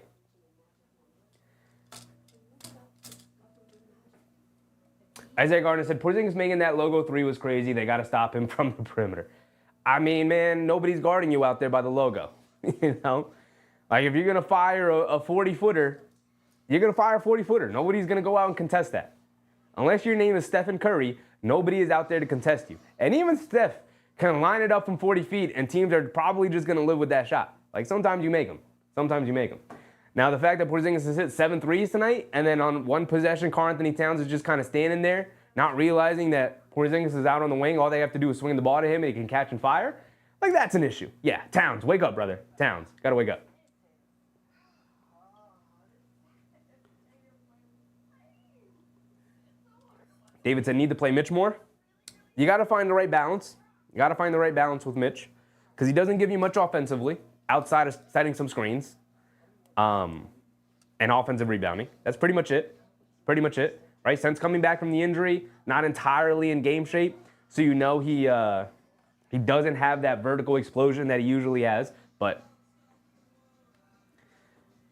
Isaiah Gardner said, Porzingis making that logo three was crazy. They got to stop him from the perimeter. I mean, man, nobody's guarding you out there by the logo. You know? Like, if you're going to fire a 40-footer, you're going to fire a 40-footer. Nobody's going to go out and contest that. Unless your name is Stephen Curry, nobody is out there to contest you. And even Steph can line it up from 40 feet, and teams are probably just going to live with that shot. Like, sometimes you make them. Sometimes you make them. Now, the fact that Porzingis has hit 7 threes tonight, and then on one possession, Karl-Anthony Towns is just kind of standing there, not realizing that Porzingis is out on the wing. All they have to do is swing the ball to him, and he can catch and fire. Like, that's an issue. Yeah, Towns, wake up, brother. Towns, got to wake up. David said, need to play Mitch more. You got to find the right balance. You got to find the right balance with Mitch because he doesn't give you much offensively outside of setting some screens and offensive rebounding. That's pretty much it. Pretty much it, right? Since coming back from the injury, not entirely in game shape, so you know he doesn't have that vertical explosion that he usually has, but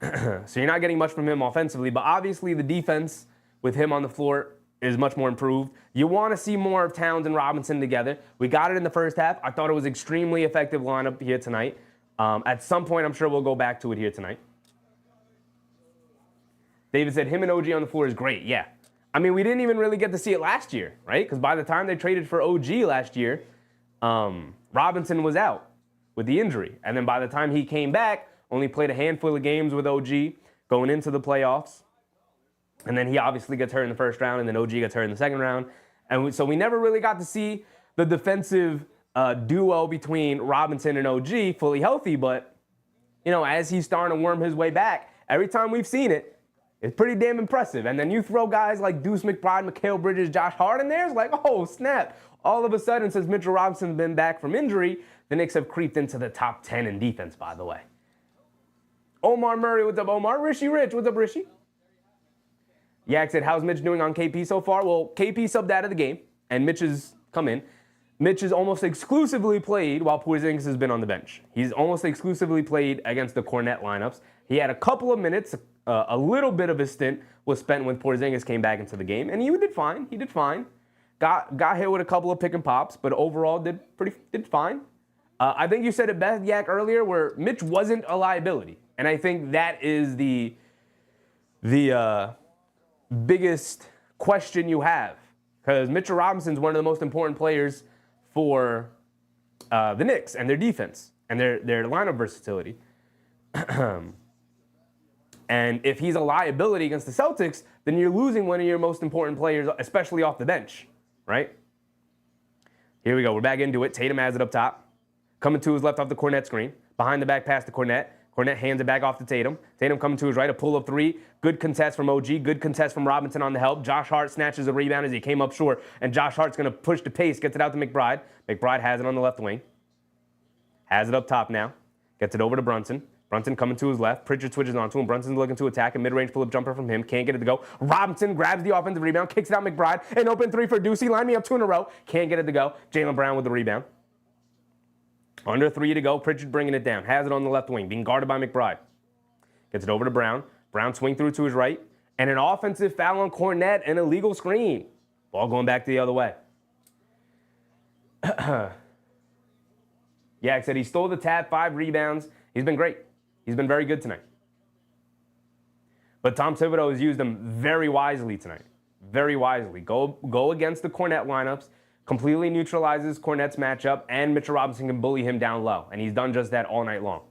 so you're not getting much from him offensively, but obviously the defense with him on the floor is much more improved. You want to see more of Towns and Robinson together. We got it in the first half. I thought it was extremely effective lineup here tonight. At some point, I'm sure we'll go back to it here tonight. David said, him and OG on the floor is great. Yeah. I mean, we didn't even really get to see it last year, right? Because by the time they traded for OG last year, Robinson was out. with the injury. And then by the time he came back, only played a handful of games with OG going into the playoffs. And then he obviously gets hurt in the first round, and then OG gets hurt in the second round. And so we never really got to see the defensive duo between Robinson and OG fully healthy. But, as he's starting to worm his way back, every time we've seen it, it's pretty damn impressive. And then you throw guys like Duece, McBride, Mikal Bridges, Josh Hart in there, it's like, oh, snap. All of a sudden, since Mitchell Robinson's been back from injury, the Knicks have creeped into the top 10 in defense, by the way. Omar Murray, what's up, Omar? Rishi Rich, what's up, Rishi? Yak said, how's Mitch doing on KP so far? Well, KP subbed out of the game, and Mitch has come in. Mitch has almost exclusively played while Porzingis has been on the bench. He's almost exclusively played against the Cornet lineups. He had a couple of minutes, a little bit of his stint was spent when Porzingis came back into the game, and he did fine. He did fine. Got hit with a couple of pick and pops, but overall did fine. I think you said it best, Yak, earlier, where Mitch wasn't a liability, and I think that is the biggest question you have, because Mitchell Robinson's one of the most important players for the Knicks and their defense and their lineup versatility. And if he's a liability against the Celtics, then you're losing one of your most important players, especially off the bench, right? Here we go. We're back into it. Tatum has it up top. Coming to his left off the Cornet screen. Behind the back pass to Cornet. Cornet hands it back off to Tatum. Tatum coming to his right, a pull-up three. Good contest from OG. Good contest from Robinson on the help. Josh Hart snatches a rebound as he came up short. And Josh Hart's going to push the pace, gets it out to McBride. McBride has it on the left wing. Has it up top now. Gets it over to Brunson. Brunson coming to his left. Pritchard switches onto him. Brunson's looking to attack. A mid-range pull-up jumper from him. Can't get it to go. Robinson grabs the offensive rebound. Kicks it out McBride. An open three for Duece. Line me up 2 in a row. Can't get it to go. Jaylen Brown with the rebound. Under 3 to go. Pritchard bringing it down. Has it on the left wing. Being guarded by McBride. Gets it over to Brown. Brown swing through to his right. And an offensive foul on Cornet and a legal screen. Ball going back the other way. Yak said he stole the tap, 5 rebounds. He's been great. He's been very good tonight. But Tom Thibodeau has used them very wisely tonight. Very wisely. Go against the Cornet lineups. Completely neutralizes Cornet's matchup. And Mitchell Robinson can bully him down low. And he's done just that all night long.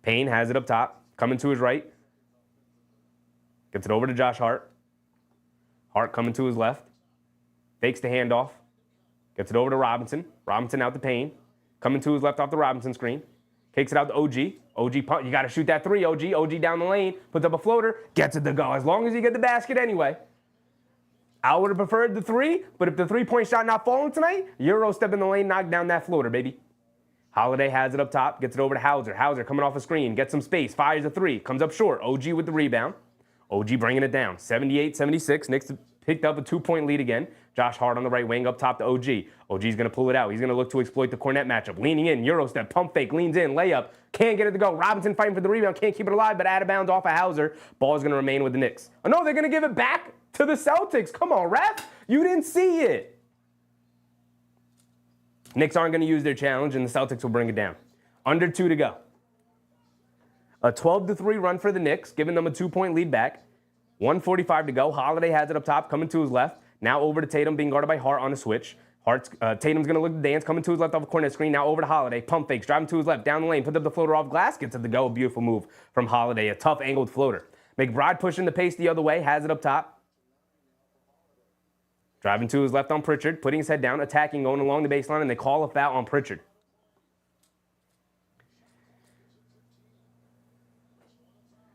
Payne has it up top. Coming to his right. Gets it over to Josh Hart. Hart coming to his left. Fakes the handoff. Gets it over to Robinson. Robinson out to Payne. Coming to his left off the Robinson screen. Kicks it out to OG. OG punt. You got to shoot that 3, OG. OG down the lane. Puts up a floater. Gets it to go. As long as you get the basket anyway. I would have preferred the 3, but if the 3-point shot not falling tonight, Euro step in the lane, knock down that floater, baby. Holiday has it up top. Gets it over to Hauser. Hauser coming off a screen. Gets some space. Fires a 3. Comes up short. OG with the rebound. OG bringing it down. 78-76. Knicks picked up a 2-point lead again. Josh Hart on the right wing up top to OG. OG's going to pull it out. He's going to look to exploit the Cornet matchup. Leaning in, Euro step, pump fake, leans in, layup. Can't get it to go. Robinson fighting for the rebound. Can't keep it alive, but out of bounds off of Hauser. Ball is going to remain with the Knicks. Oh, no, they're going to give it back to the Celtics. Come on, ref. You didn't see it. Knicks aren't going to use their challenge, and the Celtics will bring it down. Under 2 to go. A 12-3 run for the Knicks, giving them a 2-point lead back. 1:45 to go. Holiday has it up top, coming to his left. Now over to Tatum, being guarded by Hart on the switch. Tatum's going to look to dance, coming to his left off a corner screen. Now over to Holiday. Pump fakes, driving to his left, down the lane, puts up the floater off glass, gets it to go. A beautiful move from Holiday, a tough angled floater. McBride pushing the pace the other way, has it up top. Driving to his left on Pritchard, putting his head down, attacking, going along the baseline, and they call a foul on Pritchard.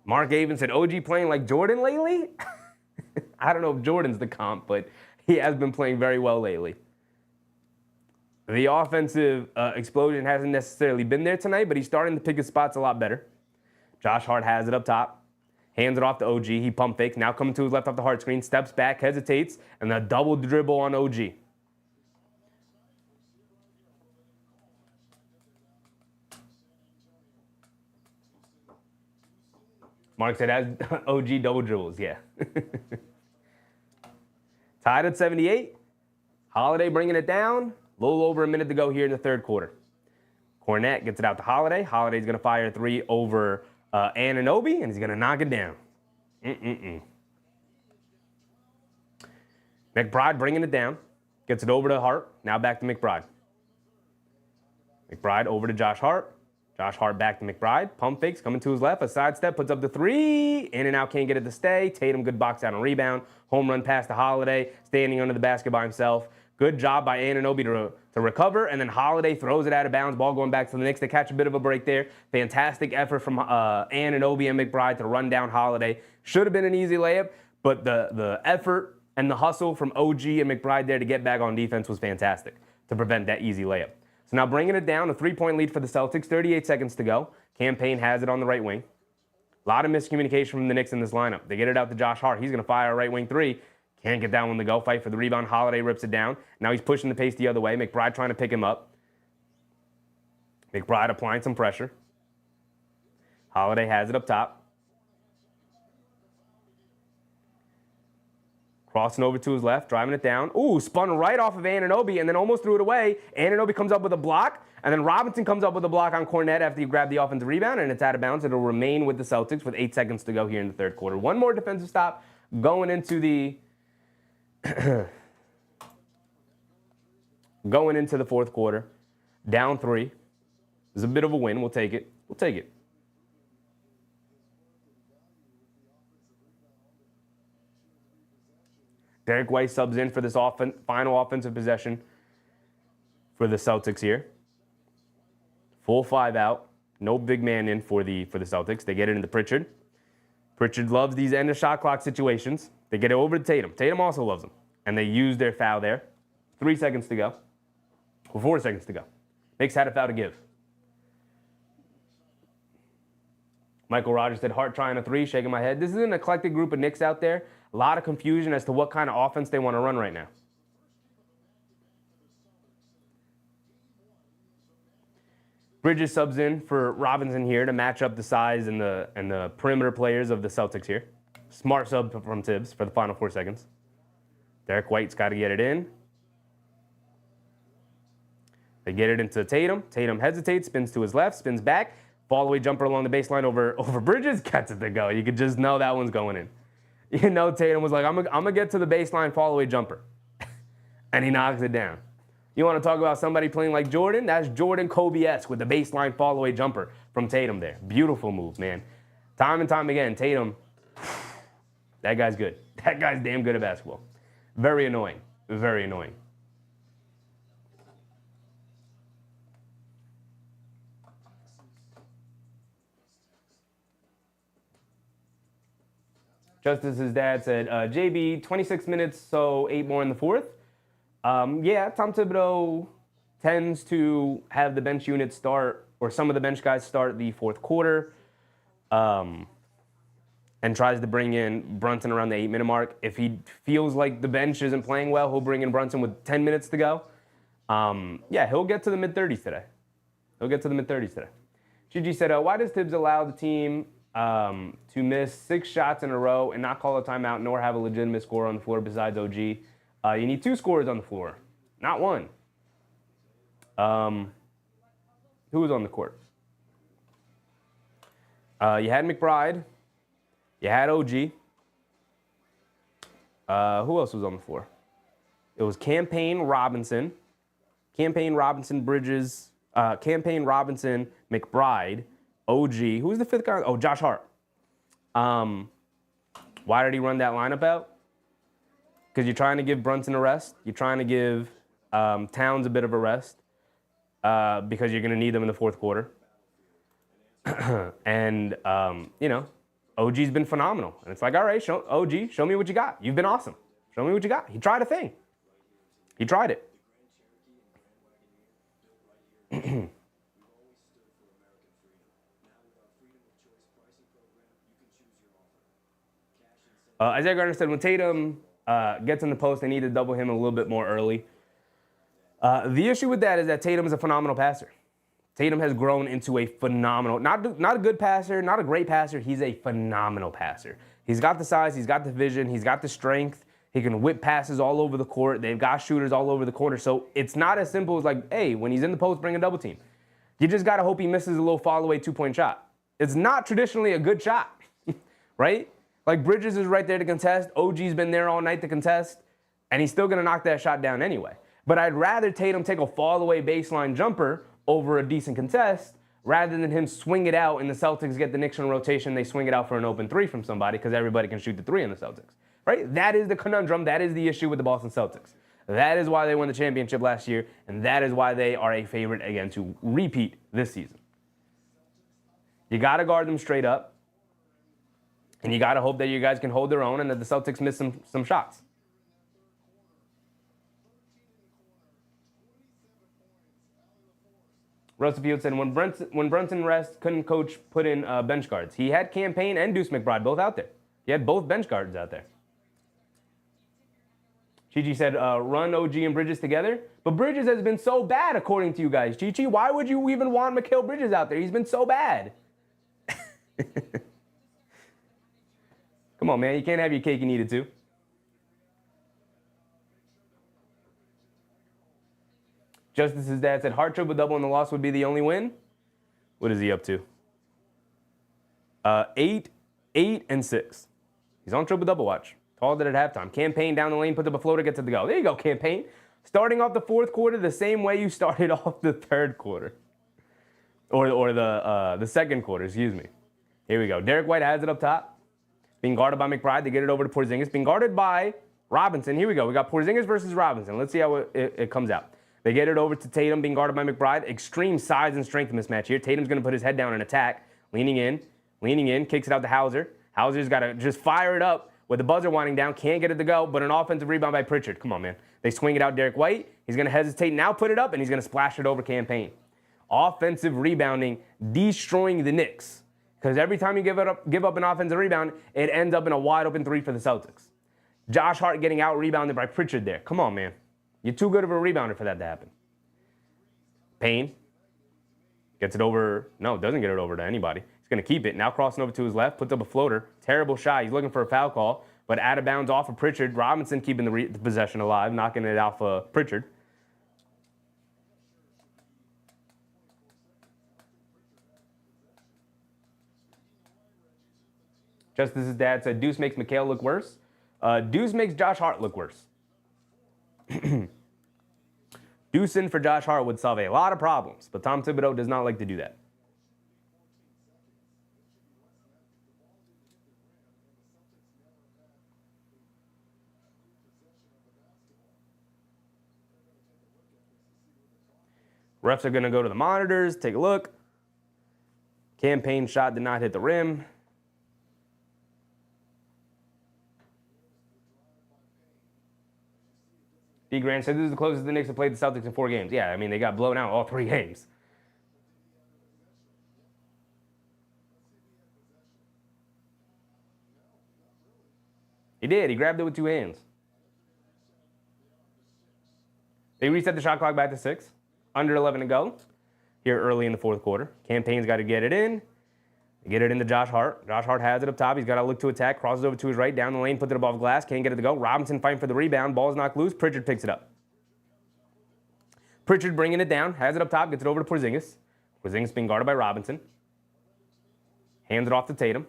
Mark Avon said, OG playing like Jordan lately? I don't know if Jordan's the comp, but he has been playing very well lately. The offensive explosion hasn't necessarily been there tonight, but he's starting to pick his spots a lot better. Josh Hart has it up top. Hands it off to OG. He pump fakes. Now coming to his left off the Hart screen. Steps back, hesitates, and a double dribble on OG. Mark said, that's OG double dribbles, yeah. Tied at 78. Holiday bringing it down. A little over a minute to go here in the third quarter. Cornet gets it out to Holiday. Holiday's going to fire a 3 over Anunoby, and he's going to knock it down. McBride bringing it down. Gets it over to Hart. Now back to McBride. McBride over to Josh Hart. Josh Hart back to McBride. Pump fakes, coming to his left. A sidestep, puts up the three. In and out, can't get it to stay. Tatum, good box out and rebound. Home run pass to Holiday, standing under the basket by himself. Good job by Anunoby to recover, and then Holiday throws it out of bounds. Ball going back to the Knicks. They catch a bit of a break there. Fantastic effort from Anunoby and McBride to run down Holiday. Should have been an easy layup, but the effort and the hustle from OG and McBride there to get back on defense was fantastic to prevent that easy layup. So now bringing it down, a 3-point lead for the Celtics, 38 seconds to go. Campaign has it on the right wing. A lot of miscommunication from the Knicks in this lineup. They get it out to Josh Hart. He's going to fire a right wing three. Can't get that one to go. Fight for the rebound. Holiday rips it down. Now he's pushing the pace the other way. McBride trying to pick him up. McBride applying some pressure. Holiday has it up top. Crossing over to his left, driving it down. Ooh, spun right off of Anunoby and then almost threw it away. Anunoby comes up with a block, and then Robinson comes up with a block on Cornet after he grabbed the offensive rebound, and it's out of bounds. It'll remain with the Celtics with 8 seconds to go here in the third quarter. One more defensive stop going into the going into the fourth quarter. Down 3. It's a bit of a win. We'll take it. We'll take it. Derek White subs in for this final offensive possession for the Celtics here. Full 5 out. No big man in for the Celtics. They get it into Pritchard. Pritchard loves these end of shot clock situations. They get it over to Tatum. Tatum also loves them. And they use their foul there. 3 seconds to go. Or 4 seconds to go. Knicks had a foul to give. Michael Rogers said, Hart trying a 3, shaking my head. This is an eclectic group of Knicks out there. A lot of confusion as to what kind of offense they want to run right now. Bridges subs in for Robinson here to match up the size and the perimeter players of the Celtics here. Smart sub from Tibbs for the final 4 seconds. Derek White's got to get it in. They get it into Tatum. Tatum hesitates, spins to his left, spins back. Fall-away jumper along the baseline over Bridges. Gets it to go. You could just know that one's going in. You know Tatum was like, I'm going to get to the baseline fall-away jumper. And he knocks it down. You want to talk about somebody playing like Jordan? That's Jordan Kobe-esque with the baseline fall-away jumper from Tatum there. Beautiful move, man. Time and time again, Tatum, that guy's good. That guy's damn good at basketball. Very annoying. Very annoying. Justice's dad said, JB, 26 minutes, so 8 more in the fourth. Yeah, Tom Thibodeau tends to have the bench unit start, or some of the bench guys start the fourth quarter, and tries to bring in Brunson around the 8-minute mark. If he feels like the bench isn't playing well, he'll bring in Brunson with 10 minutes to go. Yeah, he'll get to the mid-30s today. Gigi said, why does Tibbs allow the team to miss 6 shots in a row and not call a timeout nor have a legitimate scorer on the floor besides OG? You need 2 scorers on the floor, not 1. Who was on the court? You had McBride. You had OG. Who else was on the floor? It was Campaign, Robinson, Bridges, Campaign, Robinson, McBride, OG. Who was the 5th guy? Oh, Josh Hart. Why did he run that lineup out? Because you're trying to give Brunson a rest. You're trying to give Towns a bit of a rest because you're going to need them in the fourth quarter. And, you know, OG's been phenomenal. And it's like, all right, OG, show me what you got. You've been awesome. Show me what you got. He tried a thing. He tried it. Isaiah Gardner said, when Tatum gets in the post, they need to double him a little bit more early. The issue with that is that Tatum is a phenomenal passer. Tatum has grown into a phenomenal, not a good passer, not a great passer. He's a phenomenal passer. He's got the size, he's got the vision, he's got the strength. He can whip passes all over the court. They've got shooters all over the corner. So it's not as simple as like, hey, when he's in the post, bring a double team. You just got to hope he misses a little fall-away 2-point shot. It's not traditionally a good shot, right? Like Bridges is right there to contest. OG's been there all night to contest, and he's still going to knock that shot down anyway. But I'd rather Tatum take a fall-away baseline jumper over a decent contest, rather than him swing it out and the Celtics get the Knicks in rotation, they swing it out for an open three from somebody because everybody can shoot the three in the Celtics, right? That is the conundrum. That is the issue with the Boston Celtics. That is why they won the championship last year, and that is why they are a favorite again to repeat this season. You got to guard them straight up, and you got to hope that you guys can hold their own and that the Celtics miss some shots. Russell Field said, when Brunson rest, couldn't coach put in bench guards. He had Campaign and Duece McBride both out there. He had both bench guards out there. Chi-Chi said, run OG and Bridges together. But Bridges has been so bad, according to you guys. Chi-Chi, why would you even want Mikal Bridges out there? He's been so bad. Come on, man. You can't have your cake and eat it, too. Justice's dad said, Hart triple-double and the loss would be the only win. What is he up to? 8, 8, and 6. He's on triple-double watch. Called it at halftime. Campaign down the lane, puts up a floater, gets it to go. There you go, Campaign. Starting off the fourth quarter the same way you started off the third quarter. Or the second quarter, excuse me. Here we go. Derek White has it up top. Being guarded by McBride. They get it over to Porzingis. Being guarded by Robinson. Here we go. We got Porzingis versus Robinson. Let's see how it comes out. They get it over to Tatum, being guarded by McBride. Extreme size and strength mismatch here. Tatum's going to put his head down and attack. Leaning in, kicks it out to Hauser. Hauser's got to just fire it up with the buzzer winding down. Can't get it to go, but an offensive rebound by Pritchard. Come on, man. They swing it out Derek White. He's going to hesitate, now put it up, and he's going to splash it over Campaign. Offensive rebounding, destroying the Knicks. Because every time you give up an offensive rebound, it ends up in a wide open three for the Celtics. Josh Hart getting out rebounded by Pritchard there. Come on, man. You're too good of a rebounder for that to happen. Payne gets it over. No, doesn't get it over to anybody. He's going to keep it. Now crossing over to his left, puts up a floater. Terrible shot. He's looking for a foul call, but out of bounds off of Pritchard. Robinson keeping the possession alive, knocking it out for Pritchard. Justice's dad said, Duece makes Mikal look worse. Duece makes Josh Hart look worse. Deucing for Josh Hart would solve a lot of problems, but Tom Thibodeau does not like to do that. Refs are going to go to the monitors, take a look. Campaign shot did not hit the rim. D. Grant said this is the closest the Knicks have played the Celtics in 4 games. Yeah, I mean, they got blown out all 3 games. He did. He grabbed it with 2 hands. They reset the shot clock back to 6. Under 11 to go here early in the 4th quarter. Campaign's got to get it in. Get it into Josh Hart. Josh Hart has it up top. He's got to look to attack. Crosses over to his right. Down the lane. Puts it above glass. Can't get it to go. Robinson fighting for the rebound. Ball's knocked loose. Pritchard picks it up. Pritchard bringing it down. Has it up top. Gets it over to Porzingis. Porzingis being guarded by Robinson. Hands it off to Tatum.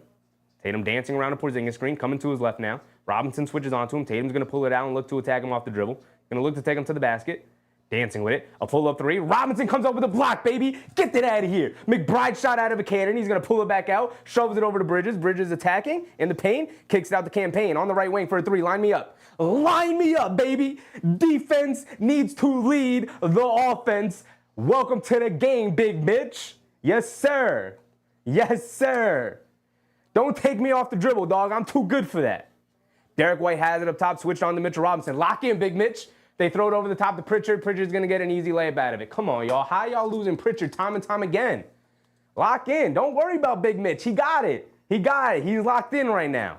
Tatum dancing around a Porzingis screen. Coming to his left now. Robinson switches onto him. Tatum's going to pull it out and look to attack him off the dribble. Going to look to take him to the basket. Dancing with it. A pull-up 3. Robinson comes up with a block, baby. Get that out of here. McBride shot out of a cannon. He's going to pull it back out. Shoves it over to Bridges. Bridges attacking in the paint. Kicks it out the Campaign on the right wing for a 3. Line me up. Line me up, baby. Defense needs to lead the offense. Welcome to the game, Big Mitch. Yes, sir. Yes, sir. Don't take me off the dribble, dog. I'm too good for that. Derek White has it up top. Switched on to Mitchell Robinson. Lock in, Big Mitch. They throw it over the top to Pritchard. Pritchard's going to get an easy layup out of it. Come on, y'all. How y'all losing Pritchard time and time again? Lock in. Don't worry about Big Mitch. He got it. He got it. He's locked in right now.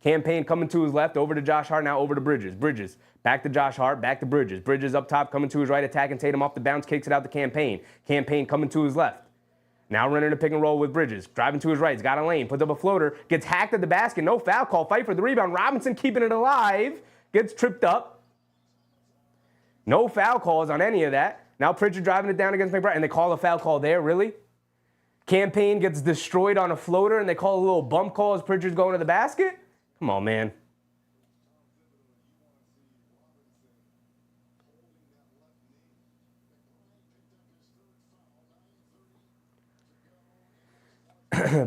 Campaign coming to his left. Over to Josh Hart. Now over to Bridges. Bridges. Back to Josh Hart. Back to Bridges. Bridges up top. Coming to his right. Attacking Tatum off the bounce. Kicks it out to Campaign. Campaign coming to his left. Now running a pick and roll with Bridges. Driving to his right. He's got a lane. Puts up a floater. Gets hacked at the basket. No foul call. Fight for the rebound. Robinson keeping it alive. Gets tripped up. No foul calls on any of that. Now Pritchard driving it down against McBride, and they call a foul call there, really? Campaign gets destroyed on a floater, and they call a little bump call as Pritchard's going to the basket? Come on, man.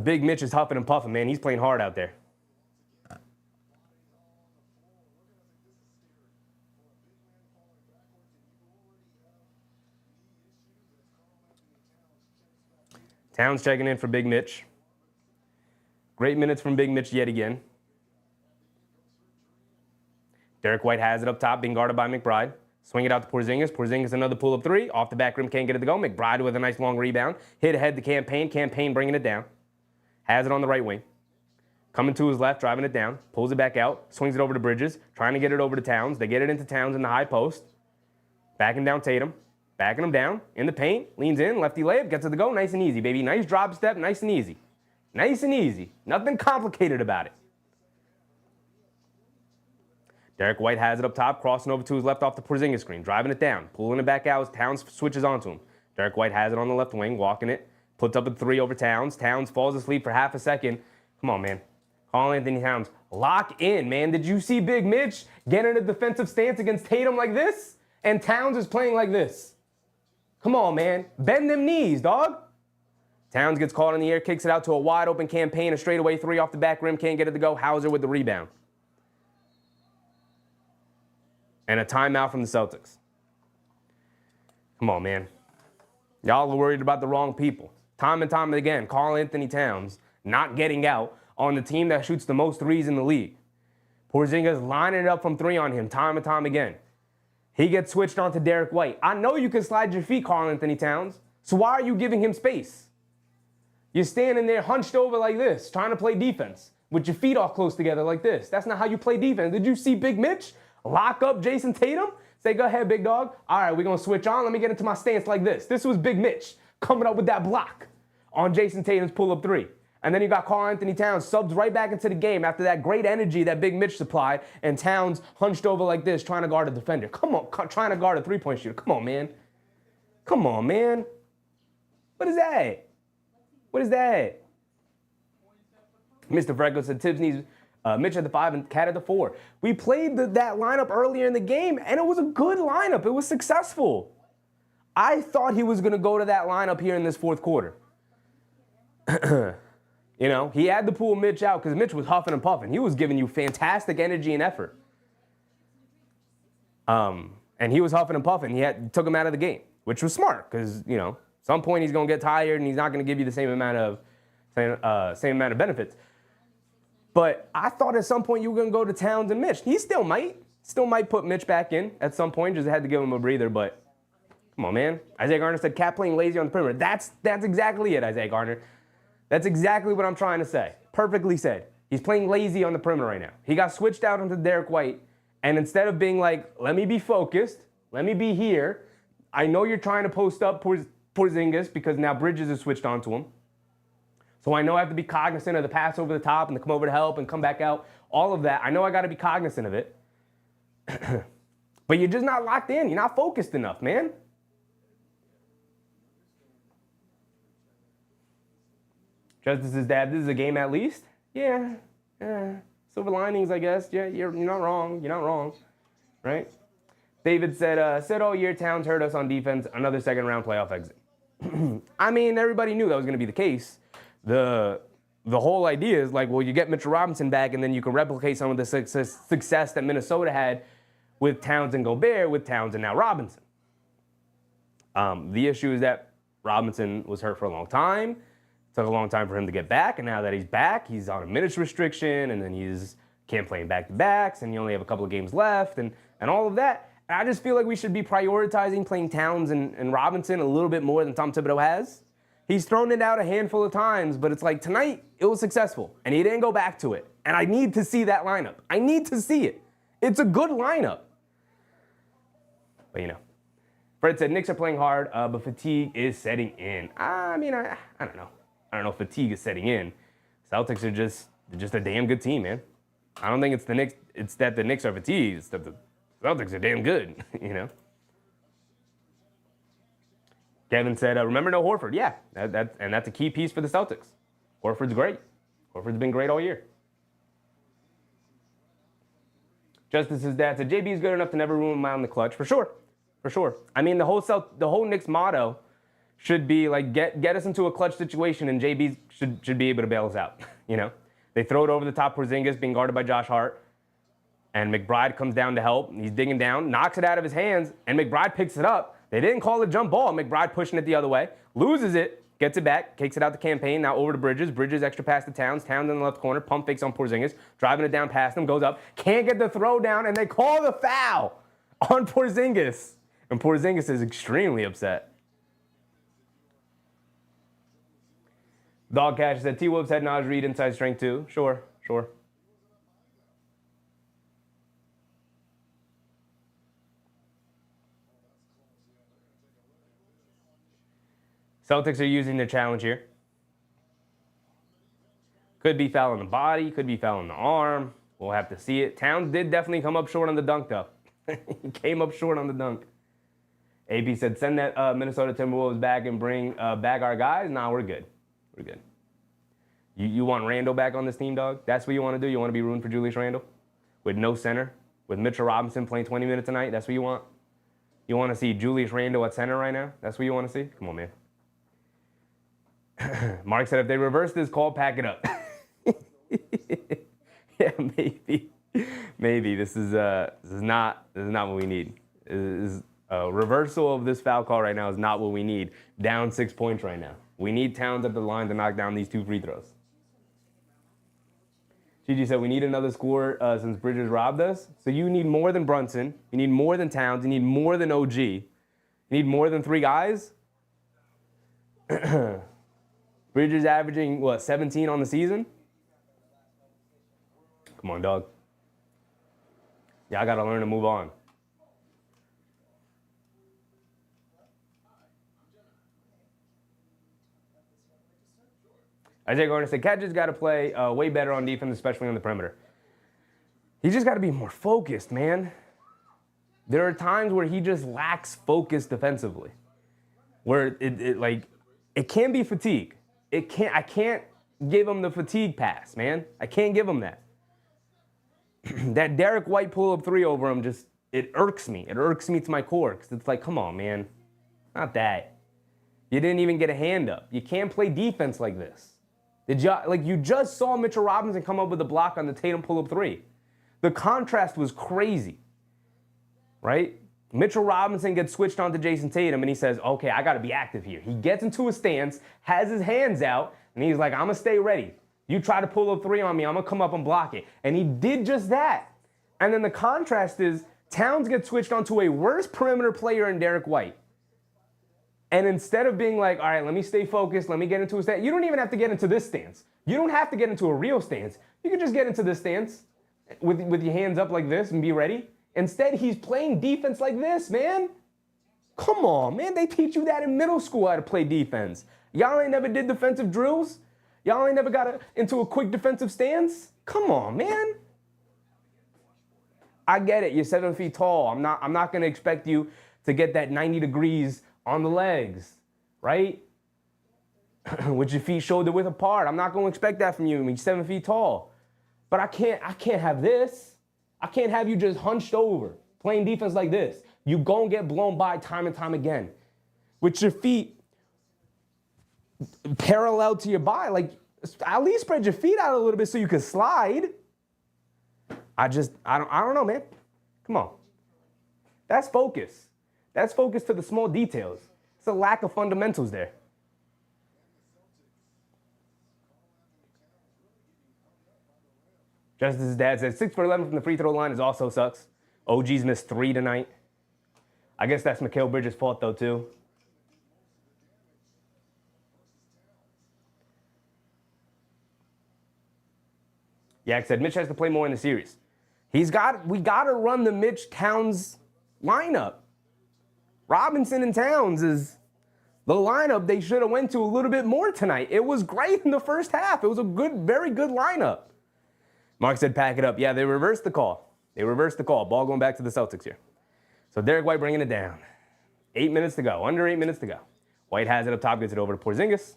Big Mitch is huffing and puffing, man. He's playing hard out there. Towns checking in for Big Mitch. Great minutes from Big Mitch yet again. Derek White has it up top, being guarded by McBride. Swing it out to Porzingis. Porzingis another pull-up three. Off the back rim, can't get it to go. McBride with a nice long rebound. Hit ahead to Campaign. Campaign bringing it down. Has it on the right wing. Coming to his left, driving it down. Pulls it back out. Swings it over to Bridges. Trying to get it over to Towns. They get it into Towns in the high post. Backing down Tatum. Backing him down. In the paint. Leans in. Lefty layup. Gets it to go. Nice and easy, baby. Nice drop step. Nice and easy. Nice and easy. Nothing complicated about it. Derek White has it up top, crossing over to his left off the Porzingis screen, driving it down, pulling it back out as Towns switches onto him. Derek White has it on the left wing, walking it, puts up a three over Towns. Towns falls asleep for half a second. Come on, man. Karl-Anthony Towns, lock in, man. Did you see Big Mitch get in a defensive stance against Tatum like this? And Towns is playing like this. Come on, man. Bend them knees, dog. Towns gets caught in the air, kicks it out to a wide open Campaign, a straightaway three off the back rim, can't get it to go. Hauser with the rebound. And a timeout from the Celtics. Come on, man. Y'all are worried about the wrong people. Time and time again, Karl-Anthony Towns not getting out on the team that shoots the most threes in the league. Porzingis lining it up from three on him time and time again. He gets switched on to Derek White. I know you can slide your feet, Karl-Anthony Towns, so why are you giving him space? You're standing there hunched over like this, trying to play defense with your feet all close together like this. That's not how you play defense. Did you see Big Mitch lock up Jayson Tatum? Say, go ahead, big dog. All right, we're going to switch on. Let me get into my stance like this. This was Big Mitch coming up with that block on Jayson Tatum's pull-up three. And then you got Karl-Anthony Towns subs right back into the game after that great energy that Big Mitch supplied, and Towns hunched over like this trying to guard a defender. Come on, trying to guard a three-point shooter. Come on, man. Come on, man. What is that? What is that? Mr. Freckles said Tibbs needs Mitch at the 5 and Cat at the 4. We played that lineup earlier in the game, and it was a good lineup. It was successful. I thought he was going to go to that lineup here in this fourth quarter. You know, he had to pull Mitch out because Mitch was huffing and puffing. He was giving you fantastic energy and effort. And he was huffing and puffing. Took him out of the game, which was smart because, you know, at some point he's going to get tired and he's not going to give you the same amount of benefits. But I thought at some point you were going to go to Towns and Mitch. He still might put Mitch back in at some point. Just had to give him a breather, but come on, man. Isaiah Garner said Cat playing lazy on the perimeter. That's exactly it, Isaiah Garner. That's exactly what I'm trying to say. Perfectly said. He's playing lazy on the perimeter right now. He got switched out onto Derek White, and instead of being like, let me be focused, let me be here, I know you're trying to post up Porzingis because now Bridges is switched onto him. So I know I have to be cognizant of the pass over the top and the come over to help and come back out. All of that. I know I got to be cognizant of it. But you're just not locked in. You're not focused enough, man. Justice's dad, this is a game at least? Yeah. Silver linings, I guess. Yeah, you're not wrong. You're not wrong. Right? David said all year Towns hurt us on defense. Another second round playoff exit. I mean, everybody knew that was going to be the case. The whole idea is like, well, you get Mitchell Robinson back, and then you can replicate some of the success that Minnesota had with Towns and Gobert, with Towns and now Robinson. The issue is that Robinson was hurt for a long time. It took a long time for him to get back, and now that he's back, he's on a minutes restriction, and then he's can't play in back-to-backs, and you only have a couple of games left, and all of that. And I just feel like we should be prioritizing playing Towns and Robinson a little bit more than Tom Thibodeau has. He's thrown it out a handful of times, but it's like tonight, it was successful, and he didn't go back to it. And I need to see that lineup. I need to see it. It's a good lineup. But, you know, Fred said Knicks are playing hard, but fatigue is setting in. I mean, I don't know. I don't know if fatigue is setting in. Celtics are just a damn good team, man. I don't think it's the Knicks. It's that the Knicks are fatigued. It's that the Celtics are damn good, you know. Kevin said, remember no Horford. Yeah, and that's a key piece for the Celtics. Horford's great. Horford's been great all year. Justice's dad said, JB is good enough to never ruin him out in the clutch. For sure. For sure. I mean, the whole Knicks motto should be like get us into a clutch situation, and JB should be able to bail us out. You know, they throw it over the top. Porzingis being guarded by Josh Hart, and McBride comes down to help. He's digging down, knocks it out of his hands, and McBride picks it up. They didn't call it jump ball. McBride pushing it the other way, loses it, gets it back, kicks it out to Campaign. Now over to Bridges. Bridges extra pass to Towns. Towns in the left corner. Pump fakes on Porzingis. Driving it down past him. Goes up. Can't get the throw down. And they call the foul on Porzingis. And Porzingis is extremely upset. Dog Cash said, T-Wolves had Naj Reid inside strength too. Sure. Celtics are using their challenge here. Could be foul on the body, could be foul on the arm. We'll have to see it. Towns did definitely come up short on the dunk, though. He came up short on the dunk. AP said, send that Minnesota Timberwolves back and bring back our guys. Nah, we're good. We're good. You want Randle back on this team, dog? That's what you want to do? You want to be rooting for Julius Randle? With no center? With Mitchell Robinson playing 20 minutes a night? That's what you want? You want to see Julius Randle at center right now? That's what you want to see? Come on, man. Mark said, if they reverse this call, pack it up. Yeah, maybe. This is not what we need. A reversal of this foul call right now is not what we need. Down 6 points right now. We need Towns at the line to knock down these 2 free throws. Gigi said, we need another score since Bridges robbed us. So you need more than Brunson. You need more than Towns. You need more than OG. You need more than 3 guys. Bridges averaging, 17 on the season? Come on, dog. Y'all got to learn to move on. Isaiah Garner said, Cat just got to play way better on defense, especially on the perimeter. He just got to be more focused, man. There are times where he just lacks focus defensively. Where it can be fatigue. I can't give him the fatigue pass, man. I can't give him that. That Derek White pull-up 3 over him it irks me. It irks me to my core. Because it's like, come on, man. Not that. You didn't even get a hand up. You can't play defense like this. You just saw Mitchell Robinson come up with a block on the Tatum pull-up 3. The contrast was crazy, right? Mitchell Robinson gets switched on to Jayson Tatum, and he says, okay, I got to be active here. He gets into a stance, has his hands out, and he's like, I'm going to stay ready. You try to pull up 3 on me, I'm going to come up and block it. And he did just that. And then the contrast is Towns gets switched onto a worse perimeter player in Derek White. And instead of being like, all right, let me stay focused, let me get into a stance. You don't even have to get into this stance. You don't have to get into a real stance. You can just get into this stance with your hands up like this and be ready. Instead, he's playing defense like this, man. Come on, man. They teach you that in middle school how to play defense. Y'all ain't never did defensive drills? Y'all ain't never got into a quick defensive stance? Come on, man. I get it. You're 7 feet tall. I'm not going to expect you to get that 90 degrees on the legs, right? With your feet shoulder width apart. I'm not going to expect that from you when you're 7 feet tall. But I can't have this. I can't have you just hunched over, playing defense like this. You gonna get blown by time and time again. With your feet parallel to your body, at least spread your feet out a little bit so you can slide. I don't know, man. Come on. That's focus. That's focus to the small details. It's a lack of fundamentals there. Justice's dad says 6 for 11 from the free throw line also sucks. OG's missed 3 tonight. I guess that's Mikal Bridges' fault, though, too. Yak said Mitch has to play more in the series. We got to run the Mitch Towns lineup. Robinson and Towns is the lineup they should have went to a little bit more tonight. It was great in the first half. It was a very good lineup. Mark said pack it up. Yeah, they reversed the call. Ball going back to the Celtics here. So Derek White bringing it down. 8 minutes to go. Under 8 minutes to go. White has it up top, gets it over to Porzingis.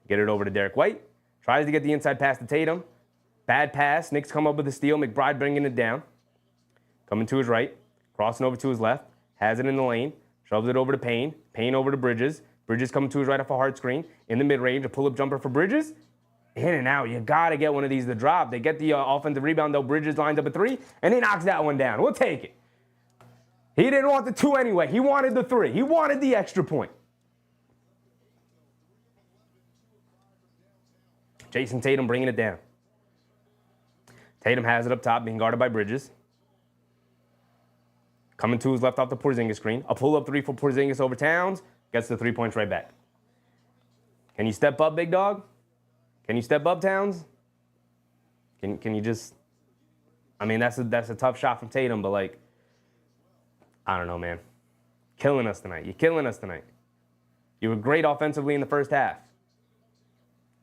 Get it over to Derek White. Tries to get the inside pass to Tatum. Bad pass. Knicks come up with a steal. McBride bringing it down. Coming to his right. Crossing over to his left. Has it in the lane. shoves it over to Payne. Payne over to Bridges. Bridges coming to his right off a Hart screen. In the mid-range, a pull-up jumper for Bridges. In and out. You got to get one of these to drop. They get the offensive rebound, though. Bridges lines up a 3, and he knocks that one down. We'll take it. He didn't want the 2 anyway. He wanted the 3. He wanted the extra point. Jayson Tatum bringing it down. Tatum has it up top, being guarded by Bridges. Coming to his left off the Porzingis screen. A pull-up 3 for Porzingis over Towns. Gets the 3 points right back. Can you step up, big dog? Can you step up, Towns? Can you just... I mean, that's a tough shot from Tatum, but, like, I don't know, man. Killing us tonight. You're killing us tonight. You were great offensively in the first half.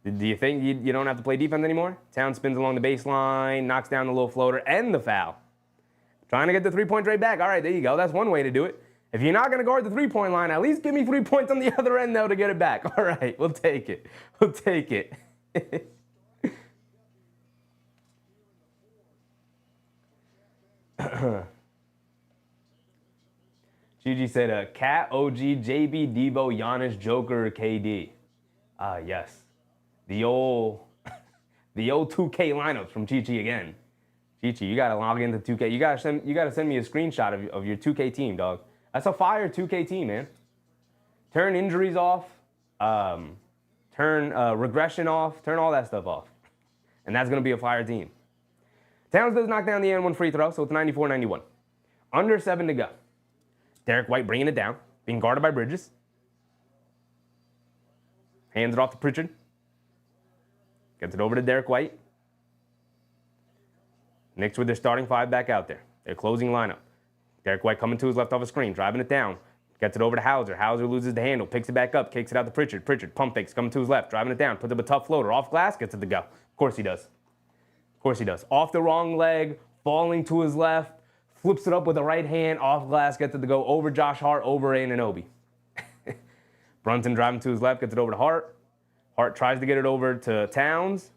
Do you think you don't have to play defense anymore? Towns spins along the baseline, knocks down the low floater, and the foul. Trying to get the 3 points right back. All right, there you go. That's one way to do it. If you're not going to guard the 3-point line, at least give me 3 points on the other end, though, to get it back. All right, we'll take it. We'll take it. Gigi said, Cat, OG, JB, Debo, Giannis, Joker, KD. Yes. The old 2K lineups from Chi-Chi again. Chi-Chi, you got to log into 2K. You got to send me a screenshot of your 2K team, dog. That's a fire 2K team, man. Turn injuries off. Turn regression off. Turn all that stuff off. And that's going to be a fire team. Towns does knock down the N1 free throw, so it's 94-91. Under 7 to go. Derek White bringing it down, being guarded by Bridges. Hands it off to Pritchard. Gets it over to Derek White. Knicks with their starting 5 back out there. Their closing lineup. Derek White coming to his left off a screen, driving it down. Gets it over to Hauser. Hauser loses the handle, picks it back up, kicks it out to Pritchard. Pritchard, pump fakes, coming to his left, driving it down, puts up a tough floater, off glass, gets it to go. Of course he does. Of course he does. Off the wrong leg, falling to his left, flips it up with the right hand, off glass, gets it to go over Josh Hart, over Anunoby. Brunson driving to his left, gets it over to Hart. Hart tries to get it over to Towns.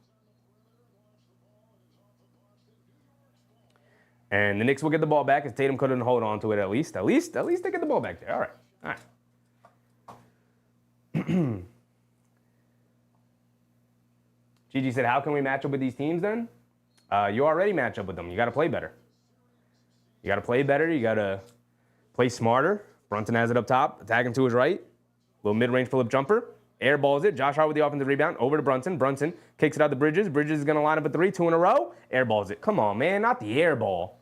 And the Knicks will get the ball back as Tatum couldn't hold on to it at least. At least they get the ball back there. All right. Gigi said, how can we match up with these teams then? You already match up with them. You got to play better. You got to play better. You got to play smarter. Brunson has it up top, attacking to his right. Little mid-range pull-up jumper. Airballs it. Josh Hart with the offensive rebound. Over to Brunson. Brunson kicks it out to Bridges. Bridges is going to line up a 3, 2 in a row. Airballs it. Come on, man. Not the air ball.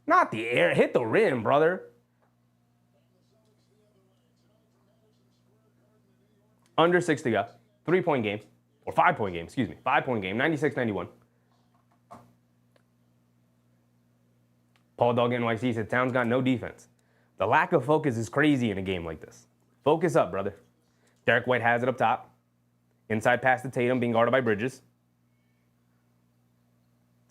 Not the air. Hit the rim, brother. Under 6 to go. 3-point game. Or 5-point game, excuse me. 5-point game. 96-91. Paul Dog NYC said, Towns got no defense. The lack of focus is crazy in a game like this. Focus up, brother. Derek White has it up top. Inside pass to Tatum, being guarded by Bridges.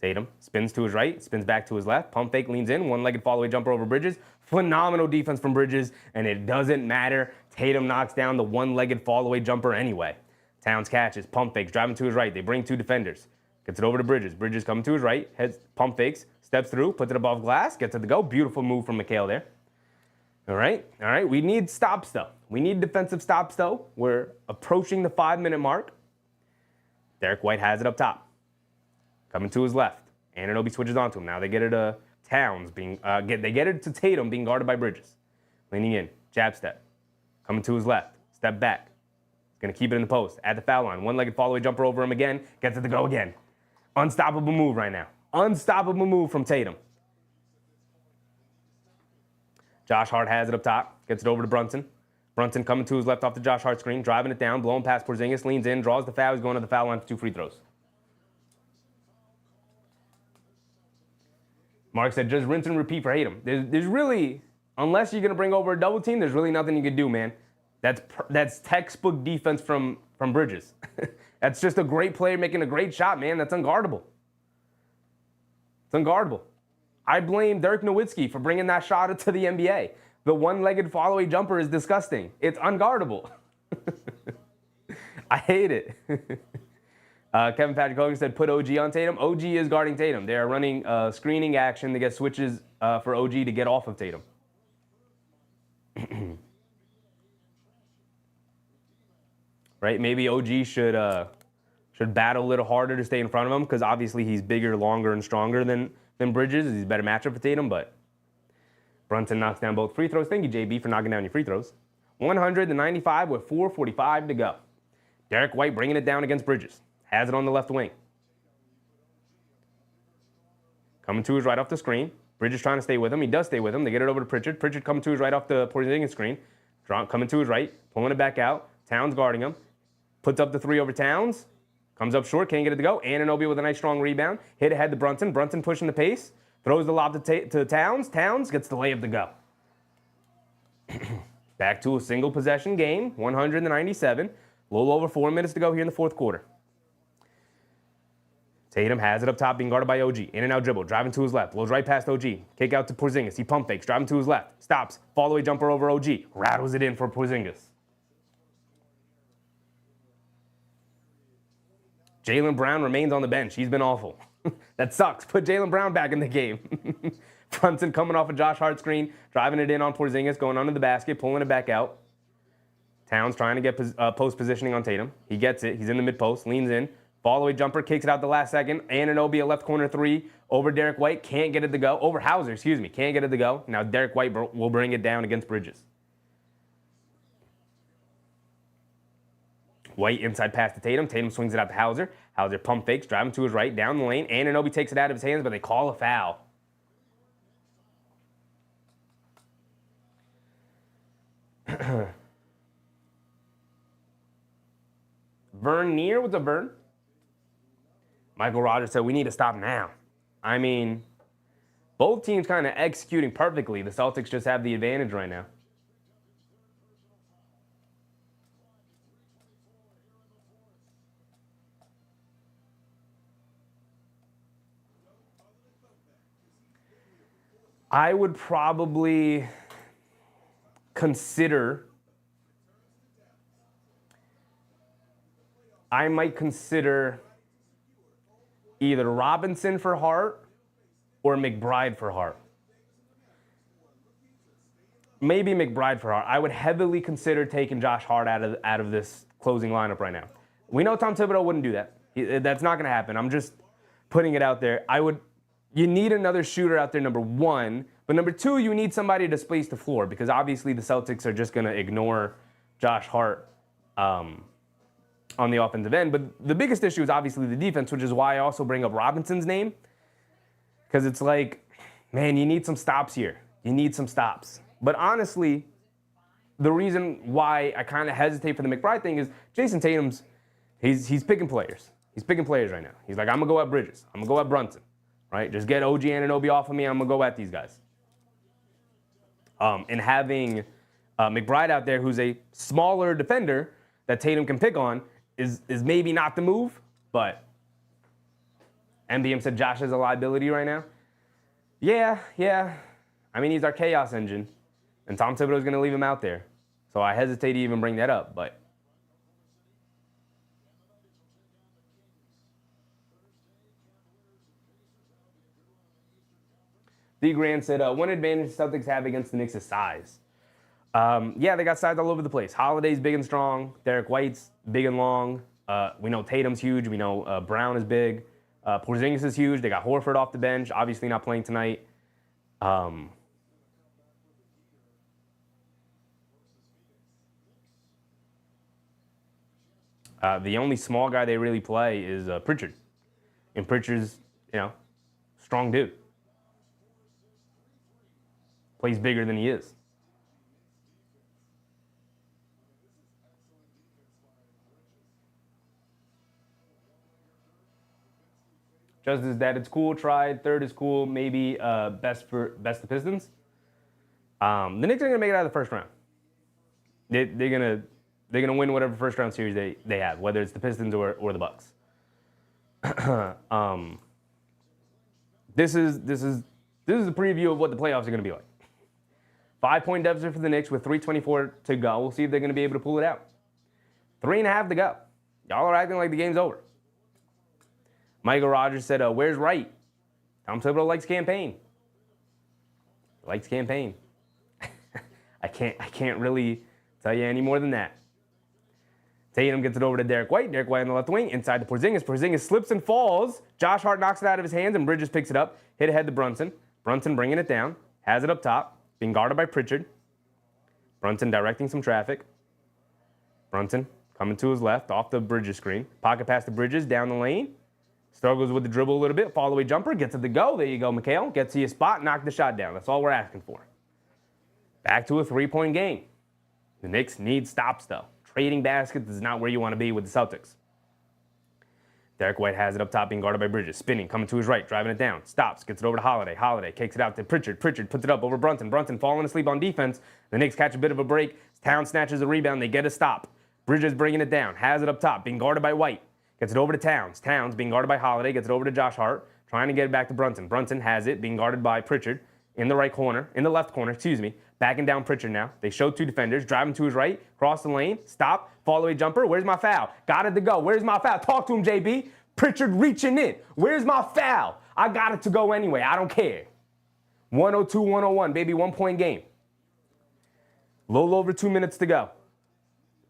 Tatum spins to his right, spins back to his left. Pump fake, leans in. One-legged fall-away jumper over Bridges. Phenomenal defense from Bridges, and it doesn't matter. Tatum knocks down the one-legged fall-away jumper anyway. Towns catches, pump fakes, driving to his right. They bring 2 defenders. Gets it over to Bridges. Bridges coming to his right, heads, pump fakes, steps through, puts it above glass, gets it to go. Beautiful move from McHale there. All right. We need stops, though. We need defensive stops, though. We're approaching the 5-minute mark. Derek White has it up top. Coming to his left. Anunoby switches onto him. Now they get it to Towns. They get it to Tatum, being guarded by Bridges. Leaning in. Jab step. Coming to his left. Step back. Going to keep it in the post. At the foul line. One-legged fall-away jumper over him again. Gets it to go again. Unstoppable move right now. Unstoppable move from Tatum. Josh Hart has it up top. Gets it over to Brunson. Brunson coming to his left off the Josh Hart screen. Driving it down. Blowing past Porzingis. Leans in. Draws the foul. He's going to the foul line for 2 free throws. Mark said, just rinse and repeat for Tatum. There's really, unless you're going to bring over a double team, there's really nothing you can do, man. That's textbook defense from Bridges. That's just a great player making a great shot, man. That's unguardable. It's unguardable. I blame Dirk Nowitzki for bringing that shot into the NBA. The one-legged fall-away jumper is disgusting. It's unguardable. I hate it. Kevin Patrick Hogan said, put OG on Tatum. OG is guarding Tatum. They are running screening action to get switches for OG to get off of Tatum. right? Maybe OG should battle a little harder to stay in front of him because obviously he's bigger, longer, and stronger than Bridges. He's a better matchup for Tatum, but Brunson knocks down both free throws. Thank you, JB, for knocking down your free throws. 195 with 4:45 to go. Derek White bringing it down against Bridges. Has it on the left wing. Coming to his right off the screen. Bridges trying to stay with him. He does stay with him. They get it over to Pritchard. Pritchard coming to his right off the Porzingis screen. Coming to his right. Pulling it back out. Towns guarding him. Puts up the three over Towns. Comes up short. Can't get it to go. Anunoby with a nice strong rebound. Hit ahead to Brunson. Brunson pushing the pace. Throws the lob to Towns. Towns gets the layup to go. Back to a single possession game. 197. A little over 4 minutes to go here in the fourth quarter. Tatum has it up top, being guarded by OG. In and out dribble, driving to his left. Blows right past OG. Kick out to Porzingis. He pump fakes, driving to his left. Stops. Fall away jumper over OG. Rattles it in for Porzingis. Jaylen Brown remains on the bench. He's been awful. That sucks. Put Jaylen Brown back in the game. Brunson coming off a Josh Hart screen, driving it in on Porzingis, going under the basket, pulling it back out. Towns trying to get post positioning on Tatum. He gets it. He's in the mid post, leans in. Fall away jumper, kicks it out the last second. Anunoby, a left corner three over Derek White. Can't get it to go. Over Hauser, excuse me. Can't get it to go. Now Derek White will bring it down against Bridges. White inside pass to Tatum. Tatum swings it out to Hauser. Hauser pump fakes, driving to his right, down the lane. Anunoby takes it out of his hands, but they call a foul. Vern Neer with a Vern. Michael Rogers said, we need to stop now. I mean, both teams kind of executing perfectly. The Celtics just have the advantage right now. I would probably consider, I might consider either Robinson for Hart or McBride for Hart. Maybe McBride for Hart. I would heavily consider taking Josh Hart out of this closing lineup right now. We know Tom Thibodeau wouldn't do that. That's not going to happen. I'm just putting it out there. You need another shooter out there, number one. But number two, you need somebody to space the floor because obviously the Celtics are just going to ignore Josh Hart on the offensive end. But the biggest issue is obviously the defense, which is why I also bring up Robinson's name. Because it's like, man, you need some stops here. You need some stops. But honestly, the reason why I kind of hesitate for the McBride thing is Jayson Tatum's, he's picking players. He's picking players right now. He's like, I'm going to go at Bridges. I'm going to go at Brunson. Right? Just get OG Anunoby off of me. I'm going to go at these guys. And having McBride out there, who's a smaller defender that Tatum can pick on, is maybe not the move. But MBM said Josh is a liability right now. Yeah. I mean, he's our chaos engine. And Tom Thibodeau's going to leave him out there. So I hesitate to even bring that up. But D. Grant said, one advantage the Celtics have against the Knicks is size. Yeah, they got size all over the place. Holiday's big and strong. Derek White's big and long. We know Tatum's huge. We know Brown is big. Porzingis is huge. They got Horford off the bench, obviously not playing tonight. The only small guy they really play is Pritchard. And Pritchard's, strong dude. Plays bigger than he is. Just as that, it's cool. Tried. Third is cool. Maybe best the Pistons. The Knicks are gonna make it out of the first round. They're gonna win whatever first round series they have, whether it's the Pistons or the Bucks. This is a preview of what the playoffs are gonna be like. 5-point deficit for the Knicks with 3:24 to go. We'll see if they're going to be able to pull it out. 3.5 to go. Y'all are acting like the game's over. Michael Rogers said, where's Wright? Tom Thibodeau likes campaign. Likes campaign. I can't really tell you any more than that. Tatum gets it over to Derek White. Derek White on the left wing, inside to Porzingis. Porzingis slips and falls. Josh Hart knocks it out of his hands, and Bridges picks it up. Hit ahead to Brunson. Brunson bringing it down. Has it up top. Being guarded by Pritchard. Brunson directing some traffic. Brunson coming to his left, off the Bridges screen. Pocket pass to Bridges, down the lane. Struggles with the dribble a little bit. Fall-away jumper, gets it to go. There you go, Mikhail. Gets to your spot, knock the shot down. That's all we're asking for. Back to a three-point game. The Knicks need stops, though. Trading baskets is not where you want to be with the Celtics. Derek White has it up top, being guarded by Bridges. Spinning, coming to his right, driving it down. Stops, gets it over to Holiday. Holiday kicks it out to Pritchard. Pritchard puts it up over Brunson. Brunson falling asleep on defense. The Knicks catch a bit of a break. Towns snatches a rebound. They get a stop. Bridges bringing it down. Has it up top, being guarded by White. Gets it over to Towns. Towns being guarded by Holiday. Gets it over to Josh Hart. Trying to get it back to Brunson. Brunson has it, being guarded by Pritchard. In the left corner, Backing down Pritchard now. They show two defenders. Driving to his right. Cross the lane. Stop. Fall-away jumper. Where's my foul? Got it to go. Where's my foul? Talk to him, JB. Pritchard reaching in. Where's my foul? I got it to go anyway. I don't care. 102-101, baby. 1-point game. Little over 2 minutes to go.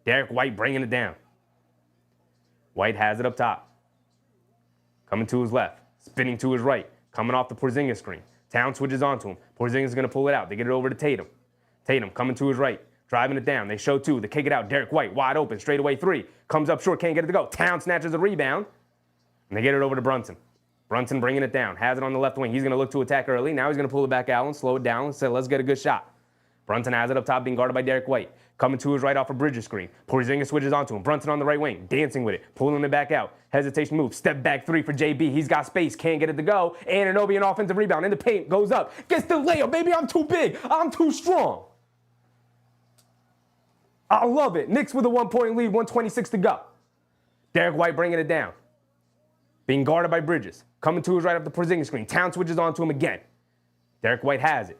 Derek White bringing it down. White has it up top. Coming to his left. Spinning to his right. Coming off the Porzingis screen. Town switches onto him. Porzingis is going to pull it out. They get it over to Tatum. Tatum coming to his right. Driving it down. They show two. They kick it out. Derek White wide open. Straightaway three. Comes up short. Can't get it to go. Town snatches a rebound. And they get it over to Brunson. Brunson bringing it down. Has it on the left wing. He's going to look to attack early. Now he's going to pull it back out and slow it down and say, let's get a good shot. Brunson has it up top, being guarded by Derek White. Coming to his right off a Bridges screen. Porzingis switches onto him. Brunson on the right wing. Dancing with it. Pulling it back out. Hesitation move. Step back three for JB. He's got space. Can't get it to go. Anunoby, an offensive rebound. In the paint. Goes up. Gets the layup. Baby, I'm too big. I'm too strong. I love it. Knicks with a 1-point lead. 1:26 to go. Derek White bringing it down. Being guarded by Bridges. Coming to his right up the Porzingis screen. Town switches onto him again. Derek White has it.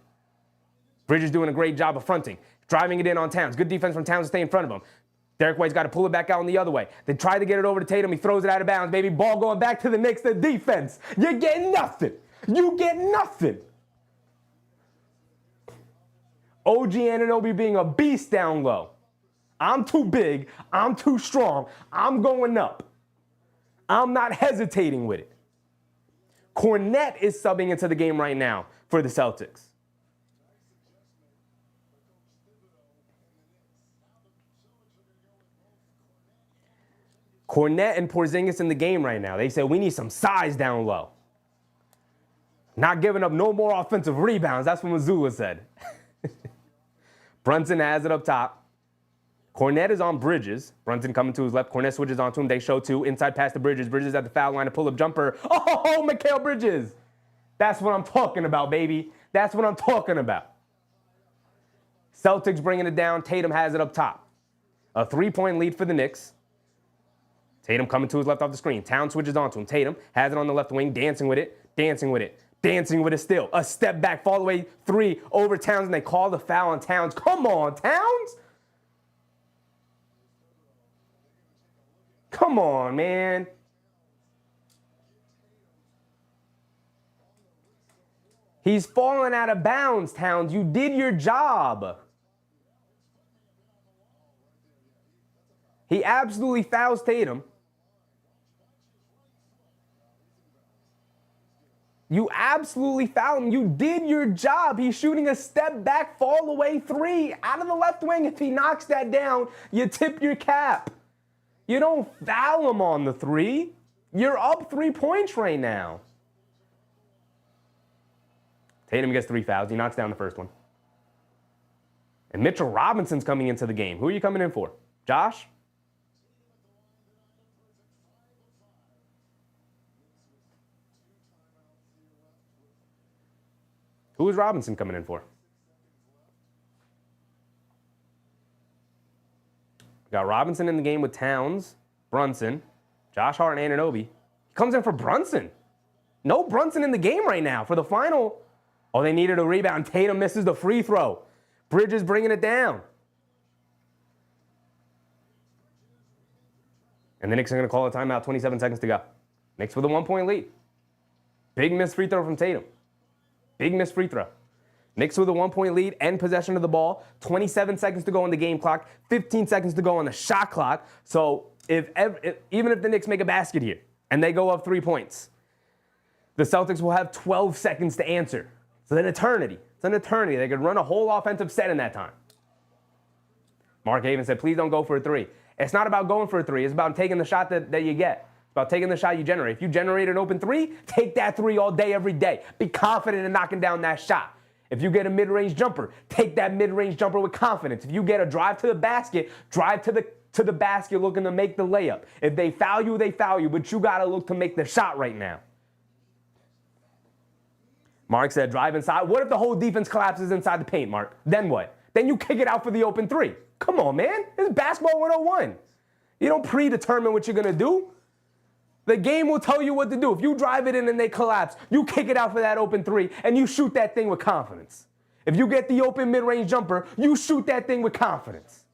Bridges doing a great job of fronting. Driving it in on Towns. Good defense from Towns to stay in front of him. Derek White's got to pull it back out on the other way. They try to get it over to Tatum. He throws it out of bounds, baby. Ball going back to the Knicks. The defense. You're getting nothing. You get nothing. OG Anunoby being a beast down low. I'm too big. I'm too strong. I'm going up. I'm not hesitating with it. Kornet is subbing into the game right now for the Celtics. Kornet and Porzingis in the game right now. They said we need some size down low. Not giving up no more offensive rebounds. That's what Mazzulla said. Brunson has it up top. Kornet is on Bridges. Brunson coming to his left. Kornet switches onto him. They show two. Inside pass to Bridges. Bridges at the foul line to pull up jumper. Oh, Mikhail Bridges. That's what I'm talking about, baby. That's what I'm talking about. Celtics bringing it down. Tatum has it up top. A 3-point lead for the Knicks. Tatum coming to his left off the screen. Town switches onto him. Tatum has it on the left wing. Dancing with it. Dancing with it. Dancing with it still. A step back. Fall away three over Towns. And they call the foul on Towns. Come on, Towns. Come on, man. He's falling out of bounds, Towns. You did your job. He absolutely fouls Tatum. You absolutely fouled him. You did your job. He's shooting a step back, fall away three out of the left wing. If he knocks that down, you tip your cap. You don't foul him on the three. You're up 3 points right now. Tatum gets 3 fouls. He knocks down the first one. And Mitchell Robinson's coming into the game. Who are you coming in for? Josh? Who is Robinson coming in for? We got Robinson in the game with Towns, Brunson, Josh Hart, and Anunoby. He comes in for Brunson. No Brunson in the game right now for the final. Oh, they needed a rebound. Tatum misses the free throw. Bridges bringing it down. And the Knicks are going to call a timeout, 27 seconds to go. Knicks with a 1-point lead. Big missed free throw from Tatum. Big missed free throw. Knicks with a 1-point lead and possession of the ball. 27 seconds to go on the game clock. 15 seconds to go on the shot clock. So even if the Knicks make a basket here and they go up 3 points, the Celtics will have 12 seconds to answer. It's an eternity. It's an eternity. They could run a whole offensive set in that time. Mark Haven said, please don't go for a three. It's not about going for a three. It's about taking the shot that you get. It's about taking the shot you generate. If you generate an open three, take that three all day, every day. Be confident in knocking down that shot. If you get a mid-range jumper, take that mid-range jumper with confidence. If you get a drive to the basket, drive to the basket looking to make the layup. If they foul you, they foul you, but you got to look to make the shot right now. Mark said, drive inside. What if the whole defense collapses inside the paint, Mark? Then what? Then you kick it out for the open three. Come on, man. This is basketball 101. You don't predetermine what you're going to do. The game will tell you what to do. If you drive it in and they collapse, you kick it out for that open three, and you shoot that thing with confidence. If you get the open mid-range jumper, you shoot that thing with confidence.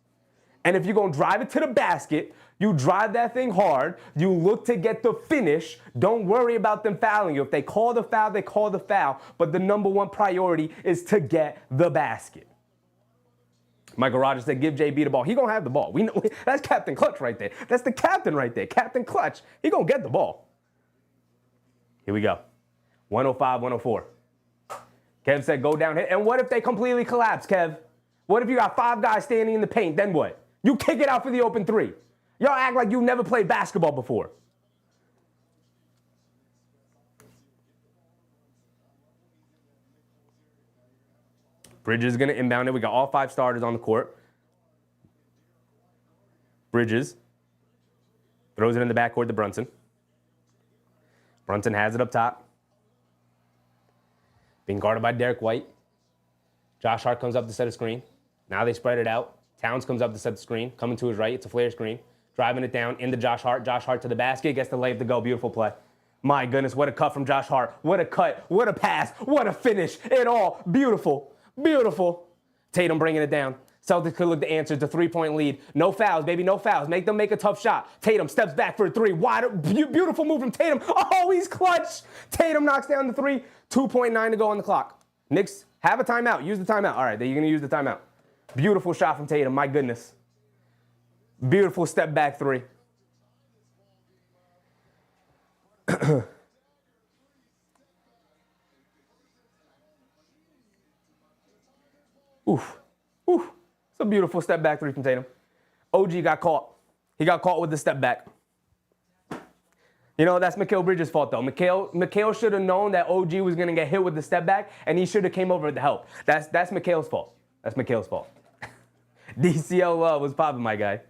And if you're going to drive it to the basket, you drive that thing hard. You look to get the finish. Don't worry about them fouling you. If they call the foul, they call the foul. But the number one priority is to get the basket. Michael Rogers said, give JB the ball. He going to have the ball. We know that's Captain Clutch right there. That's the captain right there. Captain Clutch. He going to get the ball. Here we go. 105, 104. Kev said, go down here. And what if they completely collapse, Kev? What if you got 5 guys standing in the paint? Then what? You kick it out for the open three. Y'all act like you've never played basketball before. Bridges is going to inbound it. We got all 5 starters on the court. Bridges throws it in the backcourt to Brunson. Brunson has it up top. Being guarded by Derek White. Josh Hart comes up to set a screen. Now they spread it out. Towns comes up to set the screen. Coming to his right. It's a flare screen. Driving it down into Josh Hart. Josh Hart to the basket. Gets the layup to go. Beautiful play. My goodness, what a cut from Josh Hart. What a cut. What a pass. What a finish. It all beautiful. Beautiful. Tatum bringing it down. Celtics could look to answer the 3-point lead. No fouls, baby, no fouls. Make them make a tough shot. Tatum steps back for a 3. Wide, beautiful move from Tatum. Oh, he's clutch. Tatum knocks down the 3. 2.9 to go on the clock. Knicks, have a timeout. Use the timeout. All right, you're going to use the timeout. Beautiful shot from Tatum. My goodness. Beautiful step back 3. Oof. Oof. It's a beautiful step back 3 from Tatum. OG got caught. He got caught with the step back. You know, that's Mikal Bridges' fault, though. Mikal should have known that OG was going to get hit with the step back, and he should have came over to help. That's Mikal's fault. That's Mikal's fault. DCL was popping, my guy.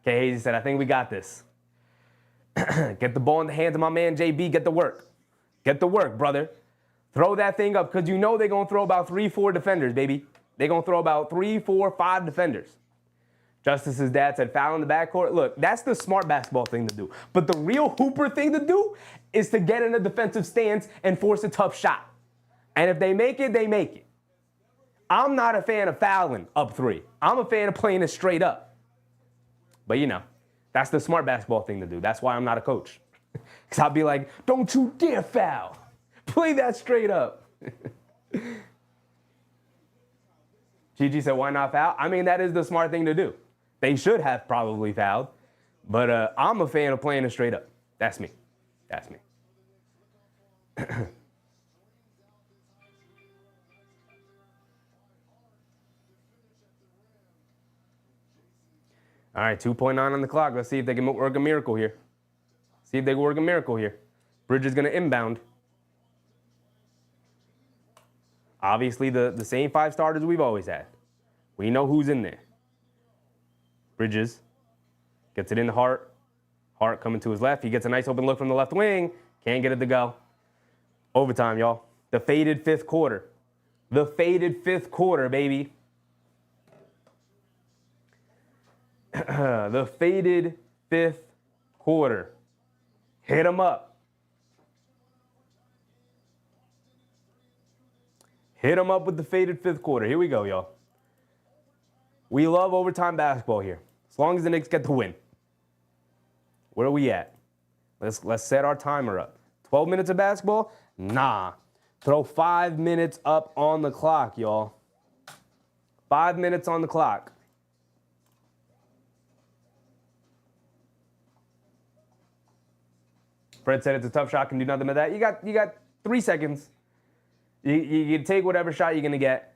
Okay, Hazy said, I think we got this. Get the ball in the hands of my man, JB. Get the work. Get the work, brother. Throw that thing up, because you know they're going to throw about 3-4 defenders, baby. They're going to throw about 3, 4, 5 defenders. Justice's dad said, foul in the backcourt. Look, that's the smart basketball thing to do. But the real Hooper thing to do is to get in a defensive stance and force a tough shot. And if they make it, they make it. I'm not a fan of fouling up 3. I'm a fan of playing it straight up. But, you know, that's the smart basketball thing to do. That's why I'm not a coach. Because I'll be like, don't you dare foul. Play that straight up. Gigi said, why not foul? I mean, that is the smart thing to do. They should have probably fouled. But I'm a fan of playing it straight up. That's me. That's me. All right, 2.9 on the clock. Let's see if they can work a miracle here. See if they can work a miracle here. Bridges going to inbound. Obviously, the same 5 starters we've always had. We know who's in there. Bridges gets it in to Hart. Hart coming to his left. He gets a nice open look from the left wing. Can't get it to go. Overtime, y'all. The faded 5th quarter. The faded 5th quarter, baby. The faded 5th quarter. Hit him up. Hit him up with the faded 5th quarter. Here we go, y'all. We love overtime basketball here. As long as the Knicks get the win. Where are we at? Let's set our timer up. 12 minutes of basketball? Nah. Throw 5 minutes up on the clock, y'all. 5 minutes on the clock. Fred said it's a tough shot, can do nothing but that. You got 3 seconds. You can take whatever shot you're going to get.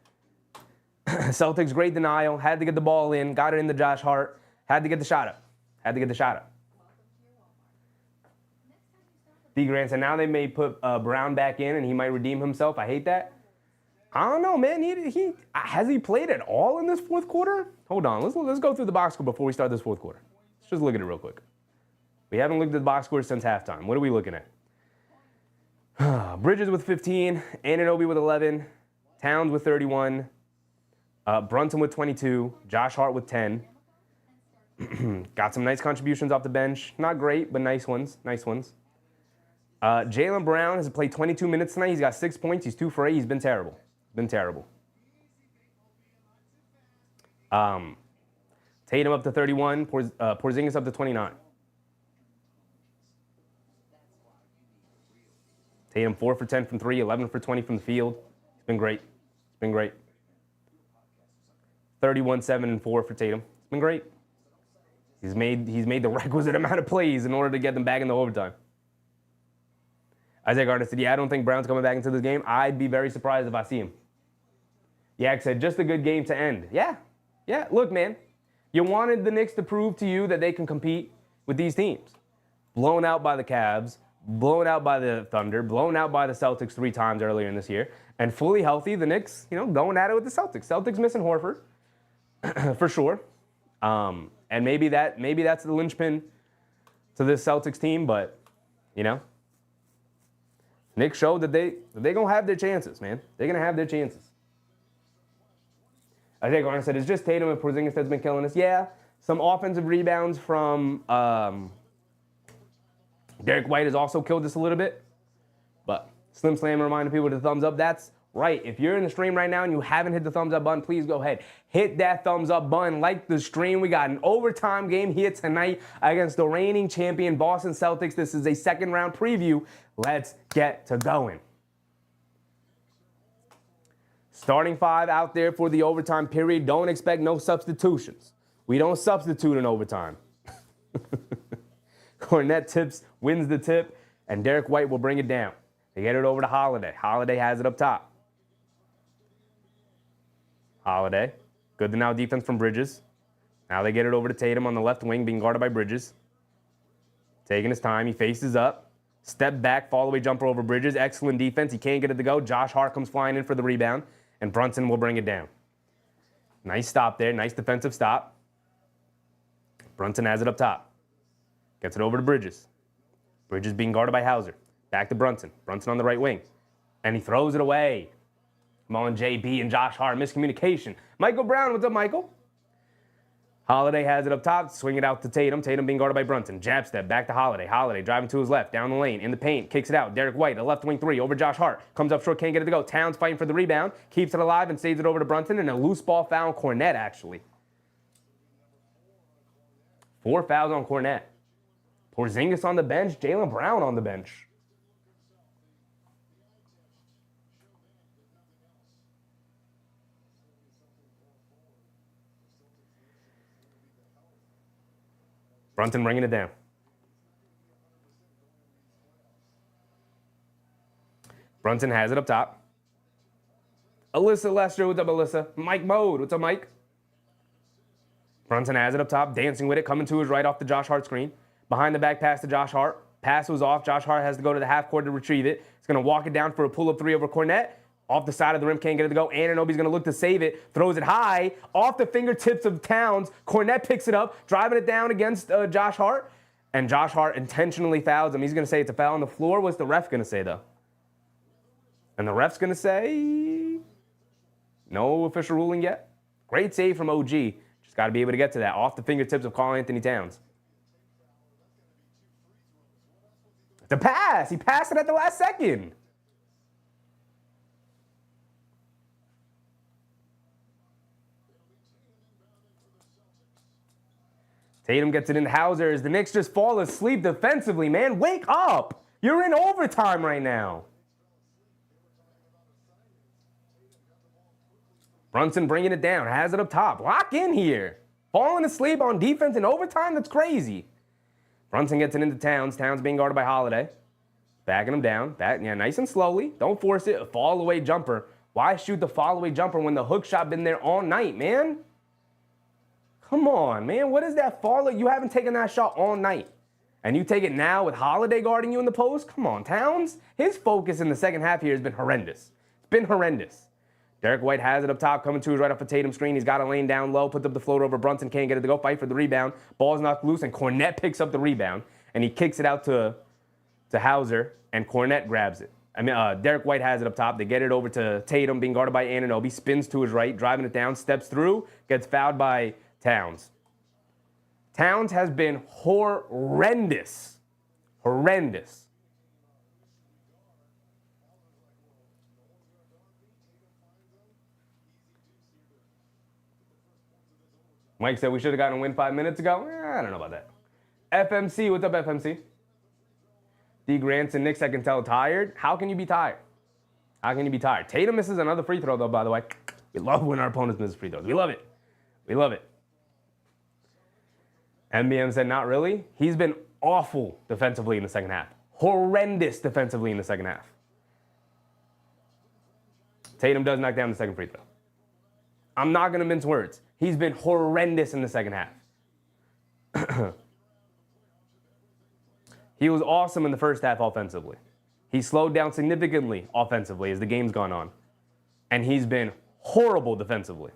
Celtics, great denial. Had to get the ball in. Got it into Josh Hart. Had to get the shot up. D. Grant said now they may put Brown back in and he might redeem himself. I hate that. I don't know, man. Has he played at all in this fourth quarter? Hold on. Let's go through the box score before we start this fourth quarter. Let's just look at it real quick. We haven't looked at the box score since halftime. What are we looking at? Bridges with 15, Anunoby with 11, Towns with 31, Brunson with 22, Josh Hart with 10. Got some nice contributions off the bench. Not great, but nice ones. Jaylen Brown has played 22 minutes tonight. He's got 6 points. He's 2 for 8. He's been terrible. Tatum up to 31, Porzingis up to 29. Tatum 4 for 10 from 3, 11 for 20 from the field. It's been great. 31, 7, and 4 for Tatum. It's been great. He's made the requisite amount of plays in order to get them back in the overtime. Isaiah Gardner said, yeah, I don't think Brown's coming back into this game. I'd be very surprised if I see him. Yak said, just a good game to end. Yeah. Look, man, you wanted the Knicks to prove to you that they can compete with these teams. Blown out by the Cavs, blown out by the Thunder, blown out by the Celtics 3 times earlier in this year, and fully healthy, the Knicks, going at it with the Celtics. Celtics missing Horford, for sure. And maybe that's the linchpin to this Celtics team, but, Knicks showed that they're going to have their chances, man. They're going to have their chances. I think Arne said, it's just Tatum and Porzingis that's been killing us. Yeah, some offensive rebounds from Derek White has also killed us a little bit. But Slim Slam reminded people to thumbs up. That's right. If you're in the stream right now and you haven't hit the thumbs up button, please go ahead. Hit that thumbs up button. Like the stream. We got an overtime game here tonight against the reigning champion Boston Celtics. This is a second round preview. Let's get to going. Starting 5 out there for the overtime period. Don't expect no substitutions. We don't substitute in overtime. Cornette tips, wins the tip, and Derek White will bring it down. They get it over to Holiday. Holiday has it up top. Holiday. Good to now defense from Bridges. Now they get it over to Tatum on the left wing, being guarded by Bridges. Taking his time. He faces up. Step back, fall away jumper over Bridges. Excellent defense. He can't get it to go. Josh Hart comes flying in for the rebound, and Brunson will bring it down. Nice stop there. Nice defensive stop. Brunson has it up top. Gets it over to Bridges. Bridges being guarded by Hauser. Back to Brunson. Brunson on the right wing. And he throws it away. Come on, JB and Josh Hart. Miscommunication. Michael Brown. What's up, Michael? Holiday has it up top. Swing it out to Tatum. Tatum being guarded by Brunson. Jab step. Back to Holiday. Holiday driving to his left. Down the lane. In the paint. Kicks it out. Derek White. A left wing 3 over Josh Hart. Comes up short. Can't get it to go. Towns fighting for the rebound. Keeps it alive and saves it over to Brunson. And a loose ball foul on Cornette, actually. 4 fouls on Cornette. Porzingis on the bench, Jaylen Brown on the bench. Brunson bringing it down. Brunson has it up top. Alyssa Lester, what's up, Alyssa? Mike Mode, what's up, Mike? Brunson has it up top, dancing with it, coming to his right off the Josh Hart screen. Behind the back pass to Josh Hart. Pass was off. Josh Hart has to go to the half court to retrieve it. He's going to walk it down for a pull-up 3 over Cornette. Off the side of the rim, can't get it to go. Anunoby's going to look to save it. Throws it high. Off the fingertips of Towns. Cornette picks it up, driving it down against Josh Hart. And Josh Hart intentionally fouls him. He's going to say it's a foul on the floor. What's the ref going to say, though? And the ref's going to say no official ruling yet. Great save from OG. Just got to be able to get to that. Off the fingertips of Karl-Anthony Towns. The pass. He passed it at the last second. Tatum gets it into Hauser as the Knicks just fall asleep defensively, man. Wake up. You're in overtime right now. Brunson bringing it down, has it up top. Lock in here. Falling asleep on defense in overtime, that's crazy. Brunson gets it into Towns. Towns being guarded by Holiday. Backing him down. Nice and slowly. Don't force it. A fall away jumper. Why shoot the fall away jumper when the hook shot been there all night, man? Come on, man. What is that fall? You haven't taken that shot all night. And you take it now with Holiday guarding you in the post? Come on, Towns. His focus in the second half here has been horrendous. It's been horrendous. Derek White has it up top, coming to his right off a Tatum screen. He's got a lane down low, puts up the float over. Brunson can't get it to go. Fight for the rebound. Ball's knocked loose, and Cornette picks up the rebound. And he kicks it out to Hauser, and Cornette grabs it. Derek White has it up top. They get it over to Tatum, being guarded by Anunoby. Spins to his right, driving it down, steps through, gets fouled by Towns. Towns has been horrendous. Horrendous. Mike said we should have gotten a win 5 minutes ago. I don't know about that. FMC, what's up, FMC? D. Granson, Knicks, I can tell, tired. How can you be tired? How can you be tired? Tatum misses another free throw, though, by the way. We love when our opponents miss free throws. We love it. We love it. MBM said, not really. He's been awful defensively in the second half. Horrendous defensively in the second half. Tatum does knock down the second free throw. I'm not going to mince words. He's been horrendous in the second half. He was awesome in the first half offensively. He slowed down significantly offensively as the game's gone on. And he's been horrible defensively.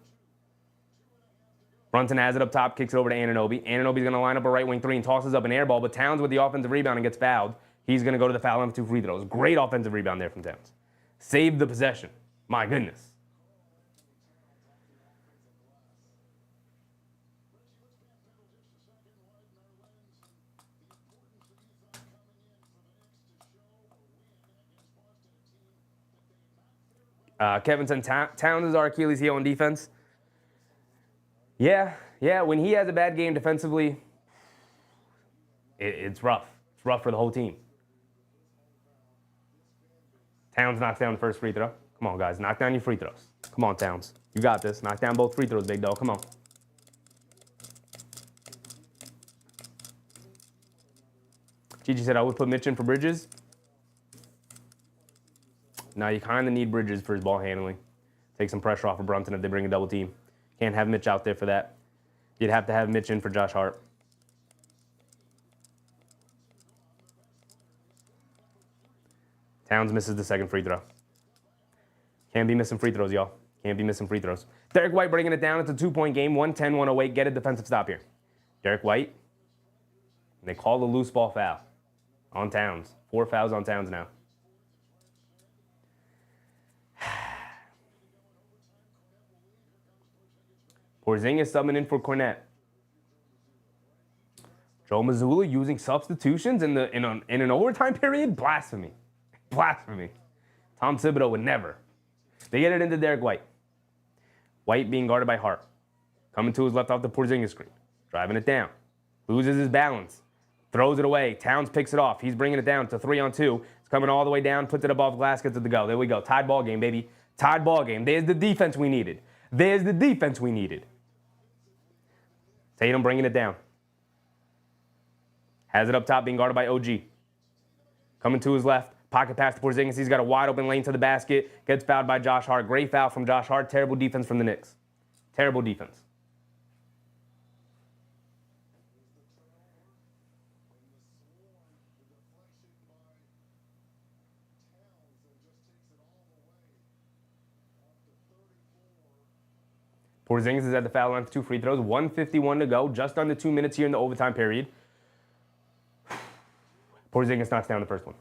Brunson has it up top, kicks it over to Anunoby. Anunoby's going to line up a right wing three and tosses up an air ball, but Towns with the offensive rebound and gets fouled. He's going to go to the foul line for 2 free throws. Great offensive rebound there from Towns. Saved the possession. My goodness. Kevin said Towns is our Achilles heel on defense. Yeah, when he has a bad game defensively, it's rough. It's rough for the whole team. Towns knocks down the first free throw. Come on, guys, knock down your free throws. Come on, Towns. You got this. Knock down both free throws, big dog. Come on. Gigi said, I would put Mitch in for Bridges. Now you kind of need Bridges for his ball handling. Take some pressure off of Brunson if they bring a double team. Can't have Mitch out there for that. You'd have to have Mitch in for Josh Hart. Towns misses the second free throw. Can't be missing free throws, y'all. Can't be missing free throws. Derek White bringing it down. It's a 2-point game. 110-108. Get a defensive stop here. Derek White. And they call the loose ball foul on Towns. 4 fouls on Towns now. Porzingis subbing in for Cornette. Joe Mazzulla using substitutions in an overtime period? Blasphemy. Blasphemy. Tom Thibodeau would never. They get it into Derek White. White being guarded by Hart. Coming to his left off the Porzingis screen. Driving it down. Loses his balance. Throws it away. Towns picks it off. He's bringing it down to 3-on-2. It's coming all the way down. Puts it above glass. Gets it to go. There we go. Tied ball game, baby. Tied ball game. There's the defense we needed. There's the defense we needed. Tatum bringing it down. Has it up top, being guarded by OG. Coming to his left. Pocket pass to Porzingis. He's got a wide open lane to the basket. Gets fouled by Josh Hart. Great foul from Josh Hart. Terrible defense from the Knicks. Terrible defense. Porzingis is at the foul line for 2 free throws. 1:51 to go. Just under 2 minutes here in the overtime period. Porzingis knocks down the first one.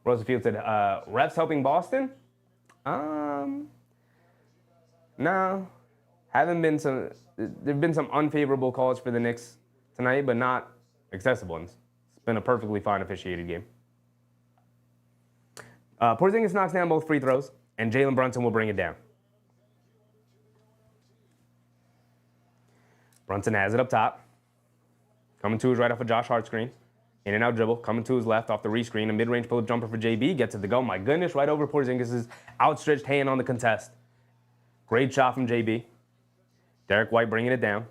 Rosenfield said, refs helping Boston? No. Haven't been some. There've been some unfavorable calls for the Knicks tonight, but not excessive ones. It's been a perfectly fine officiated game. Porzingis knocks down both free throws, and Jalen Brunson will bring it down. Brunson has it up top. Coming to his right off a Josh Hart screen. In and out dribble, coming to his left off the rescreen. A mid-range pull-up jumper for JB. Gets it to go. My goodness, right over Porzingis' outstretched hand on the contest. Great shot from JB. Derek White bringing it down.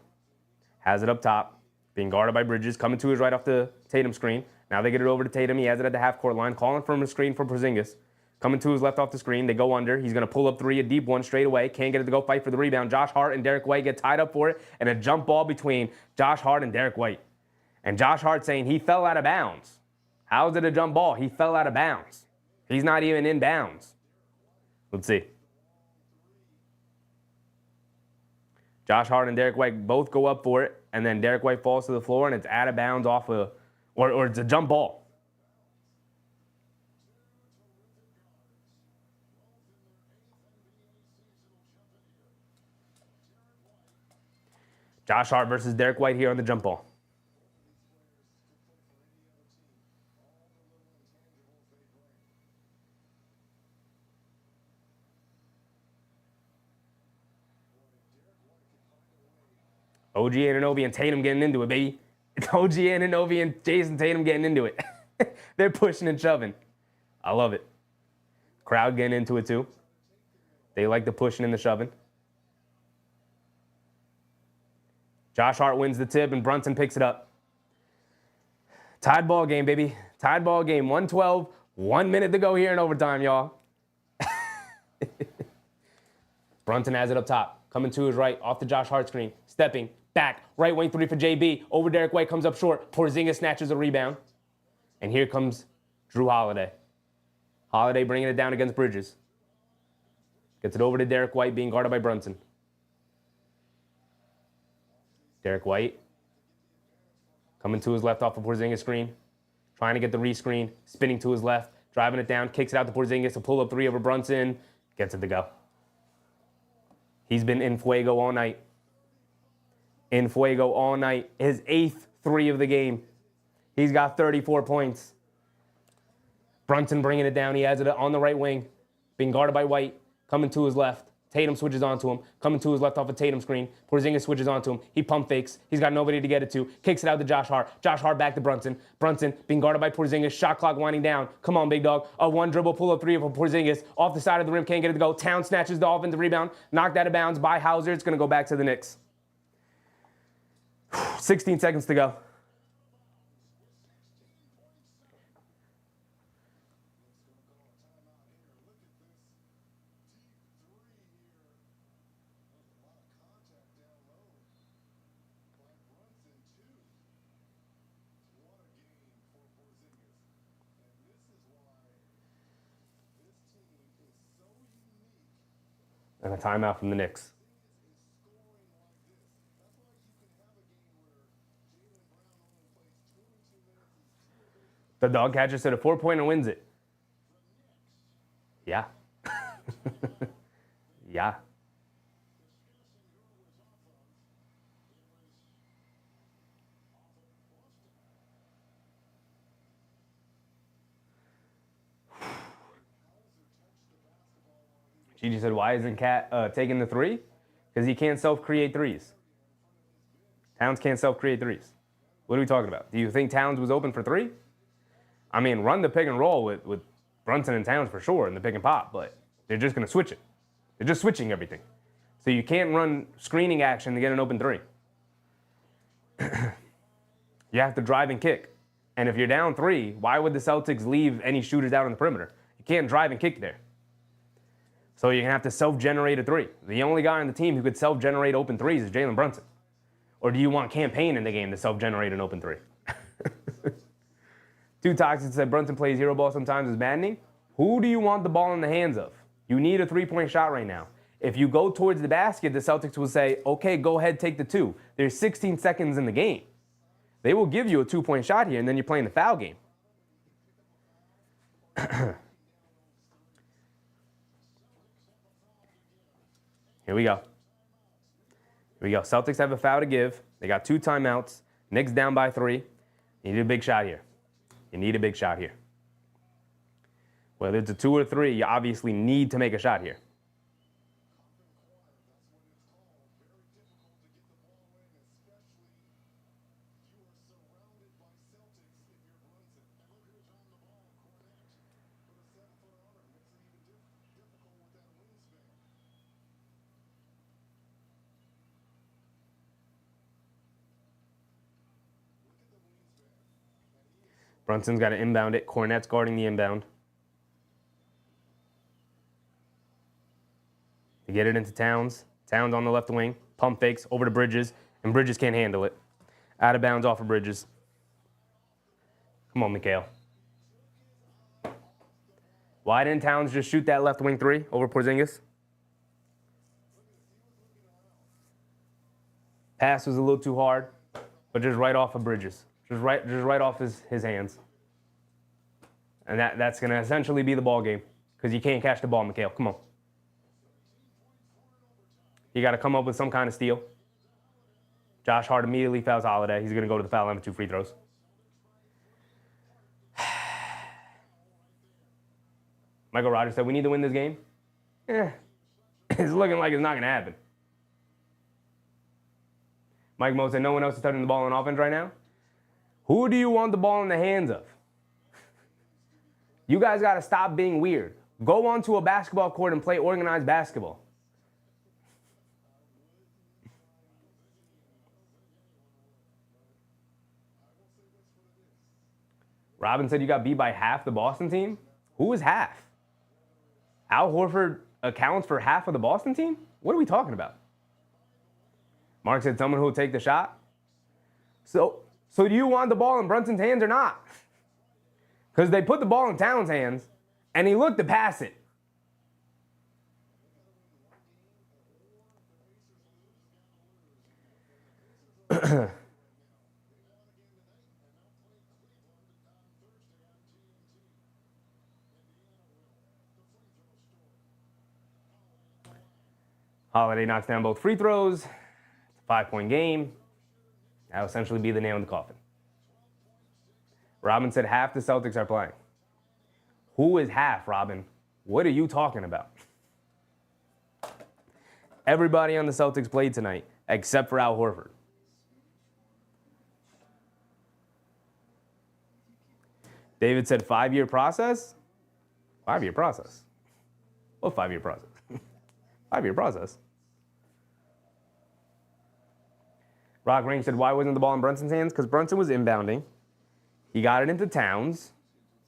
Has it up top. Being guarded by Bridges. Coming to his right off the Tatum screen. Now they get it over to Tatum. He has it at the half-court line. Calling from a screen for Porzingis. Coming to his left off the screen. They go under. He's going to pull up three, a deep one straight away. Can't get it to go fight for the rebound. Josh Hart and Derek White get tied up for it. And a jump ball between Josh Hart and Derek White. And Josh Hart saying he fell out of bounds. How is it a jump ball? He fell out of bounds. He's not even in bounds. Let's see. Josh Hart and Derek White both go up for it. And then Derek White falls to the floor and it's out of bounds off of, or it's a jump ball. Josh Hart versus Derek White here on the jump ball. OG Anunoby and Tatum getting into it, baby. It's OG Anunoby and Jayson Tatum getting into it. They're pushing and shoving. I love it. Crowd getting into it too. They like the pushing and the shoving. Josh Hart wins the tip and Brunson picks it up. Tied ball game, baby. Tied ball game. 112. 1 minute to go here in overtime, y'all. Brunson has it up top. Coming to his right, off the Josh Hart screen. Stepping. Back. Right wing three for JB. Over Derek White, comes up short. Porzingis snatches a rebound. And here comes Jrue Holiday. Holiday bringing it down against Bridges. Gets it over to Derek White, being guarded by Brunson. Derek White coming to his left off of Porzingis screen. Trying to get the rescreen. Spinning to his left. Driving it down. Kicks it out to Porzingis. A pull-up three over Brunson. Gets it to go. He's been in fuego all night. In fuego all night. His 8th three of the game. He's got 34 points. Brunson bringing it down. He has it on the right wing. Being guarded by White. Coming to his left. Tatum switches onto him. Coming to his left off a Tatum screen. Porzingis switches onto him. He pump fakes. He's got nobody to get it to. Kicks it out to Josh Hart. Josh Hart back to Brunson. Brunson being guarded by Porzingis. Shot clock winding down. Come on, big dog. A one dribble pull-up three for Porzingis. Off the side of the rim. Can't get it to go. Towns snatches the offensive rebound. Knocked out of bounds by Hauser. It's going to go back to the Knicks. 16 seconds to go. And a timeout from the Knicks. The dog catcher said a 4-pointer wins it. Yeah. Yeah. Gigi said, why isn't Cat taking the three? Because he can't self-create threes. Towns can't self-create threes. What are we talking about? Do you think Towns was open for three? I mean, run the pick and roll with Brunson and Towns for sure in the pick and pop, but they're just going to switch it. They're just switching everything. So you can't run screening action to get an open three. You have to drive and kick. And if you're down three, why would the Celtics leave any shooters out on the perimeter? You can't drive and kick there. So you're going to have to self-generate a three. The only guy on the team who could self-generate open threes is Jalen Brunson. Or do you want Campaign in the game to self-generate an open three? Too Toxic said Brunson plays hero ball sometimes is maddening. Who do you want the ball in the hands of? You need a three-point shot right now. If you go towards the basket, the Celtics will say, okay, go ahead, take the two. There's 16 seconds in the game. They will give you a two-point shot here, and then you're playing the foul game. Here we go. Here we go. Celtics have a foul to give. They got 2 timeouts. Knicks down by 3. You need a big shot here. You need a big shot here. Whether it's a 2 or 3, you obviously need to make a shot here. Brunson's got to inbound it. Cornette's guarding the inbound. They get it into Towns. Towns on the left wing. Pump fakes over to Bridges. And Bridges can't handle it. Out of bounds off of Bridges. Come on, Mikhail. Why didn't Towns just shoot that left wing three over Porzingis? Pass was a little too hard, but just right off of Bridges. Just right off his hands. And that's going to essentially be the ball game because you can't catch the ball, Mikhail. Come on. You got to come up with some kind of steal. Josh Hart immediately fouls Holiday. He's going to go to the foul line with 2 free throws. Michael Rogers said, we need to win this game. It's looking like it's not going to happen. Mike Mo said, no one else is touching the ball on offense right now. Who do you want the ball in the hands of? You guys got to stop being weird. Go onto a basketball court and play organized basketball. Robin said you got beat by half the Boston team. Who is half? Al Horford accounts for half of the Boston team? What are we talking about? Mark said someone who will take the shot. So do you want the ball in Brunson's hands or not? Because they put the ball in Towns' hands, and he looked to pass it. Holiday knocks down both free throws. It's a 5-point game. That'll essentially be the nail in the coffin. Robin said half the Celtics are playing. Who is half, Robin? What are you talking about? Everybody on the Celtics played tonight, except for Al Horford. David said 5-year process? 5-year process? What 5-year process? 5-year process. Rock Range said, why wasn't the ball in Brunson's hands? Because Brunson was inbounding. He got it into Towns,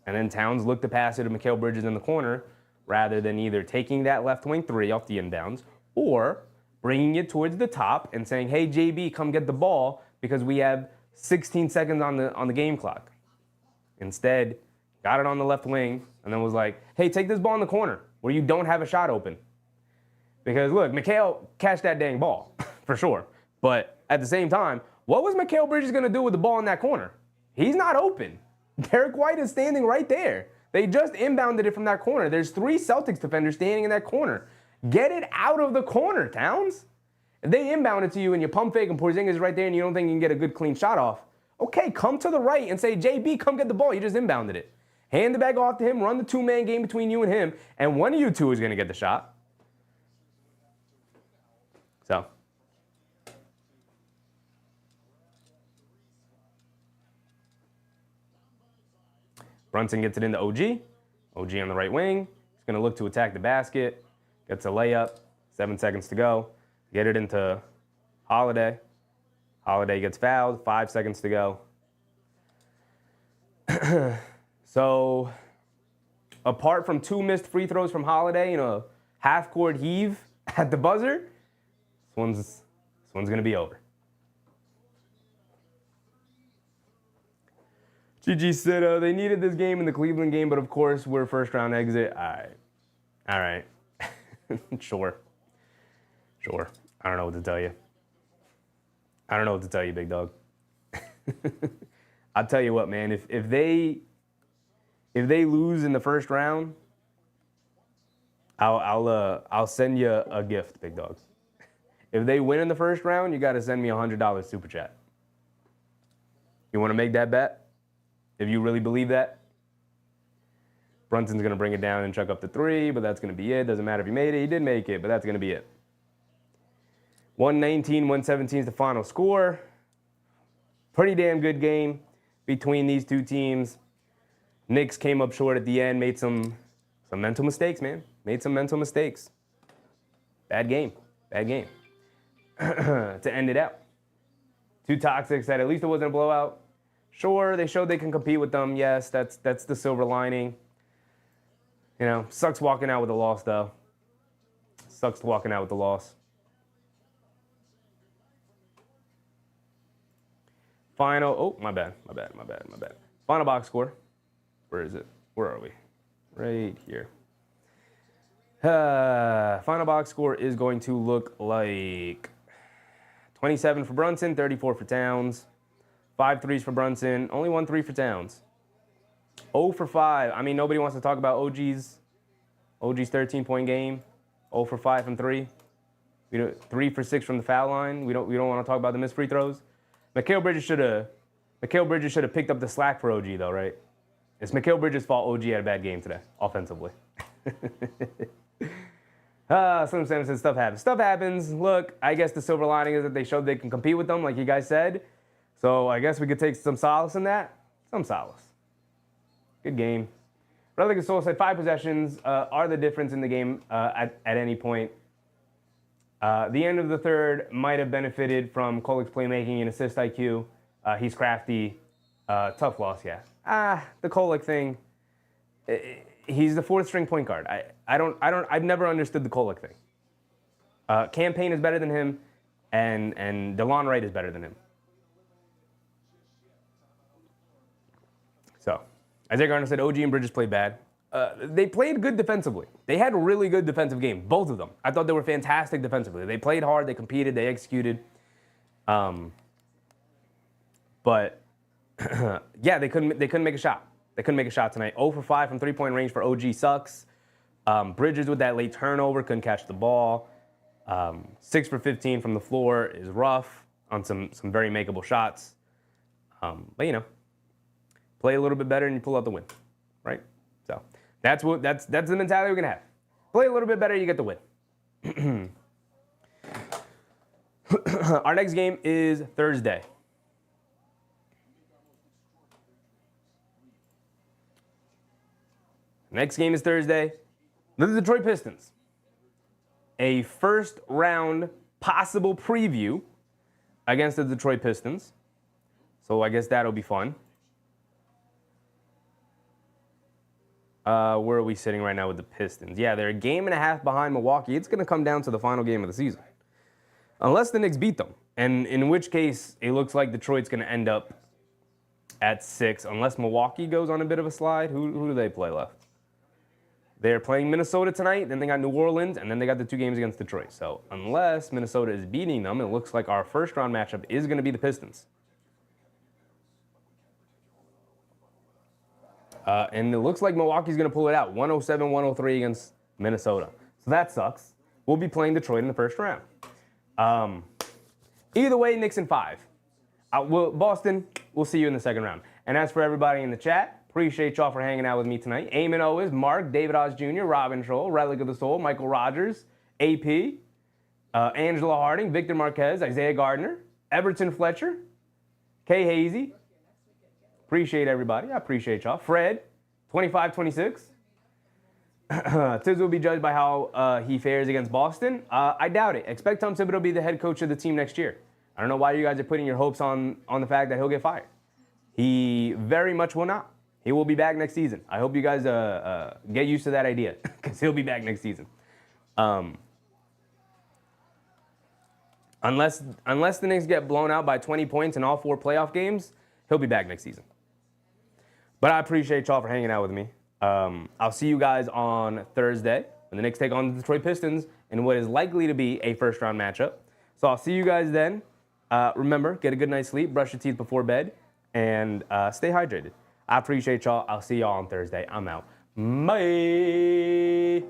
and then Towns looked to pass it to Mikal Bridges in the corner rather than either taking that left wing three off the inbounds or bringing it towards the top and saying, hey, JB, come get the ball because we have 16 seconds on the game clock. Instead, got it on the left wing and then was like, hey, take this ball in the corner where you don't have a shot open. Because, look, Mikal catch that dang ball, for sure. But at the same time, what was Mikal Bridges going to do with the ball in that corner? He's not open. Derek White is standing right there. They just inbounded it from that corner. There's 3 Celtics defenders standing in that corner. Get it out of the corner, Towns. If they inbound it to you and you pump fake and Porzingis is right there and you don't think you can get a good clean shot off, okay, come to the right and say, JB, come get the ball. You just inbounded it. Hand the bag off to him, run the 2-man game between you and him, and one of you two is going to get the shot. So. Brunson gets it into OG. OG on the right wing. He's going to look to attack the basket. Gets a layup. 7 seconds to go. Get it into Holiday. Holiday gets fouled. 5 seconds to go. So, apart from 2 missed free throws from Holiday and a half-court heave at the buzzer, this one's going to be over. GG said they needed this game in the Cleveland game, but of course we're first-round exit. All right. Sure. I don't know what to tell you. I don't know what to tell you, big dog. I'll tell you what, man. If they lose in the first round, I'll send you a gift, big dog. If they win in the first round, you got to send me $100 super chat. You want to make that bet? If you really believe that, Brunson's going to bring it down and chuck up the 3, but that's going to be it. Doesn't matter if he made it. He did make it, but that's going to be it. 119-117 is the final score. Pretty damn good game between these two teams. Knicks came up short at the end, made some mental mistakes, man. Made some mental mistakes. Bad game. To end it out. Two Toxics said at least it wasn't a blowout. Sure, they showed they can compete with them. Yes, that's the silver lining. You know, sucks walking out with a loss, though. Sucks walking out with the loss. Final, oh, my bad. Final box score. Where is it? Where are we? Right here. Final box score is going to look like 27 for Brunson, 34 for Towns, 5 threes for Brunson, only 1 3 for Towns. 0 for 5. I mean, nobody wants to talk about OG's 13-point game. 0 for 5 from 3. 3 for 6 from the foul line. We don't want to talk about the missed free throws. Mikal Bridges should have picked up the slack for OG though, right? It's Mikal Bridges' fault OG had a bad game today, offensively. Slim Sam says stuff happens. Stuff happens. Look, I guess the silver lining is that they showed they can compete with them, like you guys said. So I guess we could take some solace in that. Some solace. Good game. Brother Gasol said 5 possessions are the difference in the game at any point. The end of the third might have benefited from Kolik's playmaking and assist IQ. He's crafty. Tough loss, yeah. The Kolik thing. He's the 4th string point guard. I've never understood the Kolik thing. Campaign is better than him, and DeLon Wright is better than him. So, Isaiah Gardner said OG and Bridges played bad. They played good defensively. They had a really good defensive game, both of them. I thought they were fantastic defensively. They played hard, they competed, they executed. But yeah, they couldn't make a shot. They couldn't make a shot tonight. 0 for 5 from three-point range for OG sucks. Bridges with that late turnover, couldn't catch the ball. 6 for 15 from the floor is rough on some very makeable shots. But you know, play a little bit better and you pull out the win, right? So that's the mentality we're gonna have. Play a little bit better, you get the win. Our next game is Thursday. Next game is Thursday. The Detroit Pistons. A first round possible preview against the Detroit Pistons. So I guess that'll be fun. Where are we sitting right now with the Pistons? Yeah, they're a game and a half behind Milwaukee. It's going to come down to the final game of the season. Unless the Knicks beat them. And in which case, it looks like Detroit's going to end up at 6. Unless Milwaukee goes on a bit of a slide. Who do they play left? They're playing Minnesota tonight, then they got New Orleans, and then they got the 2 games against Detroit. So unless Minnesota is beating them, it looks like our first round matchup is going to be the Pistons. And it looks like Milwaukee's going to pull it out, 107-103 against Minnesota. So that sucks. We'll be playing Detroit in the first round. Either way, Knicks in 5. Boston, we'll see you in the second round. And as for everybody in the chat, appreciate y'all for hanging out with me tonight. Eamon Owens, Mark, David Oz Jr., Robin Troll, Relic of the Soul, Michael Rogers, AP, Angela Harding, Victor Marquez, Isaiah Gardner, Everton Fletcher, Kay Hazy. Appreciate everybody. I appreciate y'all. Fred, 25-26. Tiz will be judged by how he fares against Boston. I doubt it. Expect Tom Thibodeau to be the head coach of the team next year. I don't know why you guys are putting your hopes on the fact that he'll get fired. He very much will not. He will be back next season. I hope you guys get used to that idea because he'll be back next season. Unless the Knicks get blown out by 20 points in all 4 playoff games, he'll be back next season. But I appreciate y'all for hanging out with me. I'll see you guys on Thursday when the Knicks take on the Detroit Pistons in what is likely to be a first-round matchup. So I'll see you guys then. Remember, get a good night's sleep, brush your teeth before bed, and stay hydrated. I appreciate y'all. I'll see y'all on Thursday. I'm out. Bye.